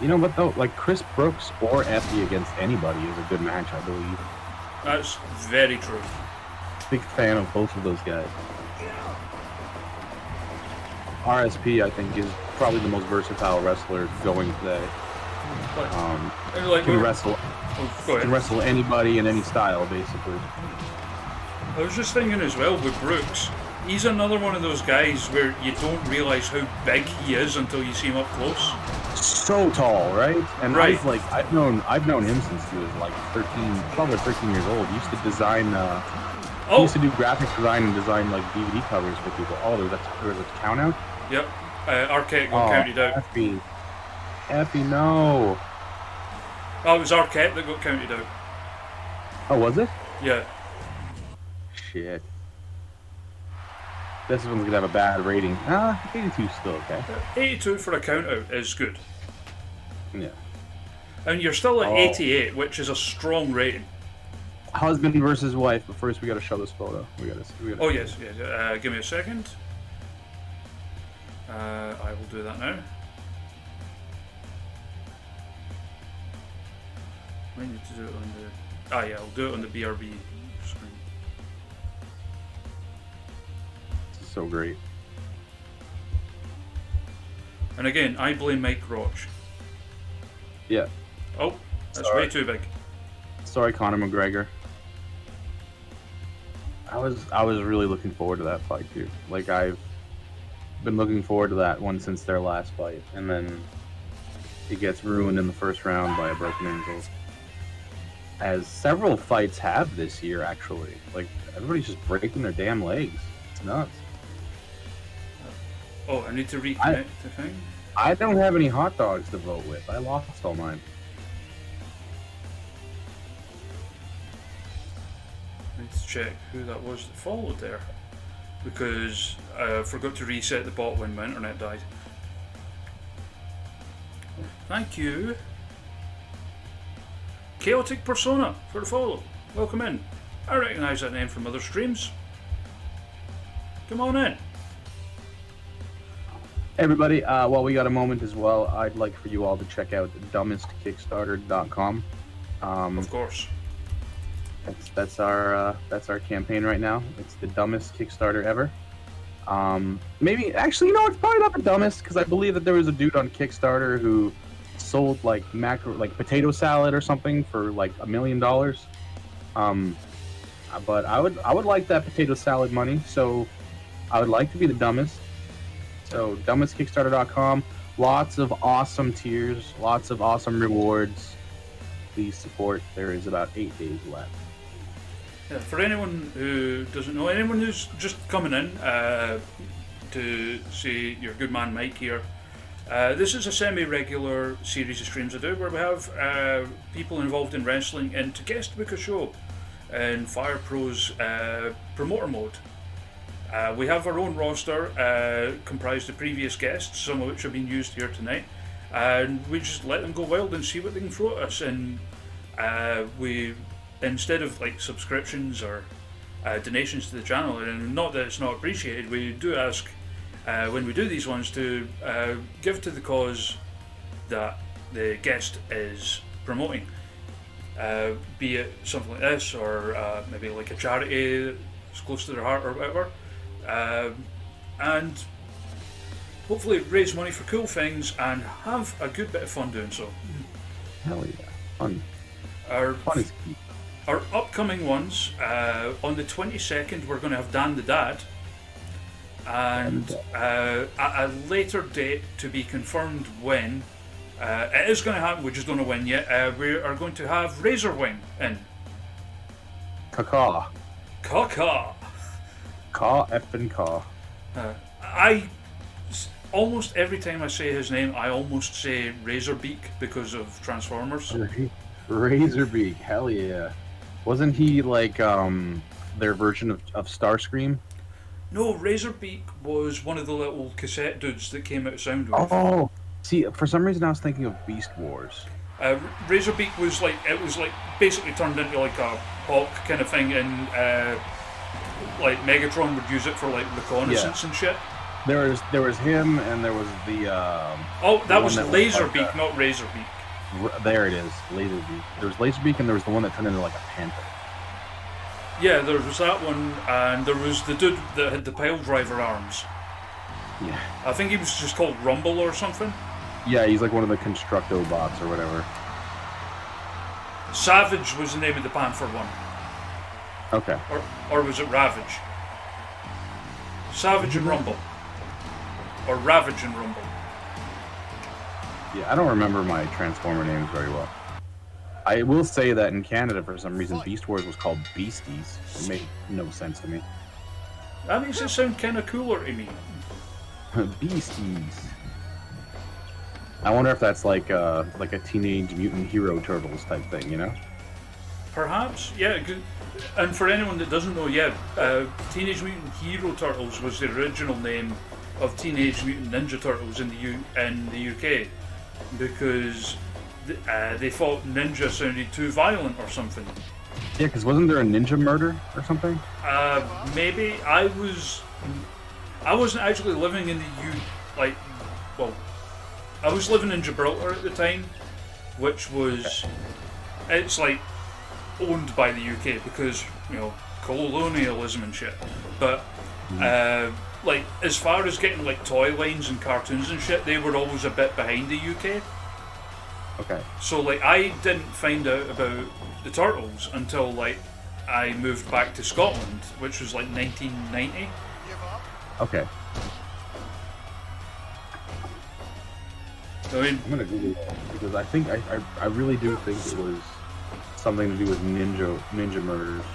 You know what though? Like Chris Brooks or Effie against anybody is a good match, I believe. That's very true. Big fan of both of those guys. RSP, I think, is probably the most versatile wrestler going today. Can wrestle. Can wrestle anybody in any style, basically. I was just thinking as well with Brooks. He's another one of those guys where you don't realise how big he is until you see him up close. So tall, right? And right. I've known him since he was like 12 or 13 years old. He used to design. He used to do graphic design and design like DVD covers for people. Oh, there was a count out. Yep. Arquette got counted out. Effie, no. Oh, it was Arquette that got counted out. Oh, was it? Yeah. Shit. This one's gonna have a bad rating. 82 still okay. 82 for a count out is good. Yeah. And you're still at 88, which is a strong rating. Husband versus wife, but first we gotta show this photo. We gotta oh, yes. Give me a second. I will do that now. I need to do it on the... yeah, I'll do it on the BRB screen. This is so great. And again, I blame Mike Rotch. Yeah. Oh, that's way too big. Sorry, Conor McGregor. I was really looking forward to that fight too. Like I've been looking forward to that one since their last fight, and then he gets ruined in the first round by a broken ankle. As several fights have this year, actually. Like everybody's just breaking their damn legs. It's nuts. Oh, I need to reconnect the thing. I don't have any hot dogs to vote with. I lost all mine. I need to check who that was that followed there, because I forgot to reset the bot when my internet died. Thank you. Chaotic Persona for the follow. Welcome in. I recognise that name from other streams. Come on in. Everybody, while we got a moment as well, I'd like for you all to check out dumbestkickstarter.com. Of course. That's our campaign right now. It's the dumbest Kickstarter ever. Maybe actually, you know, it's probably not the dumbest, because I believe that there was a dude on Kickstarter who sold like potato salad or something for like $1 million. But I would like that potato salad money, so I would like to be the dumbest. So dumbestkickstarter.com, lots of awesome tiers, lots of awesome rewards. Please support. There is about 8 days left. Yeah, for anyone who doesn't know, anyone who's just coming in to see your good man Mike here, this is a semi-regular series of streams I do where we have people involved in wrestling and to guest book a show in Fire Pro's promoter mode. We have our own roster comprised of previous guests, some of which have been used here tonight, and we just let them go wild and see what they can throw at us. And we, instead of like subscriptions or donations to the channel, and not that it's not appreciated, we do ask when we do these ones to give to the cause that the guest is promoting, be it something like this or maybe like a charity that's close to their heart or whatever, and hopefully raise money for cool things and have a good bit of fun doing so. Hell yeah, fun. Fun is key. Our upcoming ones, on the 22nd we're going to have Dan the Dad, and at a later date to be confirmed when, it is going to happen, we just don't know when yet, we are going to have Razorwing in. Caw. Caw effing caw. I almost every time I say his name, I almost say Razorbeak because of Transformers. Razorbeak, hell yeah. Wasn't he like their version of Starscream? No, Razorbeak was one of the little cassette dudes that came out of Soundwave. Oh, see, for some reason I was thinking of Beast Wars. Razorbeak was like basically turned into like a hawk kind of thing, and like Megatron would use it for like reconnaissance and shit. There was him, and there was the. That was Laserbeak, not Razorbeak. There it is, Laserbeak. There was Laserbeak, and there was the one that turned into like a panther. Yeah, there was that one, and there was the dude that had the pile driver arms. Yeah. I think he was just called Rumble or something. Yeah, he's like one of the Constructo bots or whatever. Savage was the name of the Panther one. Okay. Or was it Ravage? Savage and Rumble. Or Ravage and Rumble. Yeah, I don't remember my Transformer names very well. I will say that in Canada, for some reason, Beast Wars was called Beasties. It made no sense to me. That makes it sound kind of cooler to me. Beasties. I wonder if that's like a Teenage Mutant Hero Turtles type thing, you know? Perhaps, yeah. And for anyone that doesn't know, Teenage Mutant Hero Turtles was the original name of Teenage Mutant Ninja Turtles in the UK, because they thought ninja sounded too violent or something. Yeah, because wasn't there a ninja murder or something? Maybe. I wasn't actually living in the I was living in Gibraltar at the time, which was, it's like owned by the UK because, you know, colonialism and shit. But like as far as getting like toy lines and cartoons and shit, they were always a bit behind the UK. Okay. So like I didn't find out about the Turtles until like I moved back to Scotland, which was like 1990. Okay. I mean, I'm gonna Google it because I think I really do think it was something to do with ninja murders.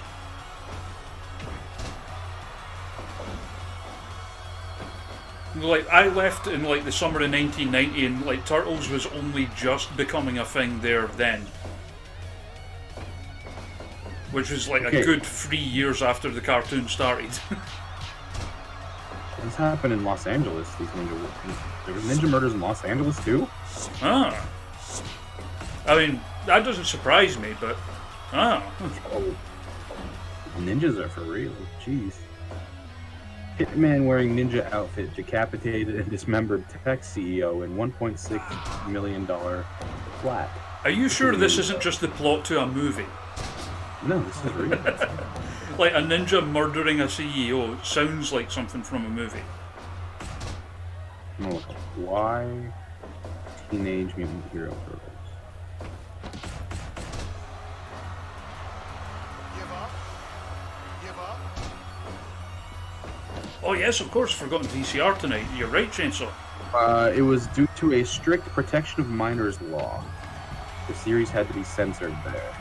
like I left in like the summer of 1990, and like Turtles was only just becoming a thing there then, which was like a good 3 years after the cartoon started. This happened in Los Angeles. There was ninja murders in Los Angeles too. I mean, that doesn't surprise me, but Oh. Ninjas are for real. Jeez. Hitman wearing ninja outfit decapitated and dismembered tech CEO in $1.6 million flat. Are you sure this isn't just the plot to a movie? No, this is real. Like a ninja murdering a CEO sounds like something from a movie. No, why Teenage Mutant Hero Turtles? Oh yes, of course, forgotten VCR tonight. You're right, Chainsaw. It was due to a strict protection of minors law. The series had to be censored there.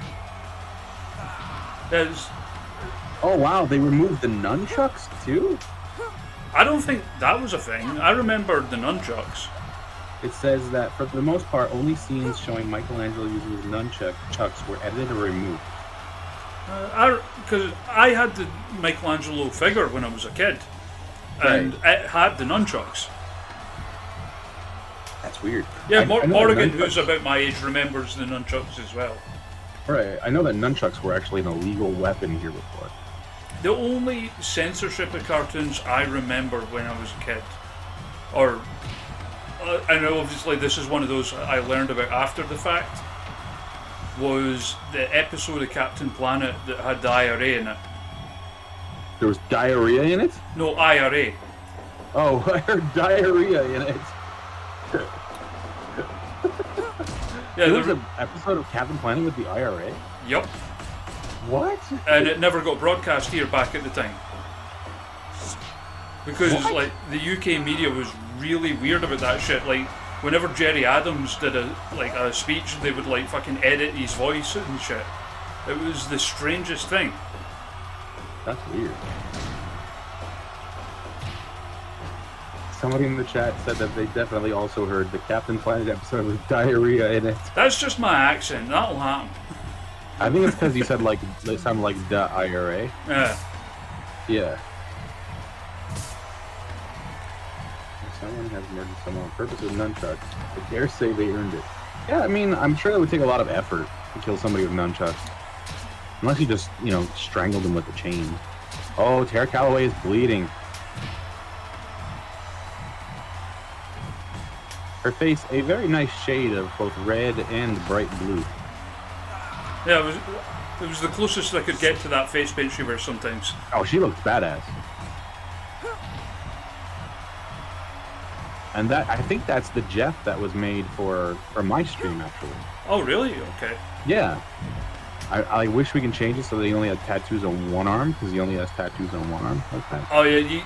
Oh wow, they removed the nunchucks too? I don't think that was a thing. I remember the nunchucks. It says that for the most part, only scenes showing Michelangelo using his nunchucks were edited or removed. Because I had the Michelangelo figure when I was a kid, and it had the nunchucks. That's weird. Yeah, Morrigan, who's about my age, remembers the nunchucks as well. Right, I know that nunchucks were actually an illegal weapon here before. The only censorship of cartoons I remember when I was a kid, I know obviously this is one of those I learned about after the fact, was the episode of Captain Planet that had the IRA in it. There was diarrhea in it? No, IRA. Oh, I heard diarrhea in it. Yeah, there was an episode of Captain Planet with the IRA? Yep. What? And it never got broadcast here back at the time. Because like the UK media was really weird about that shit. Like whenever Jerry Adams did a speech, they would like fucking edit his voice and shit. It was the strangest thing. That's weird. Somebody in the chat said that they definitely also heard the Captain Planet episode with diarrhea in it. That's just my accent. That'll happen. I think it's because you said like they sound like the IRA. Yeah. Yeah. Someone has murdered someone on purpose with nunchucks. I dare say they earned it. Yeah, I mean, I'm sure it would take a lot of effort to kill somebody with nunchucks. Unless you just, strangled them with the chain. Oh, Tara Calloway is bleeding. Her face, a very nice shade of both red and bright blue. Yeah, it was the closest I could get to that face paint she wears sometimes. Oh, she looks badass. And I think that's the Jeff that was made for my stream, actually. Oh, really? Okay. Yeah. I wish we can change it so that he only has tattoos on one arm, because he only has tattoos on one arm. Okay. Oh yeah,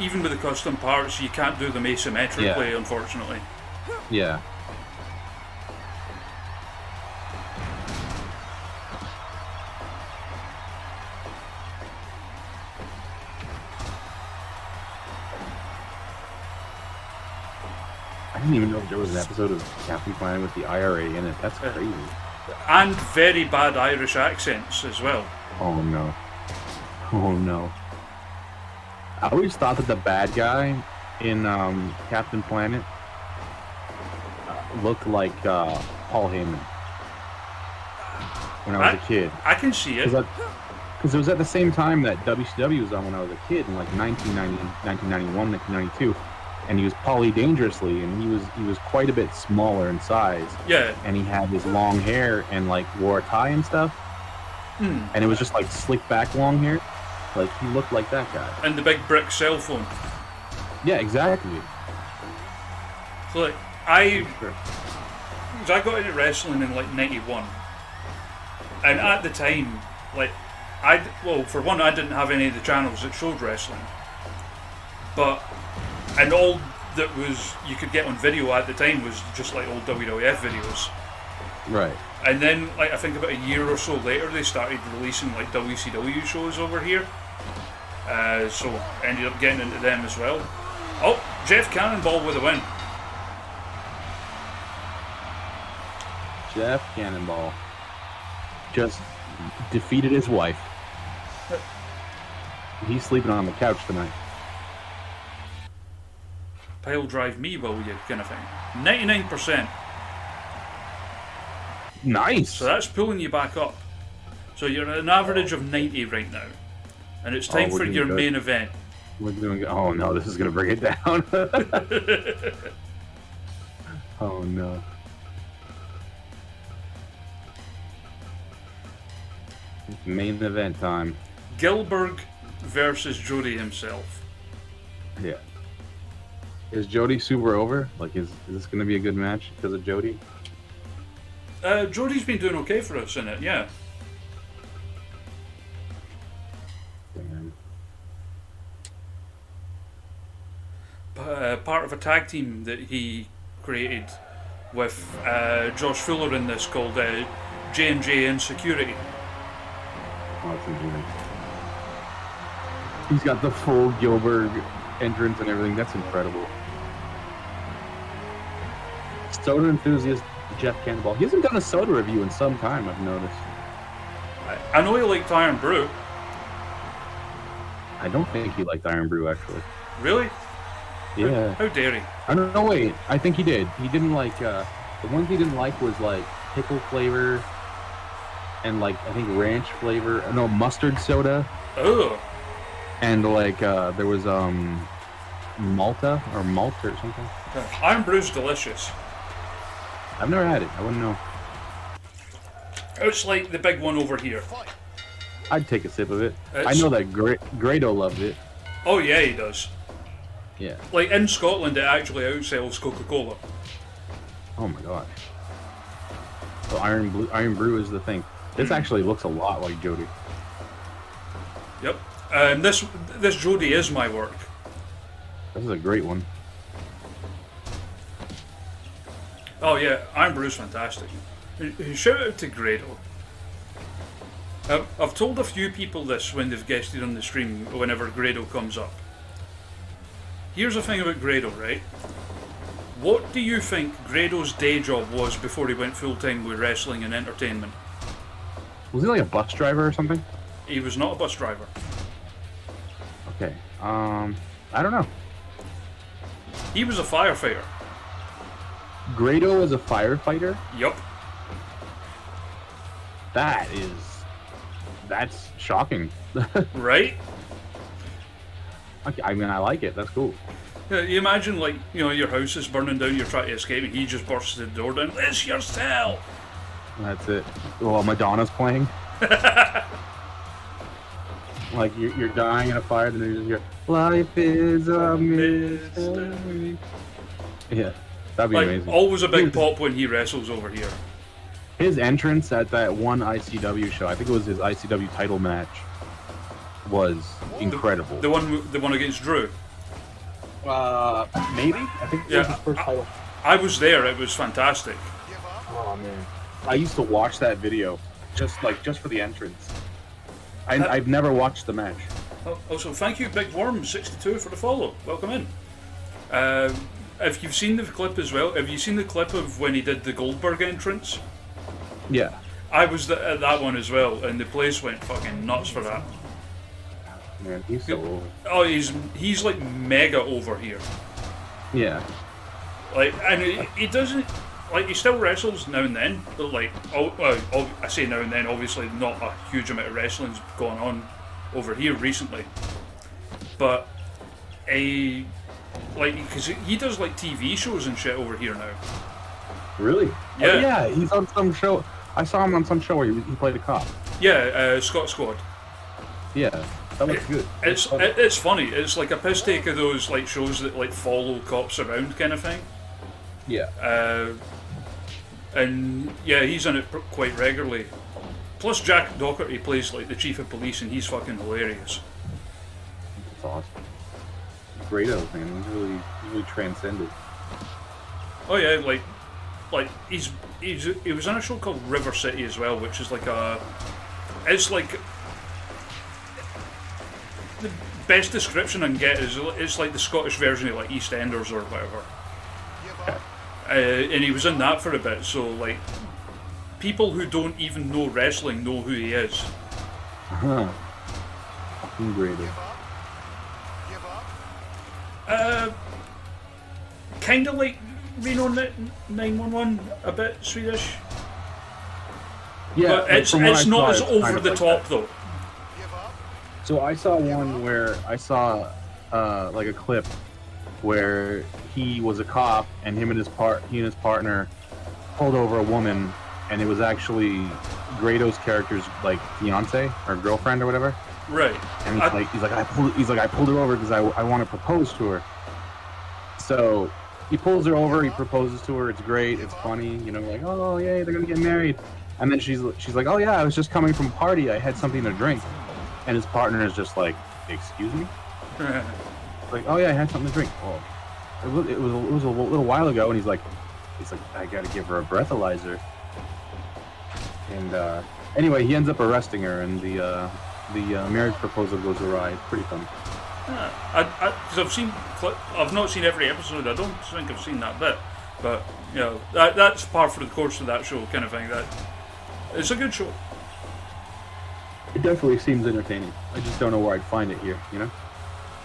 even with the custom parts, you can't do them asymmetrically, unfortunately. Yeah. I didn't even know if there was an episode of Captain Planet with the IRA in it. That's crazy. And very bad Irish accents as well. Oh no. Oh no. I always thought that the bad guy in Captain Planet looked like Paul Heyman when I was a kid. I can see it. Because it was at the same time that WCW was on when I was a kid in like 1991, 1992. And he was Paulie Dangerously, and he was quite a bit smaller in size. Yeah. And he had his long hair and like wore a tie and stuff. And it was just like slick back long hair. Like he looked like that guy. And the big brick cell phone. Yeah, exactly. So like I got into wrestling in like '91, and at the time, like for one, I didn't have any of the channels that showed wrestling, and all that was you could get on video at the time was just like old WWF videos. Right. And then, like I think about a year or so later, they started releasing like WCW shows over here. So ended up getting into them as well. Oh, Jeff Cannonball with a win. Jeff Cannonball just defeated his wife. He's sleeping on the couch tonight. Pile drive me, will you, kind of thing. 99%. Nice. So that's pulling you back up. So you're at an average of 90 right now. And it's time for your main event. We're doing. Oh no, this is gonna bring it down. Oh no. It's main event time. Gilbert versus Jody himself. Yeah. Is Jody super over? Like, is this gonna be a good match because of Jody? Jody's been doing okay for us in it, yeah. Damn. Part of a tag team that he created with Josh Fuller in this called J&J Insecurity. Oh, that's amazing. He's got the full Gilbert entrance and everything. That's incredible. Soda enthusiast Jeff Cannonball. He hasn't done a soda review in some time, I've noticed. I know he liked Iron Brew. I don't think he liked Iron Brew, actually. Really? Yeah. How dare he? I don't know, wait. I think he did. He didn't like, the ones he didn't like was like pickle flavor and like, I think ranch flavor. No, mustard soda. Oh. And like, there was, Malta or malt or something. Iron Brew's delicious. I've never had it. I wouldn't know. It's like the big one over here. I'd take a sip of it. I know that Grado loved it. Oh yeah, he does. Yeah. Like in Scotland, it actually outsells Coca-Cola. Oh my gosh. So Iron Brew is the thing. This actually looks a lot like Jody. Yep. This Jody is my work. This is a great one. Oh yeah, Iron Brew's fantastic. Shout out to Grado. I've told a few people this when they've guested on the stream whenever Grado comes up. Here's the thing about Grado, right? What do you think Grado's day job was before he went full-time with wrestling and entertainment? Was he like a bus driver or something? He was not a bus driver. Okay. I don't know. He was a firefighter. Grado is a firefighter? Yup. That's shocking. Right? Okay, I mean, I like it. That's cool. Yeah, you imagine, like, you know, your house is burning down, you're trying to escape, and he just bursts the door down. It's your cell! That's it. Well, Madonna's playing. Like, you're dying in a fire, then you just hear, life is a mystery. Yeah, that'd be Like, amazing. always a big pop when he wrestles over here. His entrance at that one ICW show, I think it was his ICW title match, was incredible. The one against Drew. Maybe? I think it was his first title. I was there, it was fantastic. Oh, man. I used to watch that video, just for the entrance. I've never watched the match. Also, thank you, Big Worm62, for the follow. Welcome in. If you've seen the clip as well, have you seen the clip of when he did the Goldberg entrance? Yeah. I was at that one as well, and the place went fucking nuts for that. Man, he's so over. Oh, he's like mega over here. Yeah. Like, and he doesn't, like, he still wrestles now and then, but like, I say now and then, obviously not a huge amount of wrestling's going on over here recently, but like, because he does like TV shows and shit over here now. Really? Yeah. Oh, yeah, he's on some show. I saw him on some show where he played a cop. Yeah, Scott Squad. Yeah, that looks good. It's funny. It's like a piss take of those like shows that like follow cops around kind of thing. Yeah. And yeah, he's in it quite regularly. Plus Jack Doherty plays like the chief of police, and he's fucking hilarious. That's awesome. Grado, man, he's really transcended. Oh yeah, like he was on a show called River City as well, which is like it's like the best description I can get is it's like the Scottish version of like EastEnders or whatever. And he was in that for a bit, so like people who don't even know wrestling know who he is. Fucking Grado. Kind of like Reno 911, a bit Swedish. Yeah, but it's not as over the top though. So I saw one where I saw like a clip where he was a cop and he and his partner pulled over a woman, and it was actually Grado's character's like fiance or girlfriend or whatever. Right. And he's like I pulled her over because I want to propose to her. So he pulls her over, he proposes to her. It's great, it's funny, you know, like, oh yay, they're gonna get married. And then she's like, oh yeah, I was just coming from a party, I had something to drink. And his partner is just like, excuse me? Like, oh yeah, I had something to drink. Oh, it was a little while ago. And he's like, I gotta give her a breathalyzer. And anyway, he ends up arresting her, and the marriage proposal goes awry. It's pretty funny. Because I've not seen every episode. I don't think I've seen that bit, but you know, that's par for the course of that show, kind of thing. That it's a good show. It definitely seems entertaining. I just don't know where I'd find it here, you know?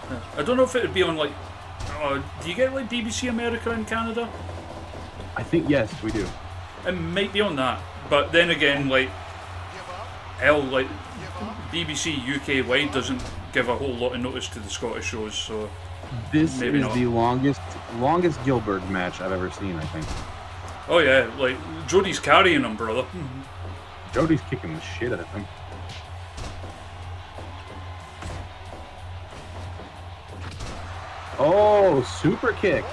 Yeah. I don't know if it would be on like. Do you get like BBC America in Canada? I think yes, we do. It might be on that, but then again, like BBC UK wide doesn't give a whole lot of notice to the Scottish shows, so this maybe is not. the longest Gilbert match I've ever seen, I think. Oh yeah, like Jody's carrying him, brother. Jody's kicking the shit out of him. Oh, super kick.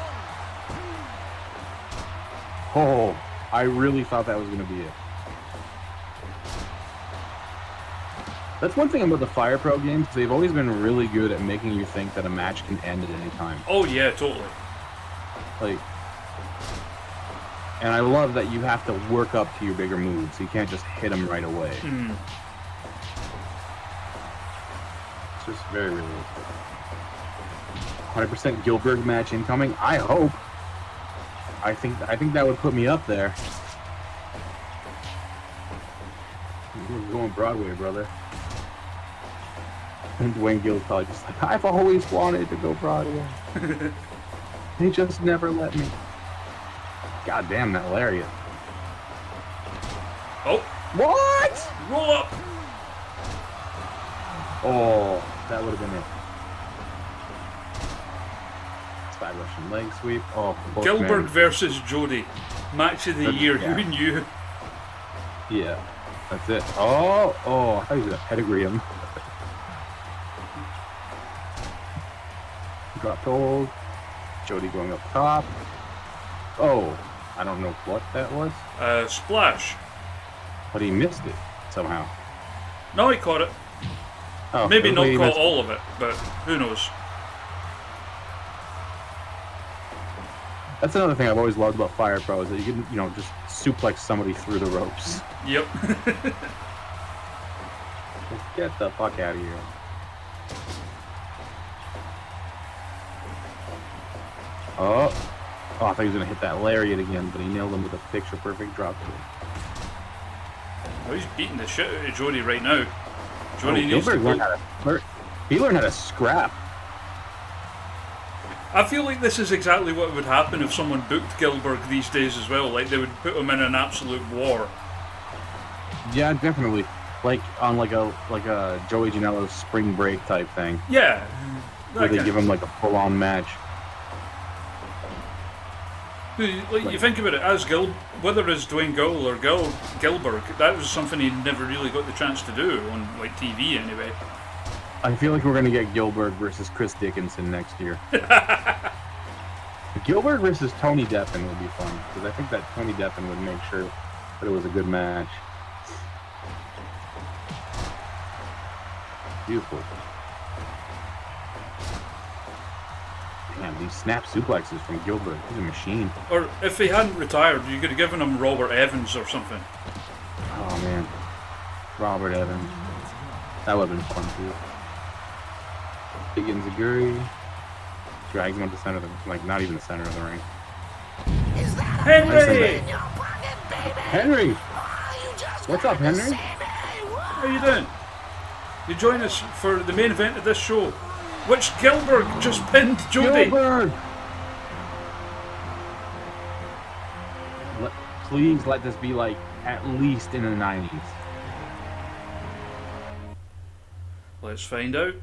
Oh, I really thought that was going to be it. That's one thing about the Fire Pro games. They've always been really good at making you think that a match can end at any time. Oh yeah, totally. Like, and I love that you have to work up to your bigger moves. You can't just hit them right away. It's just very realistic. 100% Gilbert match incoming. I hope. I think that would put me up there. We're going Broadway, brother. And Dwayne Gill's probably just like, I've always wanted to go Broadway. They just never let me. God damn that lariat. Oh, What? roll up. Oh, that would have been it. Side Russian leg sweep. Oh, Gilbert versus Jody. Match of the year. Yeah. Who knew? Yeah, that's it. Oh, I thought he was gonna pedigree him. Drop hold. Jody going up top. Oh, I don't know what that was, Splash. but he missed it somehow. No, he caught it. Oh, Maybe not everybody caught missed all of it, but who knows? That's another thing I've always loved about Fire Pro is that you can, just suplex somebody through the ropes. Yep. Just get the fuck out of here. Oh, I thought he was gonna hit that lariat again, but he nailed him with a picture-perfect drop kick. Oh, he's beating the shit out of Jody right now. Jody needs to Gilbert learned go. he learned how to scrap. I feel like this is exactly what would happen if someone booked Gilbert these days as well. Like, they would put him in an absolute war. Yeah, definitely. Like on like a Joey Janela's spring break type thing, Yeah. where they give him like a full-on match. Like, you think about it, as whether it's Dwayne Gould or Gilbert, that was something he never really got the chance to do on like TV anyway. I feel like we're gonna get Gilbert versus Chris Dickinson next year. Gilbert versus Tony Deppen would be fun, because I think that Tony Deppen would make sure that it was a good match. Beautiful. Damn, these snap suplexes from Gilbert. He's a machine. Or if he hadn't retired, you could have given him Robert Evans or something. Oh man, Robert Evans. That would have been fun too. Big Enziguri drags him up the center of the, like not even the center of the ring. Henry! Henry! What's up, Henry? How you doing? You join us for the main event of this show, which Gilbert just pinned Jody. Gilbert! Please let this be like at least in the 90s. Let's find out.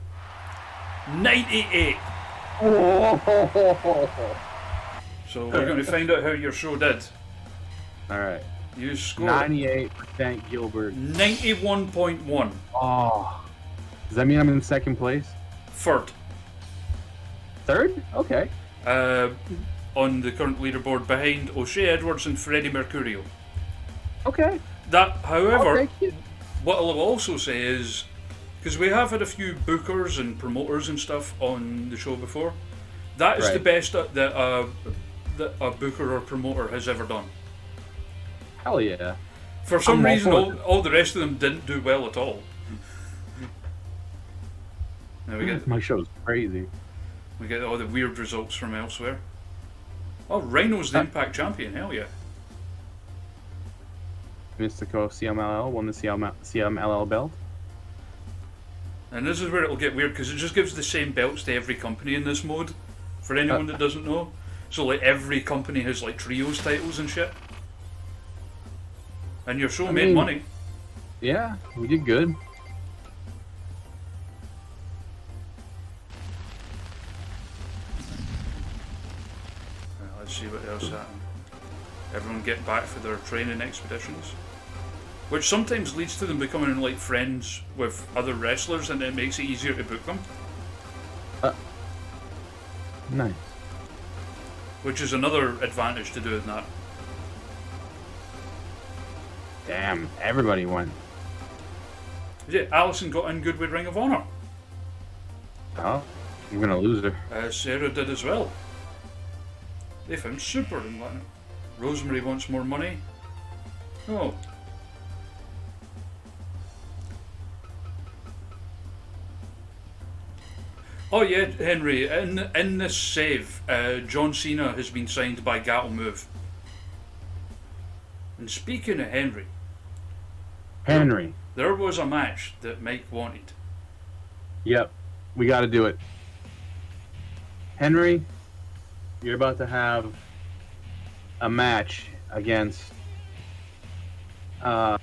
98. So we're going to find out how your show did. All right. You scored 98% Gilbert. 91.1. Oh. Does that mean I'm in second place? Third. Third? Okay. On the current leaderboard behind O'Shea Edwards and Freddie Mercurio. Okay. That, however, I'll take it. what I will also say is, because we have had a few bookers and promoters and stuff on the show before, that is the best that a booker or promoter has ever done. Hell yeah. For some reason, all the rest of them didn't do well at all. Now we get My show's crazy. we get all the weird results from elsewhere. Oh, Rhino's the Impact champion. Hell yeah. Mystico CMLL won the CMLL belt. And this is where it'll get weird because it just gives the same belts to every company in this mode. For anyone that doesn't know, so like every company has like trios titles and shit. And your show made money. Yeah, we did good. Let's see what else happened. Everyone get back for their training expeditions, which sometimes leads to them becoming like friends with other wrestlers, and it makes it easier to book them. Nice. Which is another advantage to doing that. Damn, everybody won. Yeah, Allison got in good with Ring of Honor. Oh, you're gonna lose her. Sarah did as well. They found super in Latin. Rosemary wants more money. Oh. Oh yeah, Henry. In this save, John Cena has been signed by Gattle Move. And speaking of Henry, there was a match that Mike wanted. Yep, we got to do it. Henry, you're about to have a match against a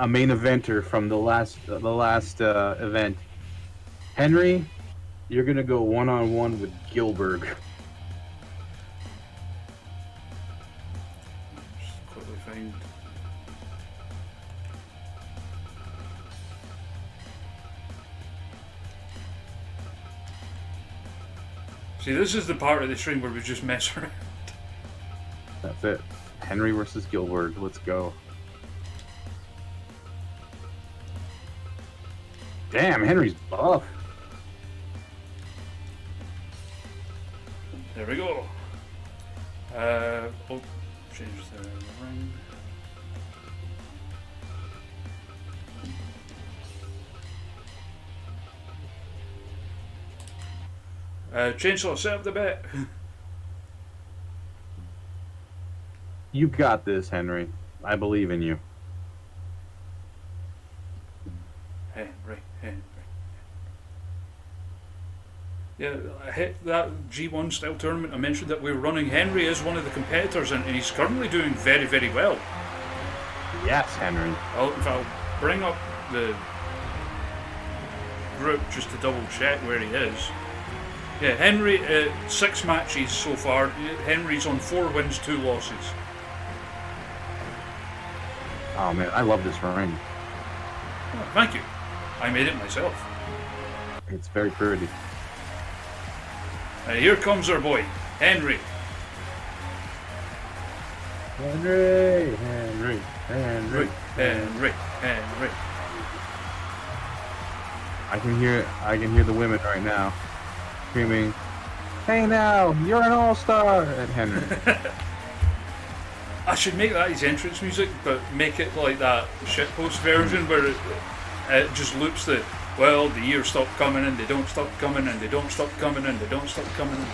main eventer from the last event. Henry, you're gonna go one-on-one with Gilbert. Just quickly find. See, this is the part of the stream where we just mess around. That's it. Henry versus Gilbert. Let's go. Damn, Henry's buff. There we go. Oh, change the ring. Chainsaw, set up the bet. You got this, Henry. I believe in you. Henry. Yeah, I hit that G1 style tournament. I mentioned that we were running. Henry is one of the competitors, and he's currently doing very, very well. Yes, Henry. I'll bring up the group just to double check where he is. Yeah, Henry, 6 matches so far. Henry's on 4 wins, 2 losses. Oh man, I love this ring. Oh, thank you. I made it myself. It's very pretty. Here comes our boy, Henry. Henry. I can hear the women right now screaming, "Hey now, you're an all-star!" at Henry. I should make that his entrance music, but make it like that shitpost version where it just loops the, well, the years stop coming and they don't stop coming and they don't stop coming and they don't stop coming.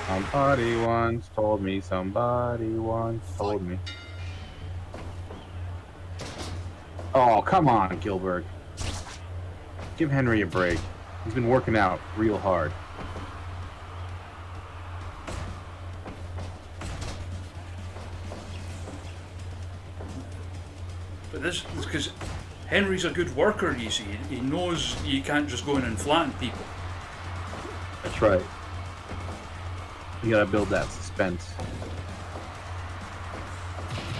Somebody once told me, somebody once told me. Oh, come on, Gilbert. Give Henry a break. He's been working out real hard. But this is because Henry's a good worker, you see. He knows you can't just go in and flatten people. That's right. You gotta build that suspense.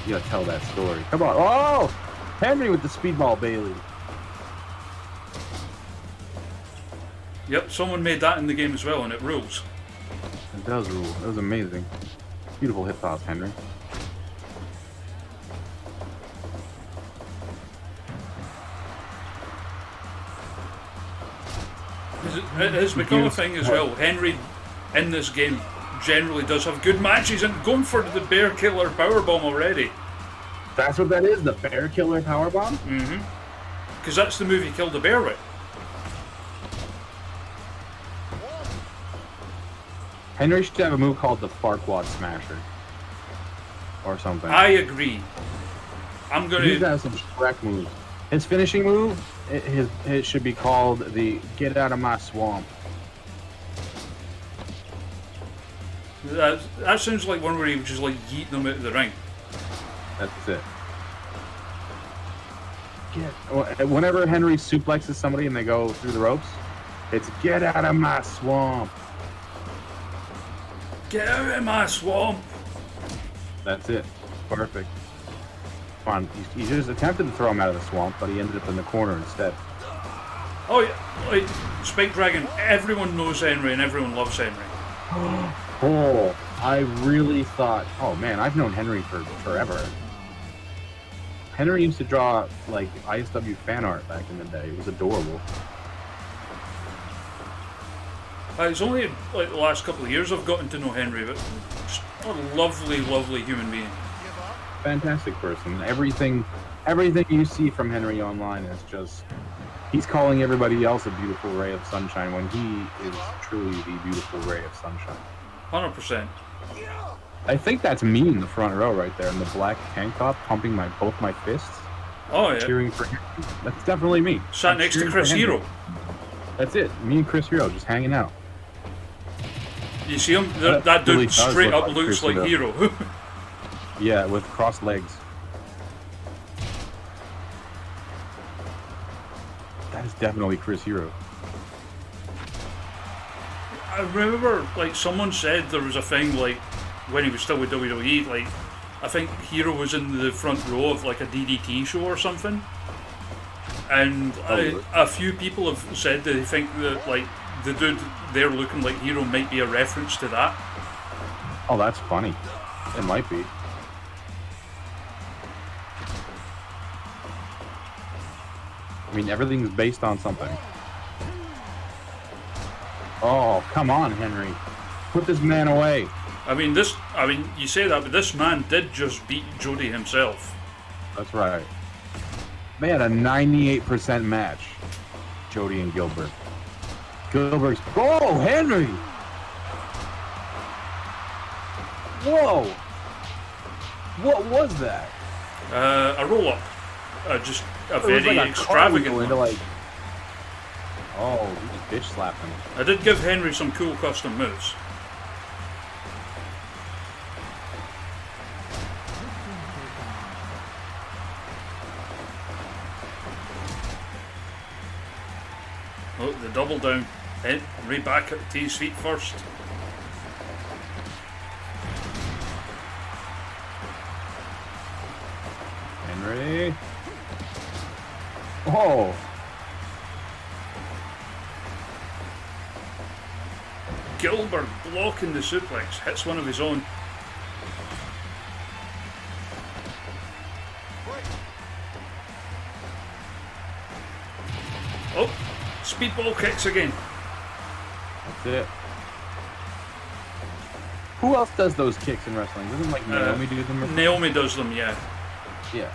You gotta tell that story. Come on. Oh! Henry with the speedball Bailey. Yep, someone made that in the game as well, and it rules. It does rule. It was amazing. Beautiful hip toss, Henry. It has become a thing as well. Henry, in this game, generally does have good matches, and going for the Bear Killer Powerbomb already. That's what that is, the Bear Killer Powerbomb? Mm-hmm. Because that's the move he killed the bear with. Henry should have a move called the Farquaad Smasher. Or something. I agree. I'm going He to... has some Shrek moves. His finishing move, it should be called the Get Out of My Swamp. That sounds like one where he would just like yeet them out of the ring. That's it. Whenever Henry suplexes somebody and they go through the ropes, it's Get Out of My Swamp. Get out of my swamp! That's it. Perfect. Fun. He just attempted to throw him out of the swamp, but he ended up in the corner instead. Oh yeah, like Spike Dragon, everyone knows Henry and everyone loves Henry. Oh, I really thought, oh man, I've known Henry for forever. Henry used to draw like ISW fan art back in the day. It was adorable. It's only like the last couple of years I've gotten to know Henry, but just a lovely, lovely human being. Fantastic person. Everything you see from Henry online is just, he's calling everybody else a beautiful ray of sunshine when he is truly the beautiful ray of sunshine. 100%. I think that's me in the front row right there in the black tank top, pumping both my fists, Oh yeah. cheering for him. That's definitely me. Sat I'm next to cheering Chris for Henry. Hero. That's it. Me and Chris Hero just hanging out. You see him? That really dude does straight look up like looks Chris like Hero. Hero. Yeah, with crossed legs. That is definitely Chris Hero. I remember, like, someone said there was a thing, like, when he was still with WWE, like, I think Hero was in the front row of, like, a DDT show or something. And a few people have said that they think that, like, the dude there looking like Hero might be a reference to that. Oh, that's funny. It might be. I mean, everything's based on something. Oh, come on, Henry. Put this man away. I mean, you say that, but this man did just beat Jody himself. That's right. They had a 98% match, Jody and Gilbert. Gilbert's... Oh, Henry! Whoa! What was that? A roll-up. Just a It was very like a extravagant cartwheel one. into, like... Oh, he just bitch slapped him. I did give Henry some cool custom moves. Oh, the double down. Henry back to his feet first. Henry. Oh. Gilbert blocking the suplex. Hits one of his own. Oh, speedball kicks again. That's it. Who else does those kicks in wrestling? Doesn't like Naomi do them? Naomi does them, yeah. Yeah.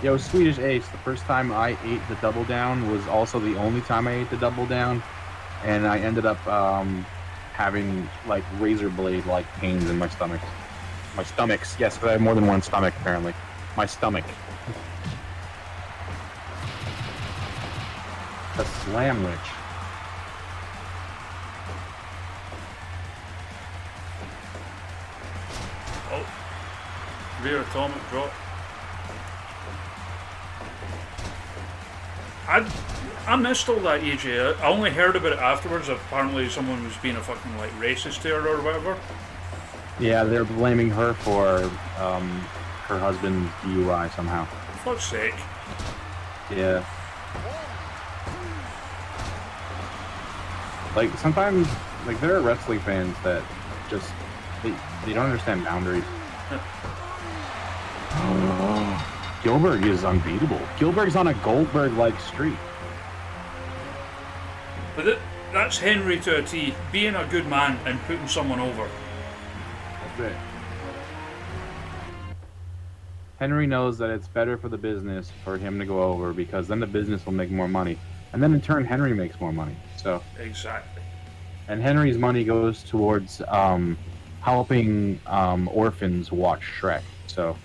Yo, Swedish Ace, the first time I ate the double down was also the only time I ate the double down, and I ended up having like razor blade like pains in my stomach. My stomachs, yes, but I have more than one stomach apparently. My stomach. The slam witch. Oh, rear atomic drop. I missed all that, AJ. I only heard about it afterwards. Apparently someone was being a fucking like racist to her or whatever. Yeah, they're blaming her for her husband's DUI somehow. For fuck's sake. Yeah. Like sometimes, like there are wrestling fans that just they don't understand boundaries. Gilbert is unbeatable. Gilbert's on a Goldberg-like streak. But that's Henry to a T. Being a good man and putting someone over. That's it. Henry knows that it's better for the business for him to go over because then the business will make more money. And then in turn, Henry makes more money. So Exactly. and Henry's money goes towards helping orphans watch Shrek. So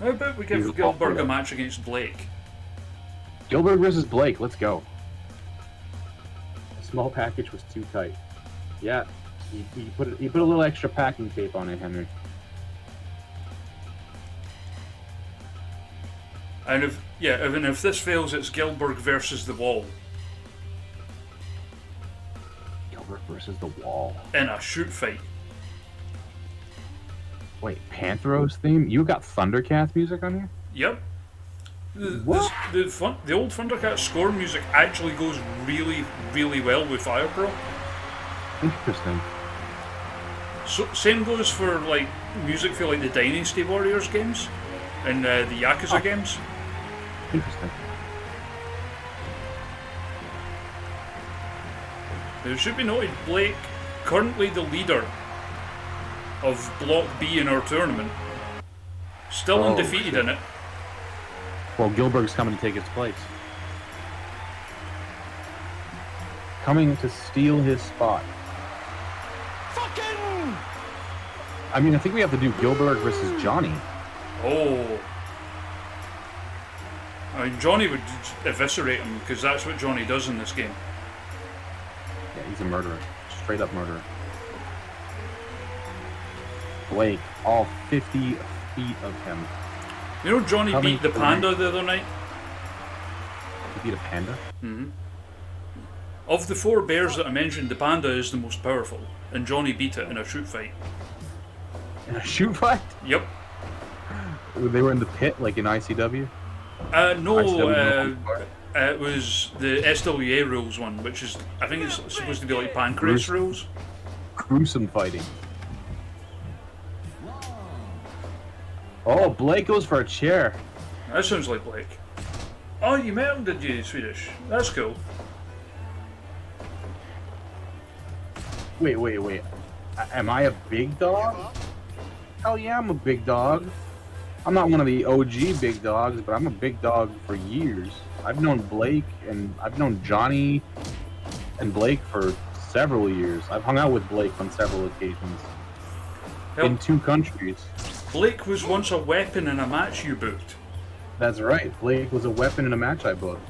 How about we He's give a Gilbert popular. a match against Blake? Gilbert versus Blake, let's go. The small package was too tight. Yeah, he put a little extra packing tape on it, Henry. And if this fails, it's Gilbert versus the Wall Gilbert versus the Wall. in a shoot fight. Wait, Pantheros theme? You got Thundercats music on here? Yep. What? The old Thundercats score music actually goes really, really well with Fire Pro. Interesting. So same goes for like music for like the Dynasty Warriors games and the Yakuza games. Interesting. It should be noted, Blake, currently the leader of Block B in our tournament, still Oh, undefeated shit. in it. Well, Gilbert's coming to take its place. coming to steal his spot. Fucking! I mean, I think we have to do Gilbert versus Johnny. Oh. I mean, Johnny would eviscerate him because that's what Johnny does in this game. Yeah, he's a murderer. Straight up murderer. Blake, all 50 feet of him. You know, Johnny beat the panda the other night? He beat a panda? Mm-hmm. Of the 4 bears that I mentioned, the panda is the most powerful, and Johnny beat it in a shoot fight. In a shoot fight? Yep. They were in the pit, like in ICW? No, ICW it was the SWA rules one, which is, I think it's supposed to be like Pancrase rules. Gruesome fighting. Oh, Blake goes for a chair. That sounds like Blake. Oh, you met him, did you, Swedish? That's cool. Wait. Am I a big dog? Hell yeah, I'm a big dog. I'm not one of the OG big dogs, but I'm a big dog for years. I've known Blake and I've known Johnny and Blake for several years. I've hung out with Blake on several occasions. In 2 countries. Blake was once a weapon in a match you booked. That's right. Blake was a weapon in a match I booked.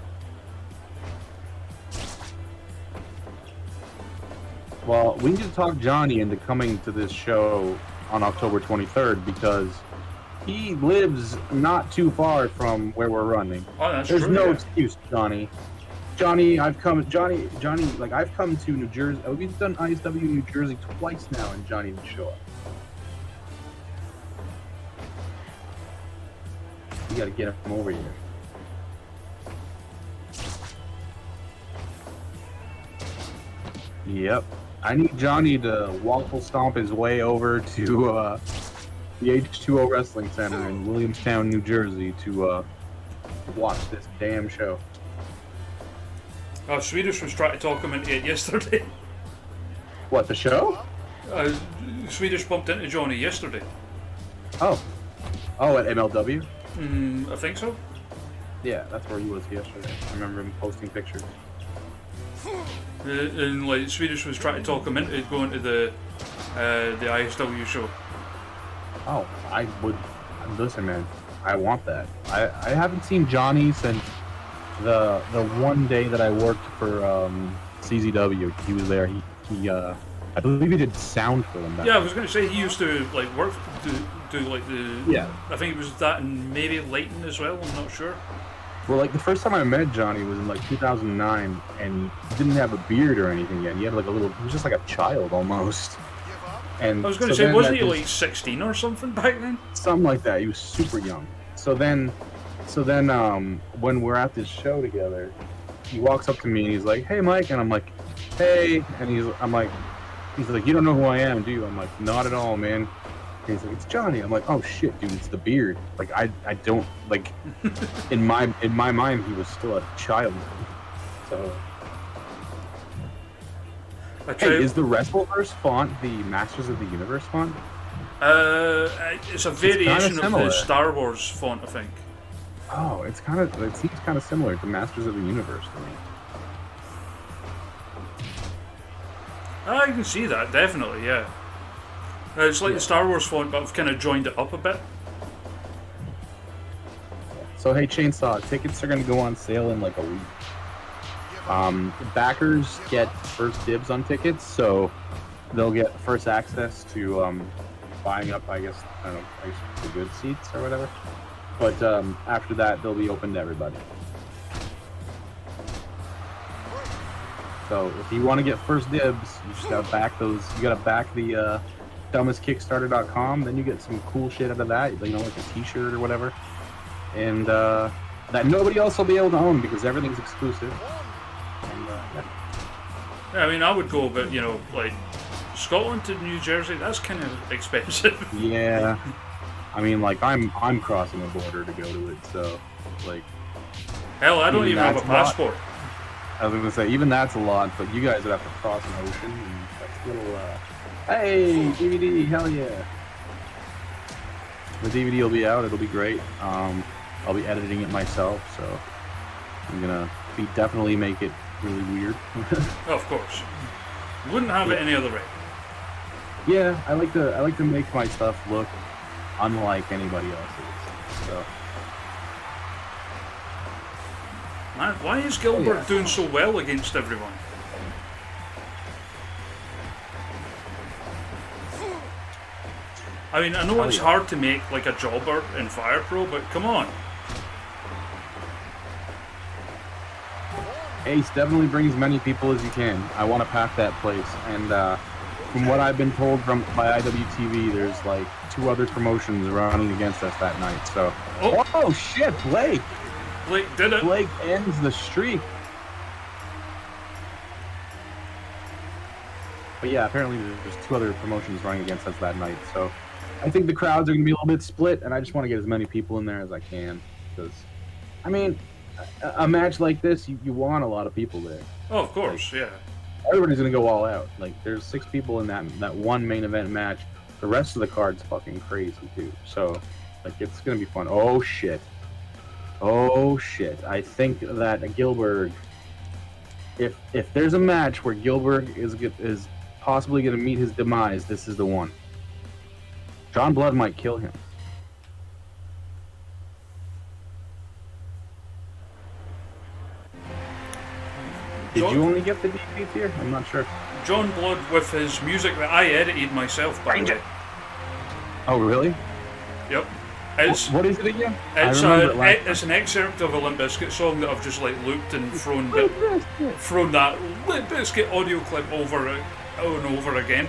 Well, we need to talk Johnny into coming to this show on October 23rd because he lives not too far from where we're running. Oh, that's There's true. no excuse, Johnny. Johnny, I've come to New Jersey. We've done ISW New Jersey twice now, and Johnny didn't show up. You gotta get him over here. Yep. I need Johnny to waffle stomp his way over to the H2O Wrestling Center in Williamstown, New Jersey to watch this damn show. Oh, Swedish was trying to talk him into it yesterday. What, the show? Swedish bumped into Johnny yesterday. Oh, at MLW? I think so. Yeah, that's where he was yesterday. I remember him posting pictures. And like Swedish was trying to talk him into going to the ISW show. Oh, I would. Listen, man, I want that. I haven't seen Johnny since the one day that I worked for CZW. He was there. He I believe he did sound for them. Yeah, I was going to say he used to like work do like the. Yeah. I think it was that and maybe Leighton as well. I'm not sure. Well, like the first time I met Johnny was in like 2009, and he didn't have a beard or anything yet. He had like he was just like a child almost. And I was going to say, wasn't he like 16 or something back then? Something like that. He was super young. So then, when we're at this show together, he walks up to me and he's like, "Hey, Mike," and I'm like, "Hey," and he's like, "You don't know who I am, do you?" I'm like, "Not at all, man." And he's like, "It's Johnny." I'm like, "Oh shit, dude, it's the beard." Like I don't like in my mind he was still a child. So hey, is the Wrestleverse font the Masters of the Universe font? It's a variation of the Star Wars font, I think. Oh, it seems kind of similar to Masters of the Universe to me. I can see that, definitely, yeah. It's like the Star Wars font, but I've kind of joined it up a bit. So hey, Chainsaw, tickets are going to go on sale in like a week. Backers get first dibs on tickets, so they'll get first access to buying up, I guess the good seats or whatever. But after that, they'll be open to everybody. So if you want to get first dibs, you just gotta back those. You gotta back the dumbestkickstarter.com. Then you get some cool shit out of that. You know, like a T-shirt or whatever, and that nobody else will be able to own because everything's exclusive. And, yeah, I mean, I would go, but you know, like Scotland to New Jersey, that's kind of expensive. Yeah, I mean, like I'm crossing a border to go to it, so like. Hell, I don't even have a passport. I was gonna say even that's a lot, but you guys would have to cross an ocean. And that's a little. Hey, DVD, hell yeah! The DVD will be out. It'll be great. I'll be editing it myself, so I'm gonna definitely make it really weird. Oh, of course. Wouldn't have it any other way. Yeah, I like to make my stuff look unlike anybody else's. So. Man, why is Gilbert yeah. doing so well against everyone? I mean, I know it's hard to make like a jobber in Fire Pro, but come on. Ace definitely bring as many people as you can. I want to pack that place, and from what I've been told by IWTV, there's like 2 other promotions running against us that night. So, oh shit, Blake! Blake did it. Blake ends the streak. But yeah, apparently there's 2 other promotions running against us that night. So, I think the crowds are going to be a little bit split, and I just want to get as many people in there as I can, because, I mean, a match like this, you want a lot of people there. Oh, of course, like, yeah. Everybody's gonna go all out. Like, there's 6 people in that one main event match. The rest of the card's fucking crazy too. So, like, it's gonna be fun. Oh shit. I think that Gilbert, if there's a match where Gilbert is possibly gonna meet his demise, this is the one. John Blood might kill him. Did you only get the DP tier? I'm not sure. John Blood with his music that I edited myself, by the way. Oh, really? Yep. It's, what is it again? It's an excerpt of a Limp Bizkit song that I've just like looped and thrown that Limp Bizkit audio clip over and over again.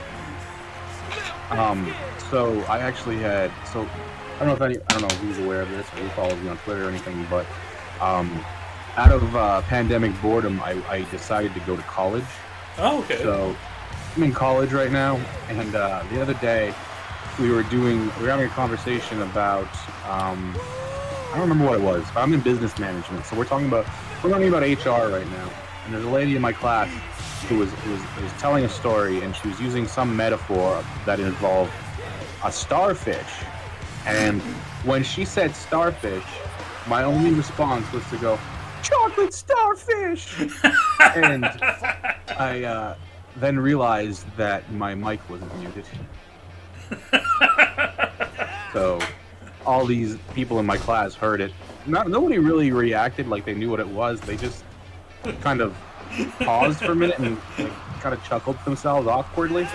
So I actually had I don't know who's aware of this or who follows me on Twitter or anything, but out of pandemic boredom, I decided to go to college. Oh, okay. So I'm in college right now, and the other day we were having a conversation about I don't remember what it was, but I'm in business management, so we're talking about HR right now. And there's a lady in my class who was telling a story, and she was using some metaphor that involved a starfish. And when she said starfish, my only response was to go, "Chocolate starfish!" And I then realized that my mic wasn't muted. So all these people in my class heard it. Nobody really reacted like they knew what it was. They just kind of paused for a minute and like, kind of chuckled to themselves awkwardly.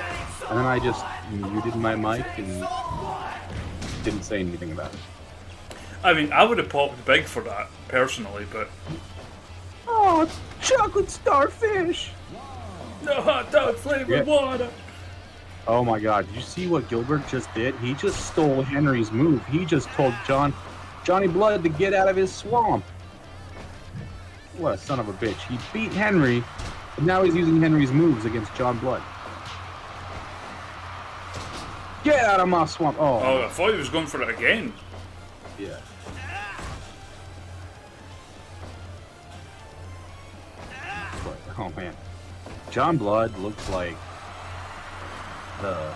And then I just muted my mic and didn't say anything about it. I mean, I would have popped big for that, personally, but... Oh, chocolate starfish! No hot dog flavored water! Oh my god, did you see what Gilbert just did? He just stole Henry's move. He just told Johnny Blood to get out of his swamp. What a son of a bitch. He beat Henry, and now he's using Henry's moves against John Blood. Get out of my swamp! Oh, I thought he was going for it again. Yeah. But, oh man. John Blood looks like the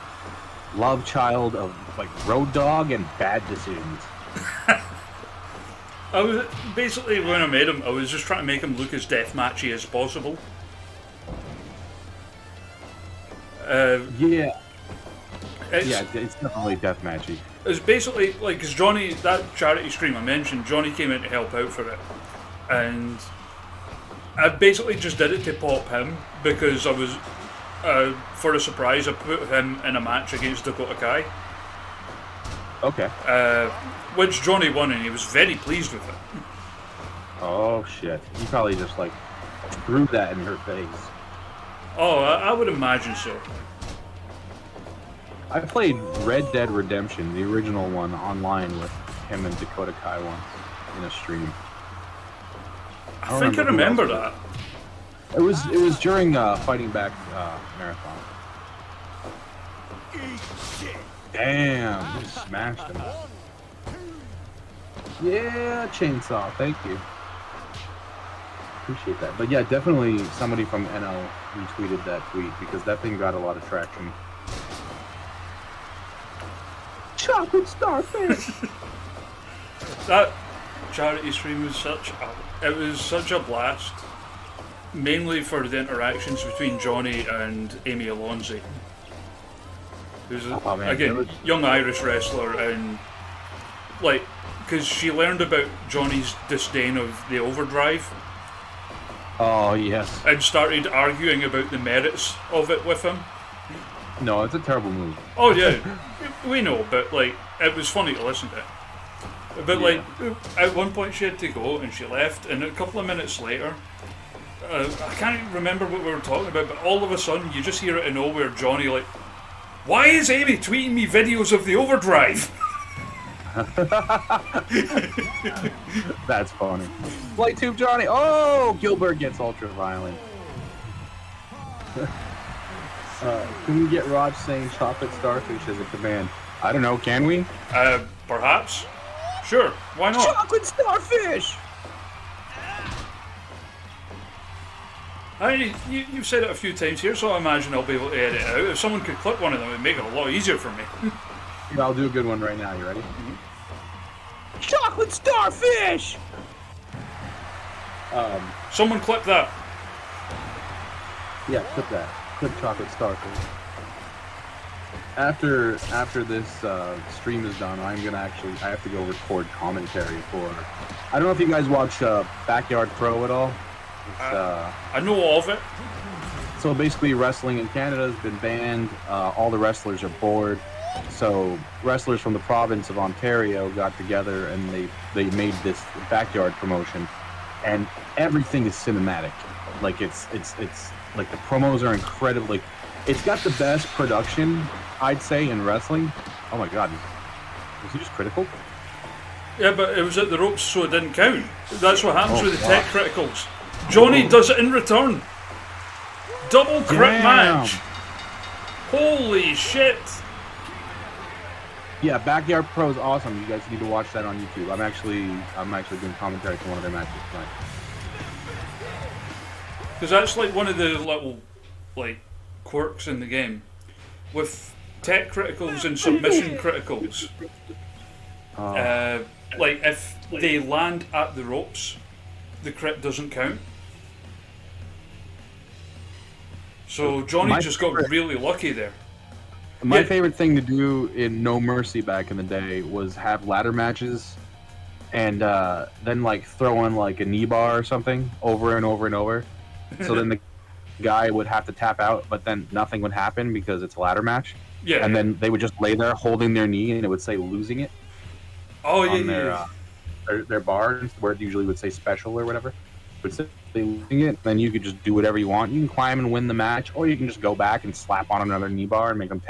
love child of like Road Dogg and Bad Decisions. I was basically, when I made him, I was just trying to make him look as deathmatchy as possible. It's definitely deathmatchy. It's basically like, because Johnny, that charity stream I mentioned, Johnny came in to help out for it, and I basically just did it to pop him because I was, for a surprise, I put him in a match against Dakota Kai. Okay. Which Johnny won, and he was very pleased with it. Oh shit! He probably just like threw that in her face. Oh, I would imagine so. I played Red Dead Redemption, the original one, online with him and Dakota Kai once in a stream. I think I remember that. It was during Fighting Back marathon. Damn, you smashed him. Yeah, chainsaw. Thank you. Appreciate that. But yeah, definitely somebody from NL retweeted that tweet because that thing got a lot of traction. Chocolate starfish. That charity stream was such a blast. mainly for the interactions between Johnny and Amy Alonzi, who's again young Irish wrestler, and like because she learned about Johnny's disdain of the overdrive. Oh yes. And started arguing about the merits of it with him. No, it's a terrible move. Oh yeah, we know, but like it was funny to listen to. But like at one point she had to go and she left, and a couple of minutes later, I can't even remember what we were talking about, but all of a sudden you just hear it in nowhere, Johnny like, "Why is Amy tweeting me videos of the overdrive?" That's funny. Flight tube Johnny. Oh, Gilbert gets ultra violent. Can we get Raj saying chocolate starfish as a command? I don't know. Can we? Perhaps. Sure. Why not? Chocolate starfish. You've said it a few times here, so I imagine I'll be able to edit it out. If someone could clip one of them, it'd make it a lot easier for me. Yeah, I'll do a good one right now. You ready? Chocolate starfish! Someone clip that. Yeah, clip that. Clip chocolate starfish. After this stream is done, I have to go record commentary for. I don't know if you guys watch Backyard Pro at all. I know of it. So basically, wrestling in Canada has been banned. All the wrestlers are bored. So wrestlers from the province of Ontario got together and they made this backyard promotion, and everything is cinematic. Like it's like the promos are incredibly. It's got the best production, I'd say, in wrestling. Oh my God, was he just critical? Yeah, but it was at the ropes, so it didn't count. That's what happens with the tech criticals. Johnny does it in return. Double crit match. Holy shit. Yeah, Backyard Pro is awesome. You guys need to watch that on YouTube. I'm actually doing commentary for one of their matches tonight. Because that's like one of the little like quirks in the game. With tech criticals and submission criticals, like if they land at the ropes, the crit doesn't count. So Johnny just got really lucky there. My favorite thing to do in No Mercy back in the day was have ladder matches, and then like throw in like a knee bar or something over and over and over. So then the guy would have to tap out, but then nothing would happen because it's a ladder match. Yeah. And then they would just lay there holding their knee, and it would say losing it. Oh on yeah, their bar, where it usually would say special or whatever. It would say losing it. Then you could just do whatever you want. You can climb and win the match, or you can just go back and slap on another knee bar and make them tap